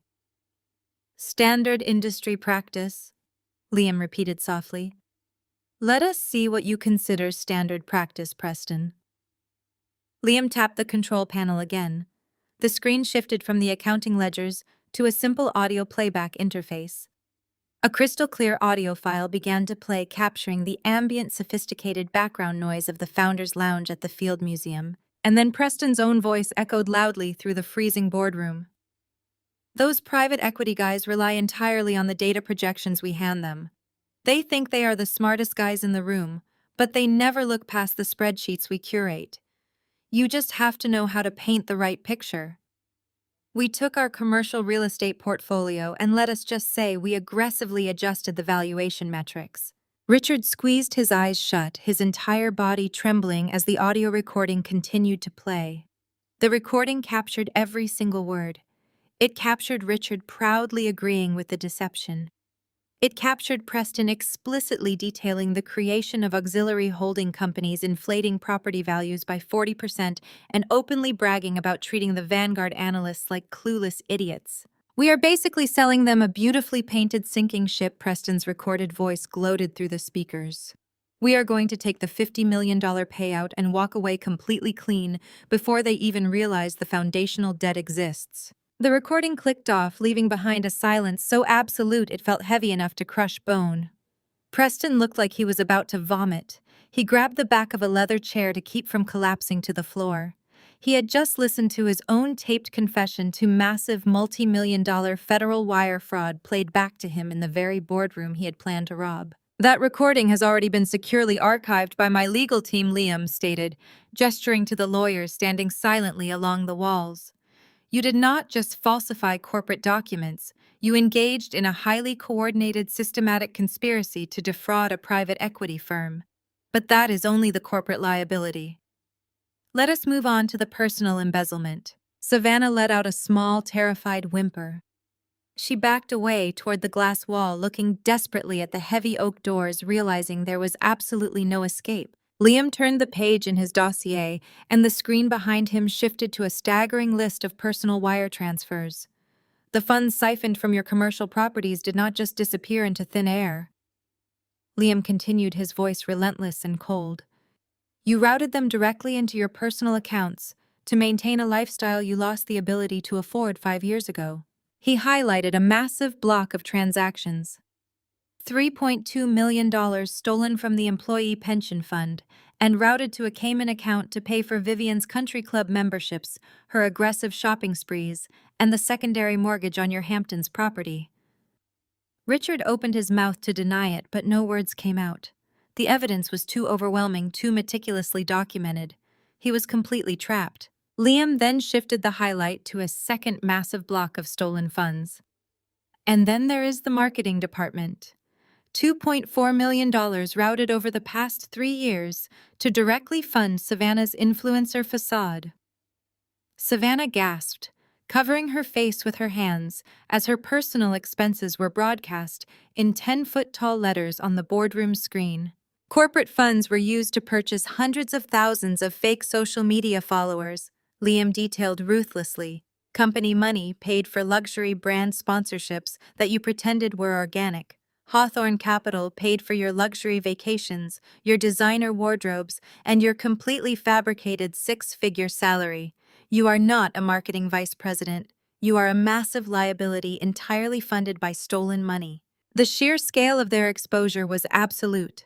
Speaker 1: Standard industry practice, Liam repeated softly. Let us see what you consider standard practice, Preston. Liam tapped the control panel again. The screen shifted from the accounting ledgers to a simple audio playback interface. A crystal-clear audio file began to play, capturing the ambient, sophisticated background noise of the Founders Lounge at the Field Museum, and then Preston's own voice echoed loudly through the freezing boardroom. Those private equity guys rely entirely on the data projections we hand them. They think they are the smartest guys in the room, but they never look past the spreadsheets we curate. You just have to know how to paint the right picture. We took our commercial real estate portfolio and let us just say we aggressively adjusted the valuation metrics. Richard squeezed his eyes shut, his entire body trembling as the audio recording continued to play. The recording captured every single word. It captured Richard proudly agreeing with the deception. It captured Preston explicitly detailing the creation of auxiliary holding companies inflating property values by 40% and openly bragging about treating the Vanguard analysts like clueless idiots. We are basically selling them a beautifully painted sinking ship, Preston's recorded voice gloated through the speakers. We are going to take the $50 million payout and walk away completely clean before they even realize the foundational debt exists. The recording clicked off, leaving behind a silence so absolute it felt heavy enough to crush bone. Preston looked like he was about to vomit. He grabbed the back of a leather chair to keep from collapsing to the floor. He had just listened to his own taped confession to massive multi-million-dollar federal wire fraud played back to him in the very boardroom he had planned to rob. That recording has already been securely archived by my legal team, Liam stated, gesturing to the lawyers standing silently along the walls. You did not just falsify corporate documents, you engaged in a highly coordinated systematic conspiracy to defraud a private equity firm. But that is only the corporate liability. Let us move on to the personal embezzlement. Savannah let out a small, terrified whimper. She backed away toward the glass wall, looking desperately at the heavy oak doors, realizing there was absolutely no escape. Liam turned the page in his dossier, and the screen behind him shifted to a staggering list of personal wire transfers. The funds siphoned from your commercial properties did not just disappear into thin air. Liam continued, his voice relentless and cold. You routed them directly into your personal accounts to maintain a lifestyle you lost the ability to afford 5 years ago. He highlighted a massive block of transactions. $3.2 million stolen from the employee pension fund and routed to a Cayman account to pay for Vivian's country club memberships, her aggressive shopping sprees, and the secondary mortgage on your Hamptons property. Richard opened his mouth to deny it, but no words came out. The evidence was too overwhelming, too meticulously documented. He was completely trapped. Liam then shifted the highlight to a second massive block of stolen funds. And then there is the marketing department. $2.4 million routed over the past 3 years to directly fund Savannah's influencer facade. Savannah gasped, covering her face with her hands as her personal expenses were broadcast in 10-foot-tall letters on the boardroom screen. Corporate funds were used to purchase hundreds of thousands of fake social media followers, Liam detailed ruthlessly. Company money paid for luxury brand sponsorships that you pretended were organic. Hawthorne Capital paid for your luxury vacations, your designer wardrobes, and your completely fabricated 6-figure salary. You are not a marketing vice president. You are a massive liability entirely funded by stolen money. The sheer scale of their exposure was absolute.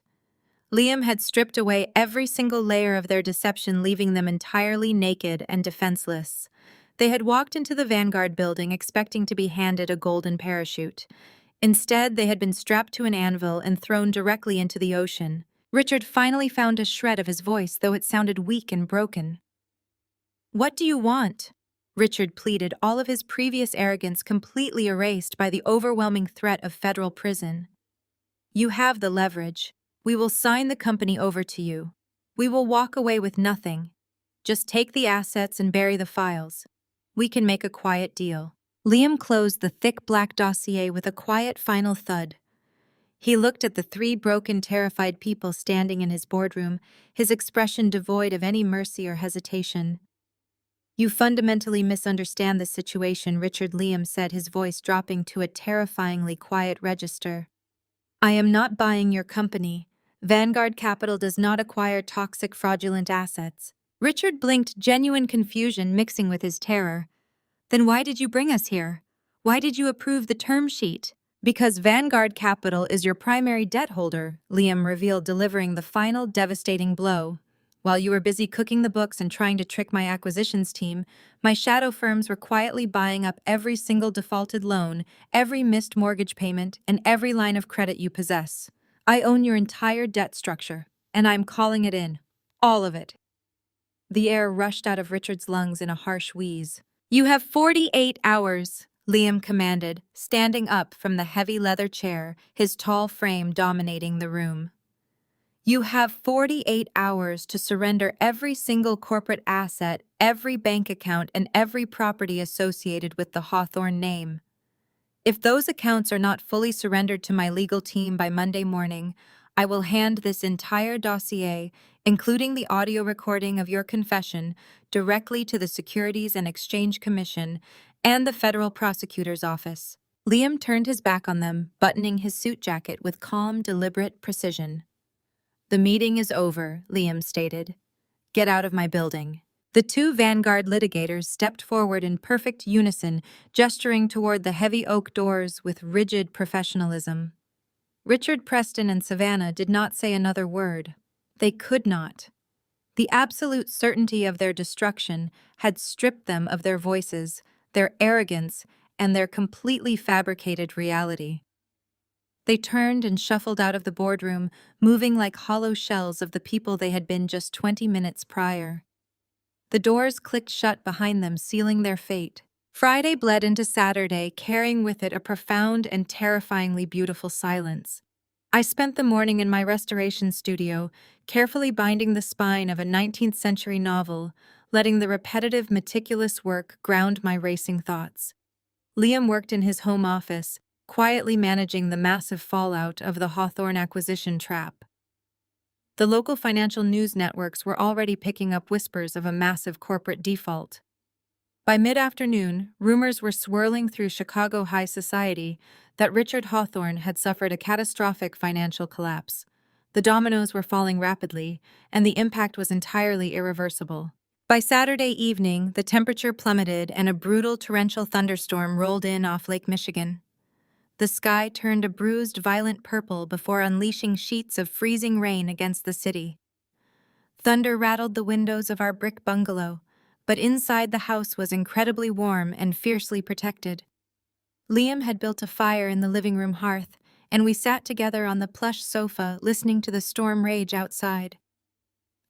Speaker 1: Liam had stripped away every single layer of their deception, leaving them entirely naked and defenseless. They had walked into the Vanguard building expecting to be handed a golden parachute. Instead, they had been strapped to an anvil and thrown directly into the ocean. Richard finally found a shred of his voice, though it sounded weak and broken. "What do you want?" Richard pleaded, all of his previous arrogance completely erased by the overwhelming threat of federal prison. "You have the leverage. We will sign the company over to you. We will walk away with nothing. Just take the assets and bury the files. We can make a quiet deal." Liam closed the thick black dossier with a quiet final thud. He looked at the three broken, terrified people standing in his boardroom, his expression devoid of any mercy or hesitation. "You fundamentally misunderstand the situation," Richard Liam said, his voice dropping to a terrifyingly quiet register. "I am not buying your company. Vanguard Capital does not acquire toxic, fraudulent assets." Richard blinked, genuine confusion mixing with his terror. "Then why did you bring us here? Why did you approve the term sheet?" "Because Vanguard Capital is your primary debt holder," Liam revealed, delivering the final devastating blow. "While you were busy cooking the books and trying to trick my acquisitions team, my shadow firms were quietly buying up every single defaulted loan, every missed mortgage payment, and every line of credit you possess. I own your entire debt structure, and I'm calling it in. All of it." The air rushed out of Richard's lungs in a harsh wheeze. "You have 48 hours," Liam commanded, standing up from the heavy leather chair, his tall frame dominating the room. "You have 48 hours to surrender every single corporate asset, every bank account, and every property associated with the Hawthorne name. If those accounts are not fully surrendered to my legal team by Monday morning, I will hand this entire dossier, including the audio recording of your confession, directly to the Securities and Exchange Commission and the federal prosecutor's office." Liam turned his back on them, buttoning his suit jacket with calm, deliberate precision. "The meeting is over," Liam stated. "Get out of my building." The two Vanguard litigators stepped forward in perfect unison, gesturing toward the heavy oak doors with rigid professionalism. Richard, Preston, and Savannah did not say another word. They could not. The absolute certainty of their destruction had stripped them of their voices, their arrogance, and their completely fabricated reality. They turned and shuffled out of the boardroom, moving like hollow shells of the people they had been just 20 minutes prior. The doors clicked shut behind them, sealing their fate. Friday bled into Saturday, carrying with it a profound and terrifyingly beautiful silence. I spent the morning in my restoration studio, carefully binding the spine of a 19th century novel, letting the repetitive, meticulous work ground my racing thoughts. Liam worked in his home office, quietly managing the massive fallout of the Hawthorne acquisition trap. The local financial news networks were already picking up whispers of a massive corporate default. By mid-afternoon, rumors were swirling through Chicago high society that Richard Hawthorne had suffered a catastrophic financial collapse. The dominoes were falling rapidly, and the impact was entirely irreversible. By Saturday evening, the temperature plummeted and a brutal torrential thunderstorm rolled in off Lake Michigan. The sky turned a bruised, violent purple before unleashing sheets of freezing rain against the city. Thunder rattled the windows of our brick bungalow, but inside the house was incredibly warm and fiercely protected. Liam had built a fire in the living room hearth, and we sat together on the plush sofa listening to the storm rage outside.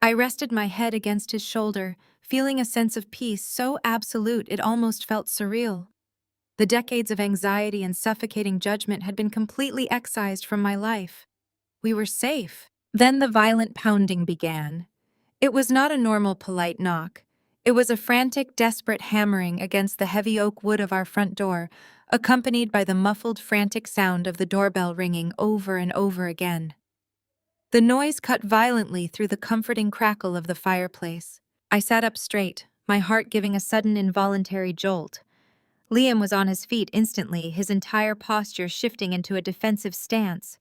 Speaker 1: I rested my head against his shoulder, feeling a sense of peace so absolute it almost felt surreal. The decades of anxiety and suffocating judgment had been completely excised from my life. We were safe. Then the violent pounding began. It was not a normal, polite knock. It was a frantic, desperate hammering against the heavy oak wood of our front door, accompanied by the muffled, frantic sound of the doorbell ringing over and over again. The noise cut violently through the comforting crackle of the fireplace. I sat up straight, my heart giving a sudden involuntary jolt. Liam was on his feet instantly, his entire posture shifting into a defensive stance.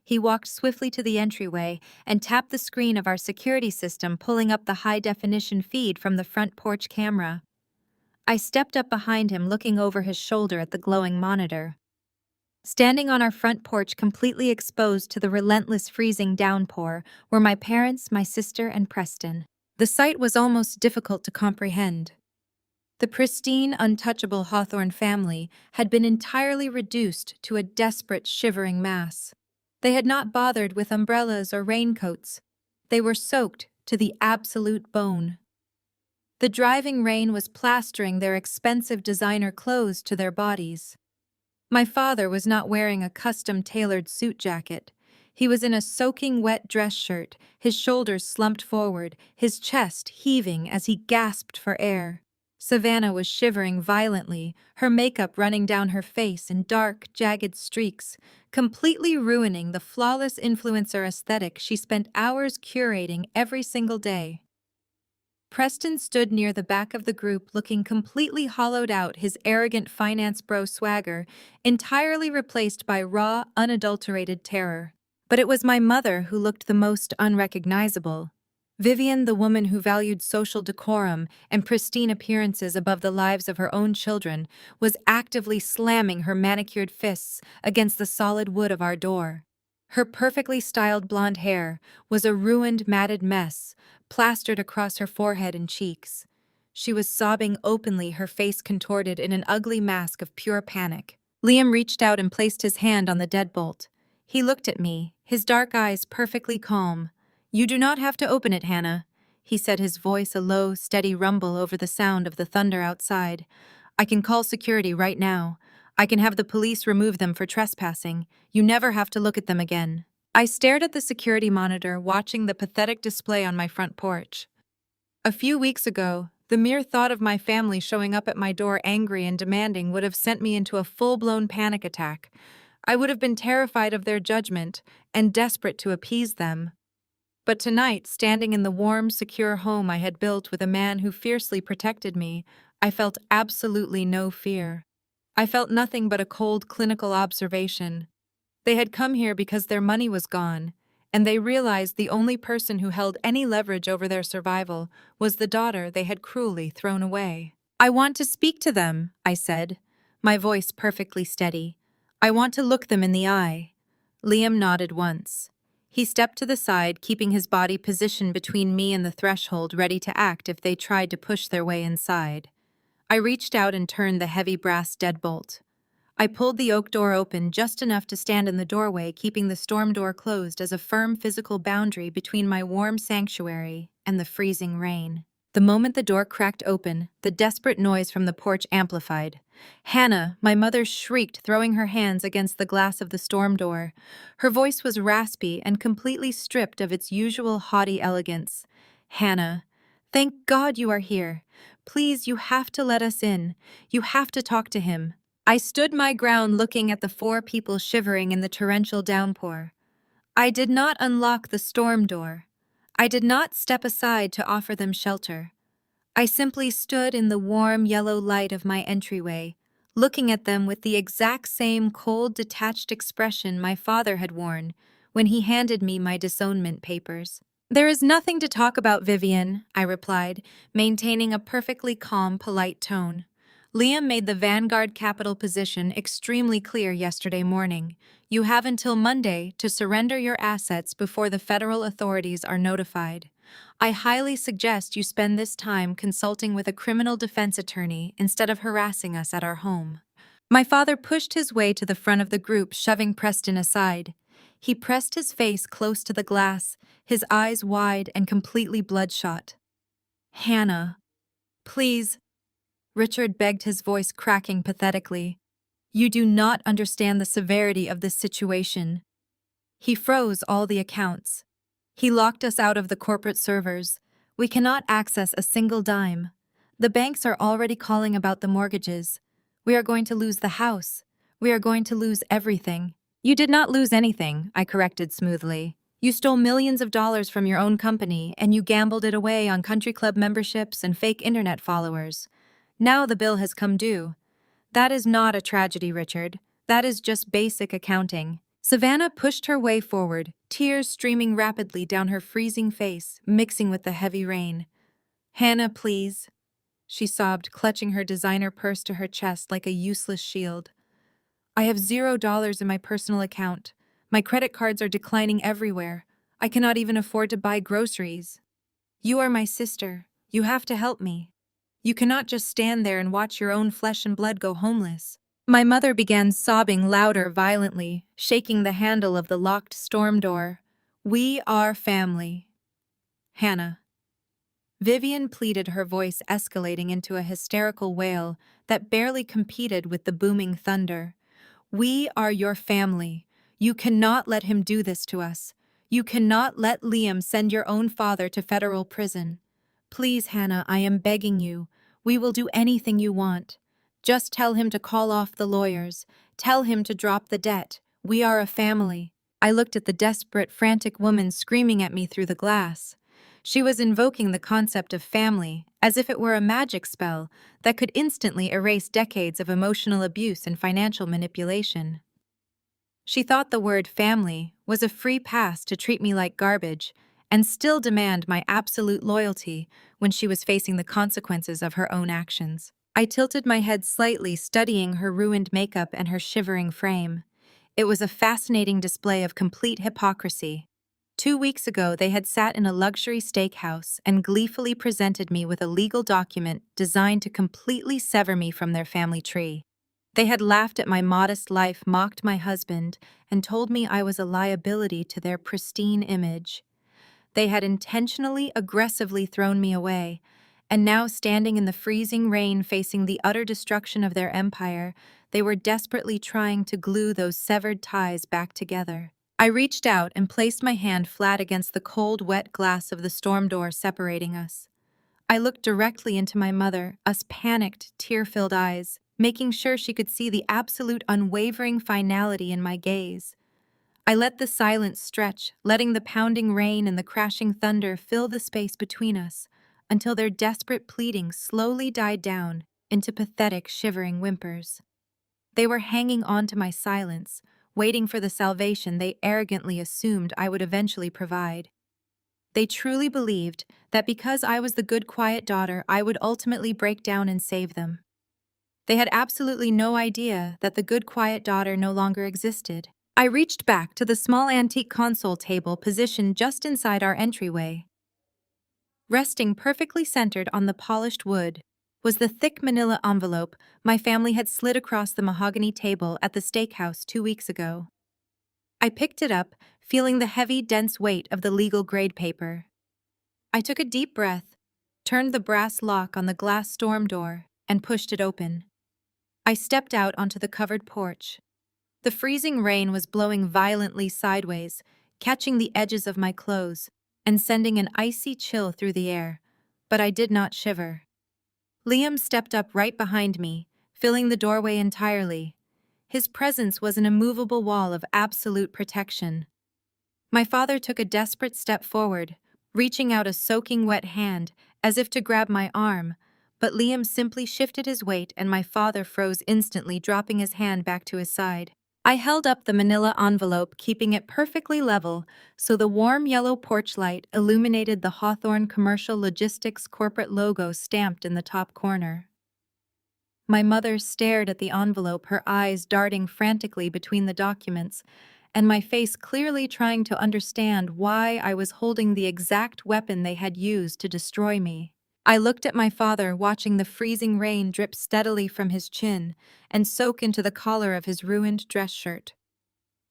Speaker 1: He walked swiftly to the entryway and tapped the screen of our security system, pulling up the high-definition feed from the front porch camera. I stepped up behind him, looking over his shoulder at the glowing monitor. Standing on our front porch, completely exposed to the relentless freezing downpour, were my parents, my sister, and Preston. The sight was almost difficult to comprehend. The pristine, untouchable Hawthorne family had been entirely reduced to a desperate, shivering mass. They had not bothered with umbrellas or raincoats. They were soaked to the absolute bone. The driving rain was plastering their expensive designer clothes to their bodies. My father was not wearing a custom-tailored suit jacket. He was in a soaking wet dress shirt, his shoulders slumped forward, his chest heaving as he gasped for air. Savannah was shivering violently, her makeup running down her face in dark, jagged streaks, completely ruining the flawless influencer aesthetic she spent hours curating every single day. Preston stood near the back of the group looking completely hollowed out, his arrogant finance bro swagger entirely replaced by raw, unadulterated terror. But it was my mother who looked the most unrecognizable. Vivian, the woman who valued social decorum and pristine appearances above the lives of her own children, was actively slamming her manicured fists against the solid wood of our door. Her perfectly styled blonde hair was a ruined, matted mess, plastered across her forehead and cheeks. She was sobbing openly, her face contorted in an ugly mask of pure panic. Liam reached out and placed his hand on the deadbolt. He looked at me, his dark eyes perfectly calm. "You do not have to open it, Hannah," he said, his voice a low, steady rumble over the sound of the thunder outside. "I can call security right now. I can have the police remove them for trespassing. You never have to look at them again." I stared at the security monitor, watching the pathetic display on my front porch. A few weeks ago, the mere thought of my family showing up at my door angry and demanding would have sent me into a full-blown panic attack. I would have been terrified of their judgment and desperate to appease them. But tonight, standing in the warm, secure home I had built with a man who fiercely protected me, I felt absolutely no fear. I felt nothing but a cold, clinical observation. They had come here because their money was gone, and they realized the only person who held any leverage over their survival was the daughter they had cruelly thrown away. "I want to speak to them," I said, my voice perfectly steady. "I want to look them in the eye." Liam nodded once. He stepped to the side, keeping his body positioned between me and the threshold, ready to act if they tried to push their way inside. I reached out and turned the heavy brass deadbolt. I pulled the oak door open just enough to stand in the doorway, keeping the storm door closed as a firm physical boundary between my warm sanctuary and the freezing rain. The moment the door cracked open, the desperate noise from the porch amplified. "Hannah," my mother shrieked, throwing her hands against the glass of the storm door. Her voice was raspy and completely stripped of its usual haughty elegance. "Hannah, thank God you are here. Please, you have to let us in. You have to talk to him." I stood my ground, looking at the four people shivering in the torrential downpour. I did not unlock the storm door. I did not step aside to offer them shelter. I simply stood in the warm yellow light of my entryway, looking at them with the exact same cold, detached expression my father had worn when he handed me my disownment papers. "There is nothing to talk about, Vivian," I replied, maintaining a perfectly calm, polite tone. "Liam made the Vanguard capital position extremely clear yesterday morning. You have until Monday to surrender your assets before the federal authorities are notified. I highly suggest you spend this time consulting with a criminal defense attorney instead of harassing us at our home." My father pushed his way to the front of the group, shoving Preston aside. He pressed his face close to the glass, his eyes wide and completely bloodshot. "Hannah, please," Richard begged, his voice cracking pathetically. "You do not understand the severity of this situation." He froze all the accounts. He locked us out of the corporate servers. We cannot access a single dime. The banks are already calling about the mortgages. We are going to lose the house. We are going to lose everything. "You did not lose anything," I corrected smoothly. "You stole millions of dollars from your own company, and you gambled it away on country club memberships and fake internet followers. Now the bill has come due. That is not a tragedy, Richard. That is just basic accounting." Savannah pushed her way forward, tears streaming rapidly down her freezing face, mixing with the heavy rain. "Hannah, please," she sobbed, clutching her designer purse to her chest like a useless shield. "I have $0 in my personal account. My credit cards are declining everywhere. I cannot even afford to buy groceries. You are my sister. You have to help me. You cannot just stand there and watch your own flesh and blood go homeless." My mother began sobbing louder, violently, shaking the handle of the locked storm door. "We are family. Hannah." Vivian pleaded, her voice escalating into a hysterical wail that barely competed with the booming thunder. "We are your family. You cannot let him do this to us. You cannot let Liam send your own father to federal prison. Please, Hannah, I am begging you. We will do anything you want. Just tell him to call off the lawyers. Tell him to drop the debt. We are a family." I looked at the desperate, frantic woman screaming at me through the glass. She was invoking the concept of family as if it were a magic spell that could instantly erase decades of emotional abuse and financial manipulation. She thought the word family was a free pass to treat me like garbage and still demand my absolute loyalty when she was facing the consequences of her own actions. I tilted my head slightly, studying her ruined makeup and her shivering frame. It was a fascinating display of complete hypocrisy. 2 weeks ago, they had sat in a luxury steakhouse and gleefully presented me with a legal document designed to completely sever me from their family tree. They had laughed at my modest life, mocked my husband, and told me I was a liability to their pristine image. They had intentionally, aggressively thrown me away, and now, standing in the freezing rain facing the utter destruction of their empire, they were desperately trying to glue those severed ties back together. I reached out and placed my hand flat against the cold, wet glass of the storm door separating us. I looked directly into my mother, us panicked, tear-filled eyes, making sure she could see the absolute unwavering finality in my gaze. I let the silence stretch, letting the pounding rain and the crashing thunder fill the space between us, until their desperate pleading slowly died down into pathetic, shivering whimpers. They were hanging on to my silence, waiting for the salvation they arrogantly assumed I would eventually provide. They truly believed that because I was the good, quiet daughter, I would ultimately break down and save them. They had absolutely no idea that the good, quiet daughter no longer existed. I reached back to the small antique console table positioned just inside our entryway. Resting perfectly centered on the polished wood was the thick manila envelope my family had slid across the mahogany table at the steakhouse 2 weeks ago. I picked it up, feeling the heavy, dense weight of the legal grade paper. I took a deep breath, turned the brass lock on the glass storm door, and pushed it open. I stepped out onto the covered porch. The freezing rain was blowing violently sideways, catching the edges of my clothes and sending an icy chill through the air, but I did not shiver. Liam stepped up right behind me, filling the doorway entirely. His presence was an immovable wall of absolute protection. My father took a desperate step forward, reaching out a soaking wet hand as if to grab my arm, but Liam simply shifted his weight and my father froze instantly, dropping his hand back to his side. I held up the manila envelope, keeping it perfectly level so the warm yellow porch light illuminated the Hawthorne Commercial Logistics corporate logo stamped in the top corner. My mother stared at the envelope, her eyes darting frantically between the documents, and my face clearly trying to understand why I was holding the exact weapon they had used to destroy me. I looked at my father, watching the freezing rain drip steadily from his chin and soak into the collar of his ruined dress shirt.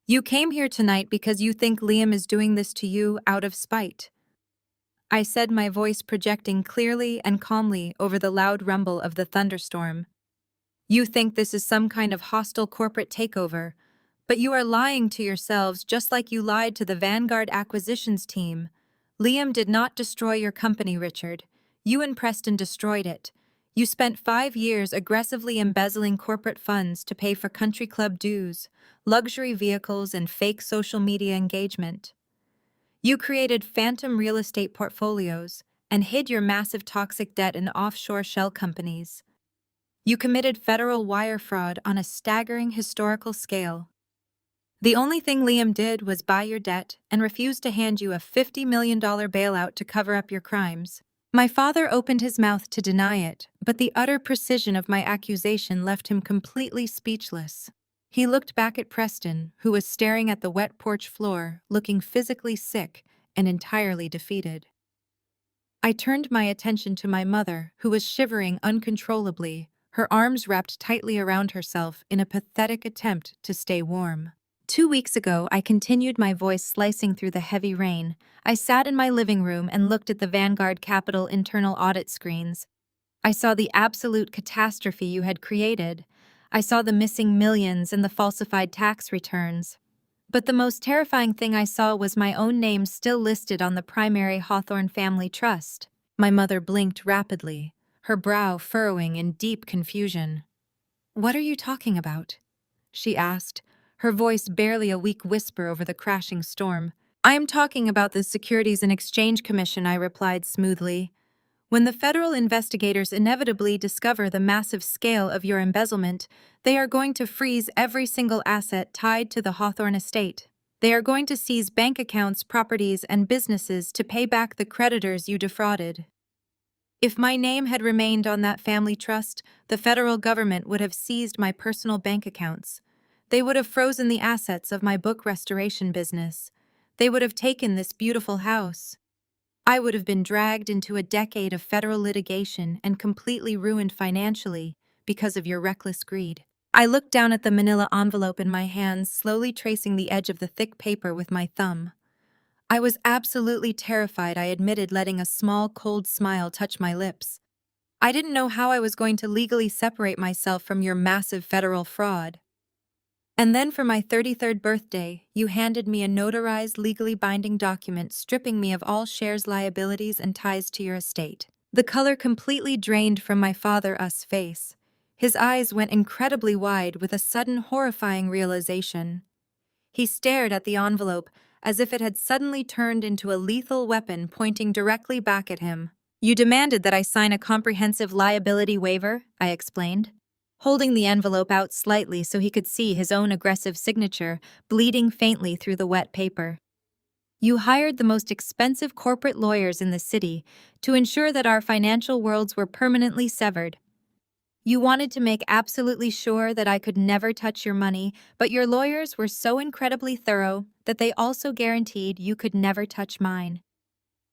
Speaker 1: "You came here tonight because you think Liam is doing this to you out of spite," I said, my voice projecting clearly and calmly over the loud rumble of the thunderstorm. "You think this is some kind of hostile corporate takeover, but you are lying to yourselves just like you lied to the Vanguard acquisitions team. Liam did not destroy your company, Richard. You and Preston destroyed it. You spent 5 years aggressively embezzling corporate funds to pay for country club dues, luxury vehicles, and fake social media engagement. You created phantom real estate portfolios and hid your massive toxic debt in offshore shell companies. You committed federal wire fraud on a staggering historical scale. The only thing Liam did was buy your debt and refuse to hand you a $50 million bailout to cover up your crimes." My father opened his mouth to deny it, but the utter precision of my accusation left him completely speechless. He looked back at Preston, who was staring at the wet porch floor, looking physically sick and entirely defeated. I turned my attention to my mother, who was shivering uncontrollably, her arms wrapped tightly around herself in a pathetic attempt to stay warm. 2 weeks ago, I continued, my voice slicing through the heavy rain. I sat in my living room and looked at the Vanguard Capital internal audit screens. I saw the absolute catastrophe you had created. I saw the missing millions and the falsified tax returns. But the most terrifying thing I saw was my own name still listed on the primary Hawthorne Family Trust. My mother blinked rapidly, her brow furrowing in deep confusion. "What are you talking about?" she asked, her voice barely a weak whisper over the crashing storm. "I am talking about the Securities and Exchange Commission," I replied smoothly. "When the federal investigators inevitably discover the massive scale of your embezzlement, they are going to freeze every single asset tied to the Hawthorne estate. They are going to seize bank accounts, properties, and businesses to pay back the creditors you defrauded. If my name had remained on that family trust, the federal government would have seized my personal bank accounts. They would have frozen the assets of my book restoration business. They would have taken this beautiful house. I would have been dragged into a decade of federal litigation and completely ruined financially because of your reckless greed." I looked down at the manila envelope in my hands, slowly tracing the edge of the thick paper with my thumb. I was absolutely terrified, I admitted, letting a small, cold smile touch my lips. I didn't know how I was going to legally separate myself from your massive federal fraud. And then for my 33rd birthday, you handed me a notarized, legally binding document stripping me of all shares, liabilities, and ties to your estate. The color completely drained from my father-us face. His eyes went incredibly wide with a sudden horrifying realization. He stared at the envelope as if it had suddenly turned into a lethal weapon pointing directly back at him. "You demanded that I sign a comprehensive liability waiver," I explained, holding the envelope out slightly so he could see his own aggressive signature bleeding faintly through the wet paper. "You hired the most expensive corporate lawyers in the city to ensure that our financial worlds were permanently severed. You wanted to make absolutely sure that I could never touch your money, but your lawyers were so incredibly thorough that they also guaranteed you could never touch mine.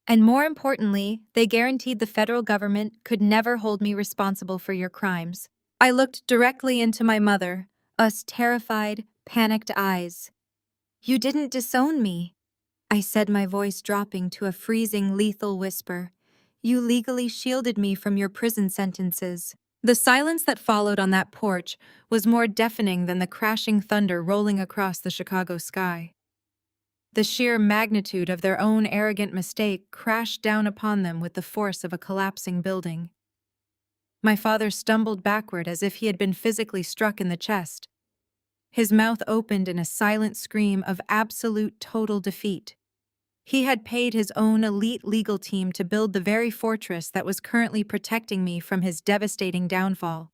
Speaker 1: And more importantly, they guaranteed the federal government could never hold me responsible for your crimes." I looked directly into my mother, us terrified, panicked eyes. "You didn't disown me," I said, my voice dropping to a freezing, lethal whisper. "You legally shielded me from your prison sentences." The silence that followed on that porch was more deafening than the crashing thunder rolling across the Chicago sky. The sheer magnitude of their own arrogant mistake crashed down upon them with the force of a collapsing building. My father stumbled backward as if he had been physically struck in the chest. His mouth opened in a silent scream of absolute total defeat. He had paid his own elite legal team to build the very fortress that was currently protecting me from his devastating downfall.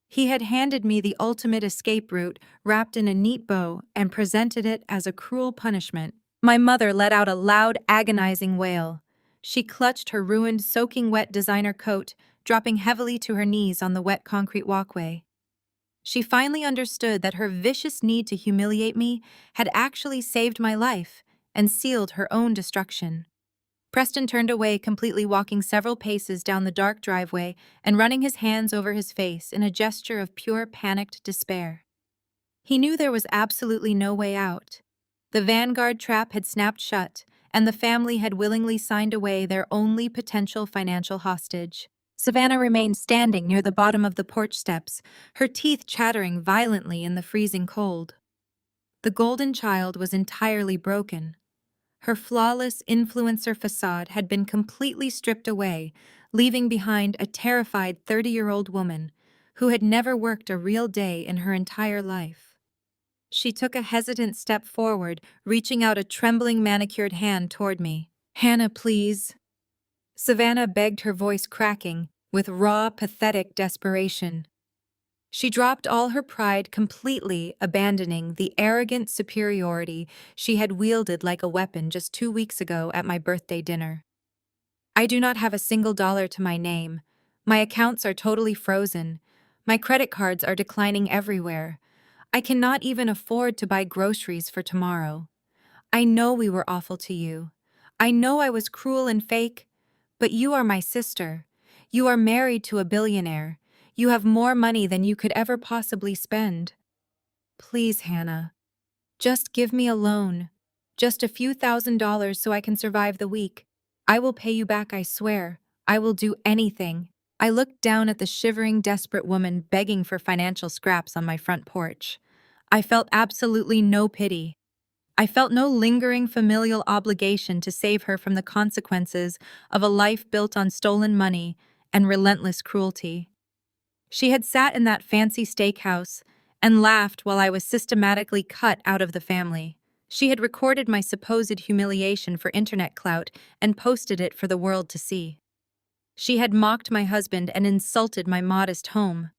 Speaker 1: He had handed me the ultimate escape route wrapped in a neat bow and presented it as a cruel punishment. My mother let out a loud, agonizing wail. She clutched her ruined, soaking wet designer coat, dropping heavily to her knees on the wet concrete walkway. She finally understood that her vicious need to humiliate me had actually saved my life and sealed her own destruction. Preston turned away, completely, walking several paces down the dark driveway and running his hands over his face in a gesture of pure panicked despair. He knew there was absolutely no way out. The Vanguard trap had snapped shut, and the family had willingly signed away their only potential financial hostage. Savannah remained standing near the bottom of the porch steps, her teeth chattering violently in the freezing cold. The golden child was entirely broken. Her flawless influencer facade had been completely stripped away, leaving behind a terrified 30-year-old woman who had never worked a real day in her entire life. She took a hesitant step forward, reaching out a trembling manicured hand toward me. "Hannah, please." Savannah begged, her voice cracking with raw, pathetic desperation. She dropped all her pride, completely abandoning the arrogant superiority she had wielded like a weapon just 2 weeks ago at my birthday dinner. "I do not have a single dollar to my name. My accounts are totally frozen. My credit cards are declining everywhere. I cannot even afford to buy groceries for tomorrow. I know we were awful to you. I know I was cruel and fake, but you are my sister. You are married to a billionaire. You have more money than you could ever possibly spend. Please, Hannah, just give me a loan. Just a few $1,000s so I can survive the week. I will pay you back, I swear. I will do anything." I looked down at the shivering, desperate woman begging for financial scraps on my front porch. I felt absolutely no pity. I felt no lingering familial obligation to save her from the consequences of a life built on stolen money and relentless cruelty. She had sat in that fancy steakhouse and laughed while I was systematically cut out of the family. She had recorded my supposed humiliation for internet clout and posted it for the world to see. She had mocked my husband and insulted my modest home.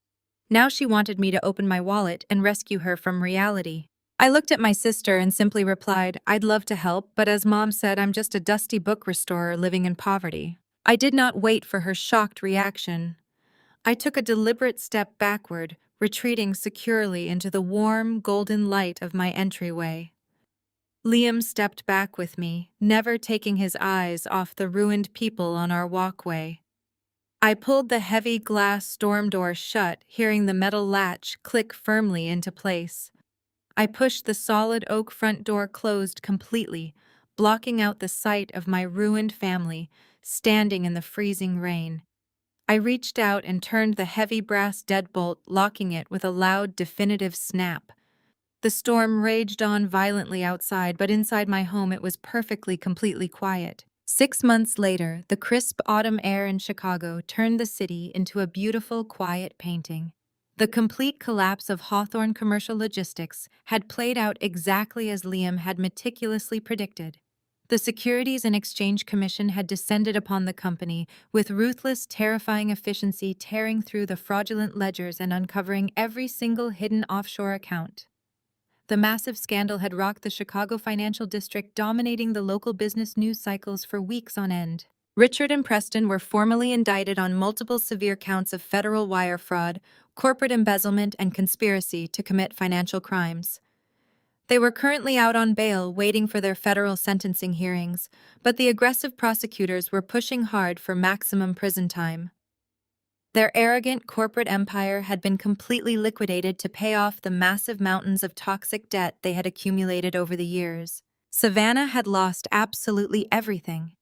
Speaker 1: Now she wanted me to open my wallet and rescue her from reality. I looked at my sister and simply replied, "I'd love to help, but as Mom said, I'm just a dusty book restorer living in poverty." I did not wait for her shocked reaction. I took a deliberate step backward, retreating securely into the warm, golden light of my entryway. Liam stepped back with me, never taking his eyes off the ruined people on our walkway. I pulled the heavy glass storm door shut, hearing the metal latch click firmly into place. I pushed the solid oak front door closed completely, blocking out the sight of my ruined family, standing in the freezing rain. I reached out and turned the heavy brass deadbolt, locking it with a loud, definitive snap. The storm raged on violently outside, but inside my home it was perfectly, completely quiet. 6 months later, the crisp autumn air in Chicago turned the city into a beautiful, quiet painting. The complete collapse of Hawthorne Commercial Logistics had played out exactly as Liam had meticulously predicted. The Securities and Exchange Commission had descended upon the company with ruthless, terrifying efficiency, tearing through the fraudulent ledgers and uncovering every single hidden offshore account. The massive scandal had rocked the Chicago financial district, dominating the local business news cycles for weeks on end. Richard and Preston were formally indicted on multiple severe counts of federal wire fraud, corporate embezzlement, and conspiracy to commit financial crimes. They were currently out on bail waiting for their federal sentencing hearings, but the aggressive prosecutors were pushing hard for maximum prison time. Their arrogant corporate empire had been completely liquidated to pay off the massive mountains of toxic debt they had accumulated over the years. Savannah had lost absolutely everything.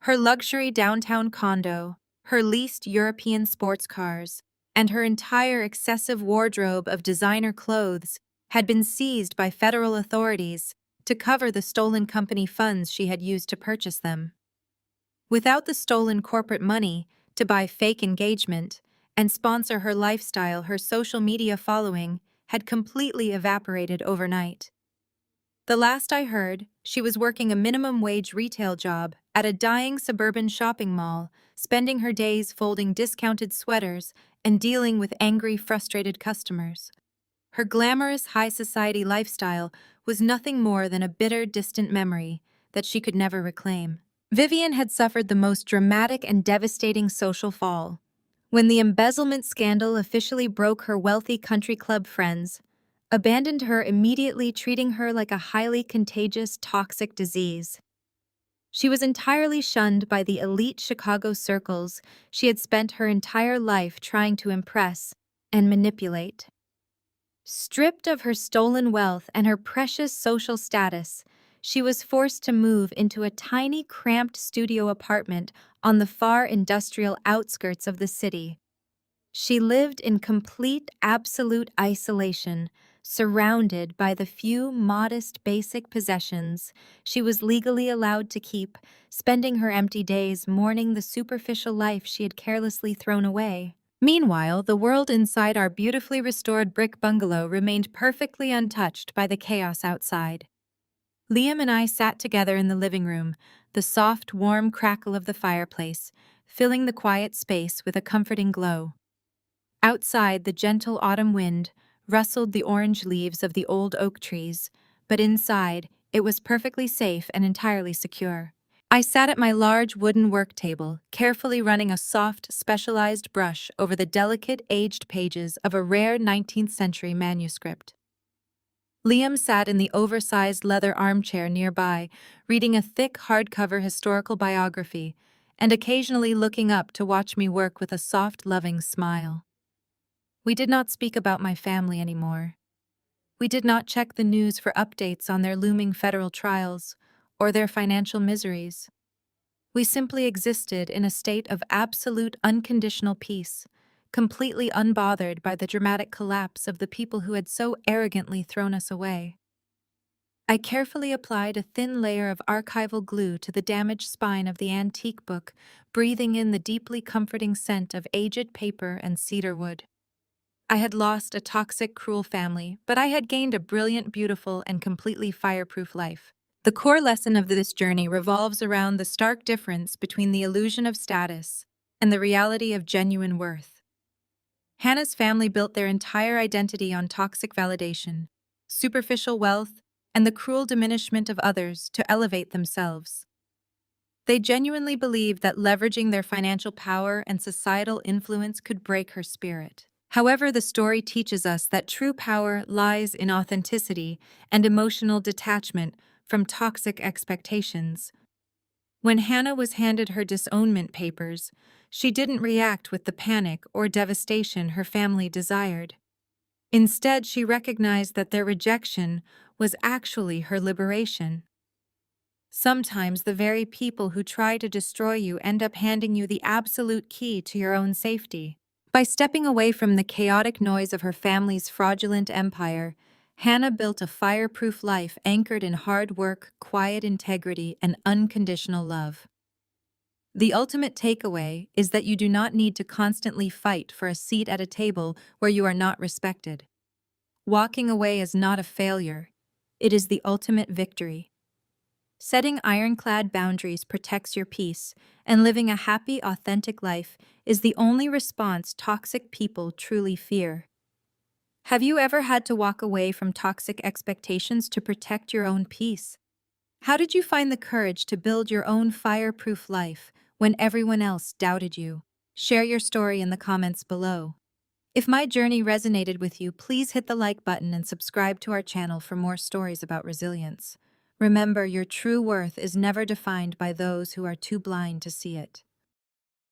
Speaker 1: Her luxury downtown condo, her leased European sports cars, and her entire excessive wardrobe of designer clothes had been seized by federal authorities to cover the stolen company funds she had used to purchase them. Without the stolen corporate money to buy fake engagement and sponsor her lifestyle, her social media following had completely evaporated overnight. The last I heard, she was working a minimum wage retail job at a dying suburban shopping mall, spending her days folding discounted sweaters and dealing with angry, frustrated customers. Her glamorous high society lifestyle was nothing more than a bitter, distant memory that she could never reclaim. Vivian had suffered the most dramatic and devastating social fall. When the embezzlement scandal officially broke, her wealthy country club friends abandoned her immediately, treating her like a highly contagious, toxic disease. She was entirely shunned by the elite Chicago circles she had spent her entire life trying to impress and manipulate. Stripped of her stolen wealth and her precious social status, she was forced to move into a tiny, cramped studio apartment on the far industrial outskirts of the city. She lived in complete, absolute isolation, surrounded by the few modest, basic possessions she was legally allowed to keep, spending her empty days mourning the superficial life she had carelessly thrown away. Meanwhile, the world inside our beautifully restored brick bungalow remained perfectly untouched by the chaos outside. Liam and I sat together in the living room, the soft, warm crackle of the fireplace, filling the quiet space with a comforting glow. Outside, the gentle autumn wind rustled the orange leaves of the old oak trees, but inside, it was perfectly safe and entirely secure. I sat at my large wooden work table, carefully running a soft, specialized brush over the delicate, aged pages of a rare 19th century manuscript. Liam sat in the oversized leather armchair nearby, reading a thick hardcover historical biography, and occasionally looking up to watch me work with a soft, loving smile. We did not speak about my family anymore. We did not check the news for updates on their looming federal trials or their financial miseries. We simply existed in a state of absolute unconditional peace, completely unbothered by the dramatic collapse of the people who had so arrogantly thrown us away. I carefully applied a thin layer of archival glue to the damaged spine of the antique book, breathing in the deeply comforting scent of aged paper and cedar wood. I had lost a toxic, cruel family, but I had gained a brilliant, beautiful, and completely fireproof life. The core lesson of this journey revolves around the stark difference between the illusion of status and the reality of genuine worth. Hannah's family built their entire identity on toxic validation, superficial wealth, and the cruel diminishment of others to elevate themselves. They genuinely believed that leveraging their financial power and societal influence could break her spirit. However, the story teaches us that true power lies in authenticity and emotional detachment from toxic expectations. When Hannah was handed her disownment papers, she didn't react with the panic or devastation her family desired. Instead, she recognized that their rejection was actually her liberation. Sometimes the very people who try to destroy you end up handing you the absolute key to your own safety. By stepping away from the chaotic noise of her family's fraudulent empire, Hannah built a fireproof life anchored in hard work, quiet integrity, and unconditional love. The ultimate takeaway is that you do not need to constantly fight for a seat at a table where you are not respected. Walking away is not a failure, it is the ultimate victory. Setting ironclad boundaries protects your peace, and living a happy, authentic life is the only response toxic people truly fear. Have you ever had to walk away from toxic expectations to protect your own peace? How did you find the courage to build your own fireproof life when everyone else doubted you? Share your story in the comments below. If my journey resonated with you, please hit the like button and subscribe to our channel for more stories about resilience. Remember, your true worth is never defined by those who are too blind to see it.